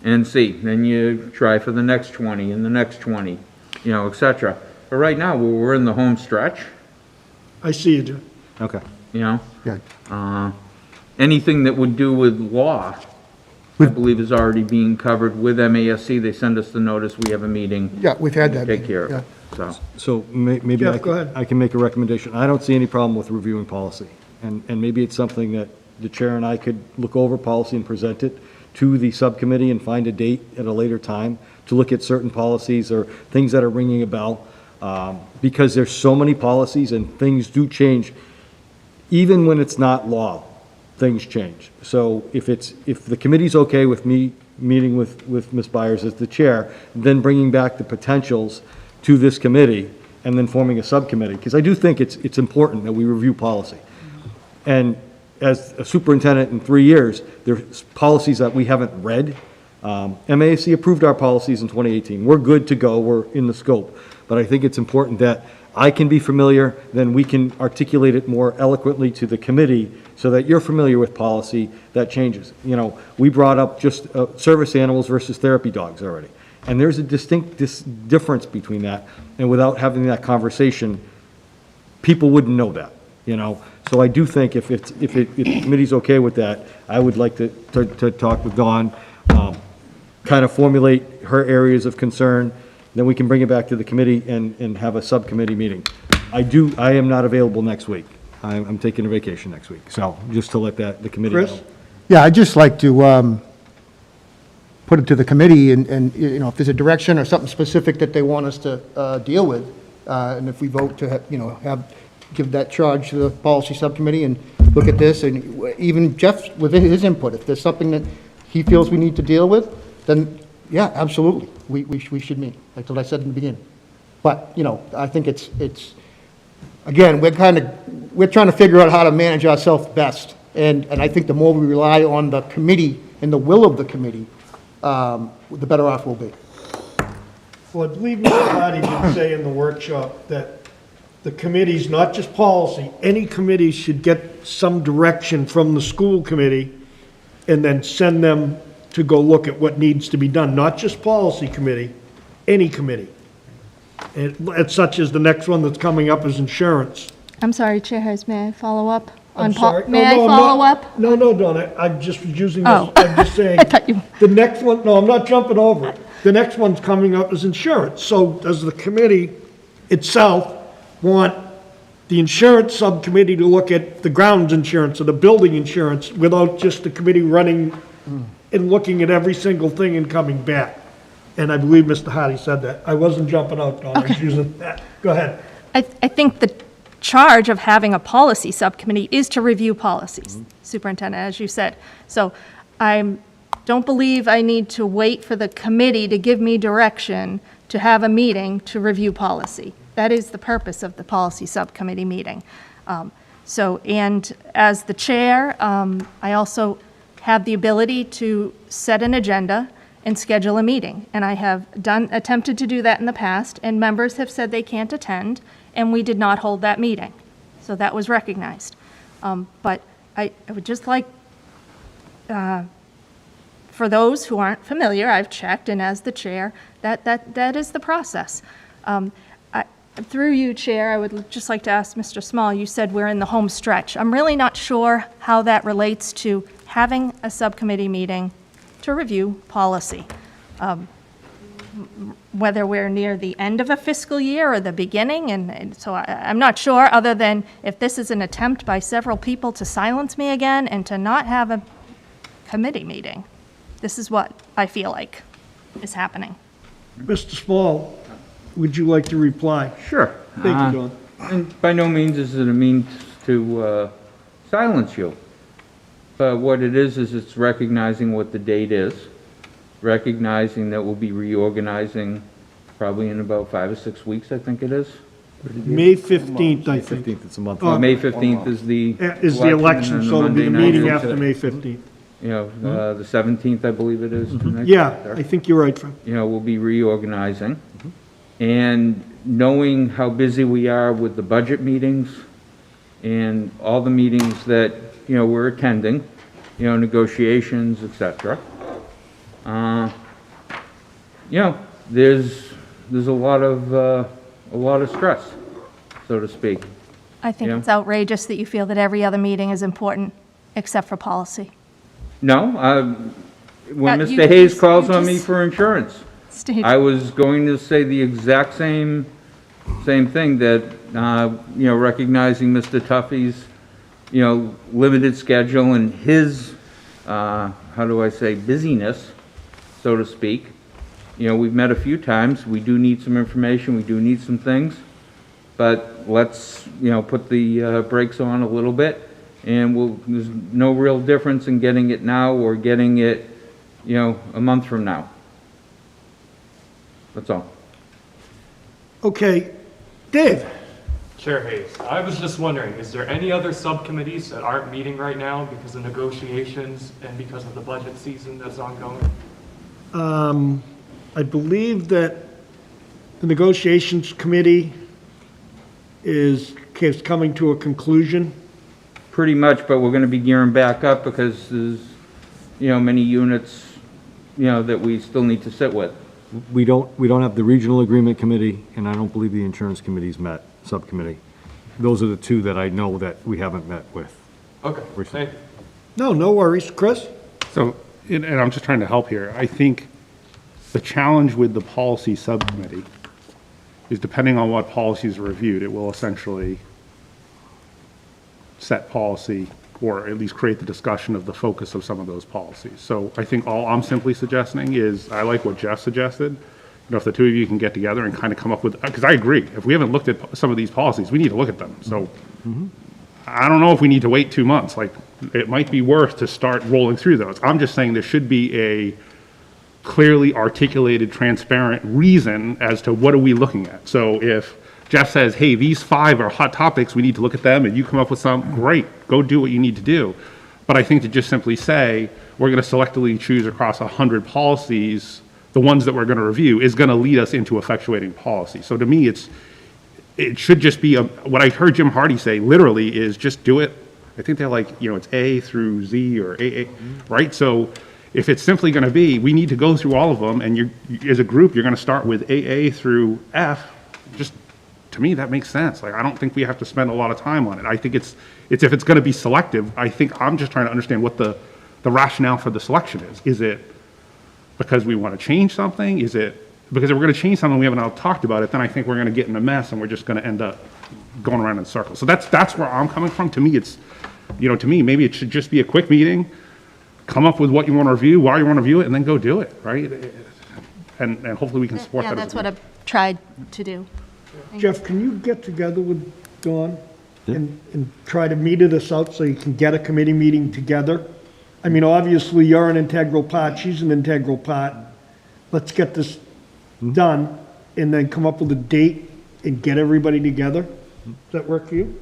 and see. Then you try for the next 20 and the next 20, you know, et cetera. But right now, we're in the home stretch. I see you, Jim. Okay. You know? Yeah. Anything that would do with law, I believe is already being covered with MASC. They send us the notice, we have a meeting. Yeah, we've had that. Take care of yeah. it, so. So maybe Jeff, go ahead. I can make a recommendation. I don't see any problem with reviewing policy. And maybe it's something that the chair and I could look over policy and present it to the subcommittee and find a date at a later time to look at certain policies or things that are ringing a bell. Because there's so many policies and things do change. Even when it's not law, things change. So if the committee's okay with me meeting with Ms. Byers as the chair, then bringing back the potentials to this committee and then forming a subcommittee, because I do think it's important that we review policy. And as a superintendent in 3 years, there's policies that we haven't read. MASC approved our policies in 2018. We're good to go, we're in the scope. But I think it's important that I can be familiar, then we can articulate it more eloquently to the committee so that you're familiar with policy that changes. You know, we brought up just service animals versus therapy dogs already. And there's a distinct difference between that. And without having that conversation, people wouldn't know that, you know? So I do think if the committee's okay with that, I would like to talk with Dawn, kind of formulate her areas of concern, then we can bring it back to the committee and have a subcommittee meeting. I am not available next week. I'm taking a vacation next week, so just to let the committee know. Chris? Yeah, I'd just like to put it to the committee and, you know, if there's a direction or something specific that they want us to deal with, and if we vote to, give that charge to the policy subcommittee and look at this, and even Jeff, with his input, if there's something that he feels we need to deal with, then, yeah, absolutely, we should meet, like I said in the beginning. But, you know, I think it's again, we're trying to figure out how to manage ourselves best. And I think the more we rely on the committee and the will of the committee, the better off we'll be. Well, I believe Mr. Hardy did say in the workshop that the committees, not just policy, any committee should get some direction from the school committee and then send them to go look at what needs to be done, not just policy committee, any committee. And such as the next one that's coming up is insurance. I'm sorry, Chair Hayes, may I follow up? I'm sorry. May I I'm follow not- up? No, Donna, I'm just using this, Oh. I'm just saying. I thought you- The next one, no, I'm not jumping over it. The next one's coming up is insurance. So does the committee itself want the insurance subcommittee to look at the grounds insurance or the building insurance without just the committee running and looking at every single thing and coming back? And I believe Mr. Hardy said that. I wasn't jumping out, Donna, I was using that. Go ahead. I think the charge of having a policy subcommittee is to review policies, Superintendent, as you said. So I don't believe I need to wait for the committee to give me direction to have a meeting to review policy. That is the purpose of the policy subcommittee meeting. And as the chair, I also have the ability to set an agenda and schedule a meeting. And I have attempted to do that in the past, and members have said they can't attend, and we did not hold that meeting. So that was recognized. But I would just like, for those who aren't familiar, I've checked, and as the chair, that is the process. Through you, Chair, I would just like to ask Mr. Small, you said we're in the home stretch. I'm really not sure how that relates to having a subcommittee meeting to review policy. Whether we're near the end of a fiscal year or the beginning, and so I'm not sure, other than if this is an attempt by several people to silence me again and to not have a committee meeting. This is what I feel like is happening. Mr. Small, would you like to reply? Sure. Thank you, Don. And by no means is it a means to silence you. But what it is it's recognizing what the date is, recognizing that we'll be reorganizing probably in about 5 or 6 weeks, I think it is. May 15th, I think. 15th, it's a month. May 15th is the Is the election, and so it'll be the Monday night meeting is after the- May 15th. You know, the 17th, I believe it is. next Yeah, after. I think you're right, Frank. You know, we'll be reorganizing. And knowing how busy we are with the budget meetings and all the meetings that, you know, we're attending, you know, negotiations, et cetera. You know, there's a lot of stress, so to speak. I think Yeah. it's outrageous that you feel that every other meeting is important except for policy. No, when You- Mr. Hayes you calls on me just for insurance. stated- I was going to say the exact same thing, that, recognizing Mr. Tuffy's, limited schedule and his, how do I say, busyness, so to speak. We've met a few times, we do need some information, we do need some things, but let's, put the brakes on a little bit, and there's no real difference in getting it now or getting it, a month from now. That's all. Okay, Dave? Chair Hayes, I was just wondering, is there any other subcommittees that aren't meeting right now because of negotiations and because of the budget season that's ongoing? I believe that the negotiations committee is coming to a conclusion. Pretty much, but we're gonna be gearing back up because there's, many units, that we still need to sit with. We don't have the regional agreement committee, and I don't believe the insurance committee's met, subcommittee. Those are the two that I know that we haven't met with. Okay, thank you. No worries. Chris? So, and I'm just trying to help here. I think the challenge with the policy subcommittee is, depending on what policies are reviewed, it will essentially set policy, or at least create the discussion of the focus of some of those policies. So I think all I'm simply suggesting is, I like what Jeff suggested. If the two of you can get together and kind of come up with, because I agree, if we haven't looked at some of these policies, we need to look at them. So I don't know if we need to wait 2 months. Like, it might be worth to start rolling through those. I'm just saying there should be a clearly articulated, transparent reason as to what are we looking at. So if Jeff says, hey, these 5 are hot topics, we need to look at them, and you come up with some, great, go do what you need to do. But I think to just simply say, we're going to selectively choose across 100 policies, the ones that we're going to review, is going to lead us into effectuating policy. So to me, it should just be, what I heard Jim Hardy say literally is just do it. I think they're like, it's A through Z or AA, right? So if it's simply going to be, we need to go through all of them, and as a group, you're going to start with AA through F, just, to me, that makes sense. Like, I don't think we have to spend a lot of time on it. I think it's if it's going to be selective, I think I'm just trying to understand what the rationale for the selection is. Is it because we want to change something? Is it because if we're going to change something, we haven't all talked about it, then I think we're going to get in a mess, and we're just going to end up going around in circles. So that's where I'm coming from. To me, it's, to me, maybe it should just be a quick meeting, come up with what you want to review, why you want to review it, and then go do it, right? And hopefully we can support that. Yeah, that's what I've tried to do. Jeff, can you get together with Dawn and try to meter this out so you can get a committee meeting together? I mean, obviously, you're an integral part, she's an integral part. Let's get this done and then come up with a date and get everybody together. Does that work for you?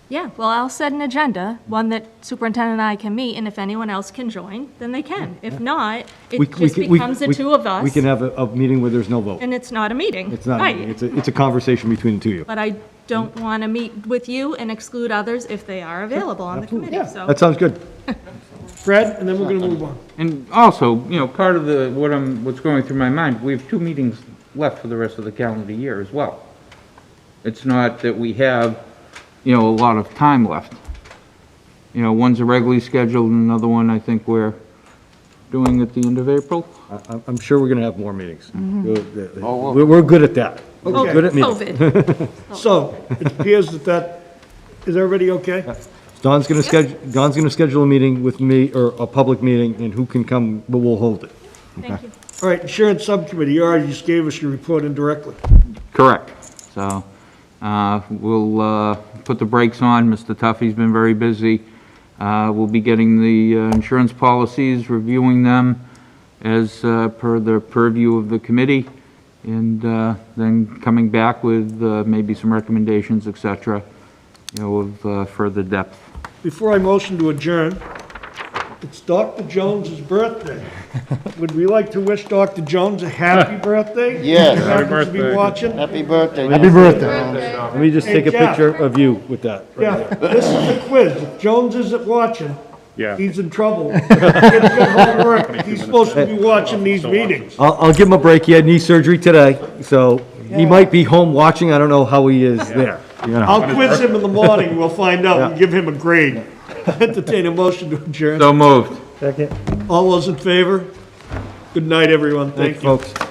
Yeah, well, I'll set an agenda, one that superintendent and I can meet, and if anyone else can join, then they can. If not, it just becomes the two of us. We can have a meeting where there's no vote. And it's not a meeting. It's not, a Right. meeting. It's a conversation between the two of you. But I don't want to meet with you and exclude others if they are available on the committee, so. That sounds good. Fred, and then we're going to move on. And also, part of what's going through my mind, we have 2 meetings left for the rest of the calendar year as well. It's not that we have, a lot of time left. One's a regularly scheduled, and another one I think we're doing at the end of April. I'm sure we're going to have more meetings. We're good at that. Okay. Good at meetings. COVID. So, it appears that, is everybody okay? Don's going to schedule a meeting with me, or a public meeting, and who can come, but we'll hold it. Thank you. All right, insurance subcommittee, you already just gave us your report indirectly. Correct. So, we'll put the brakes on. Mr. Tuffy's been very busy. We'll be getting the insurance policies, reviewing them as per the purview of the committee, and then coming back with maybe some recommendations, et cetera, of further depth. Before I motion to adjourn, it's Dr. Jones's birthday. Would we like to wish Dr. Jones a happy birthday? Yes. He happens to be watching. Happy birthday. Happy birthday. Let me just take a Jeff. picture of you with that. Yeah, this is a quiz. If Jones isn't watching, Yeah. he's in trouble. Kids get homework. He's supposed to be watching these meetings. I'll give him a break. He had knee surgery today, so he might be home watching. I don't know how he is there. I'll quiz him in the morning. We'll find out and give him a grade. Entertain a motion to adjourn. So moved. Second. All those in favor? Good night, everyone. Thank you. Folks.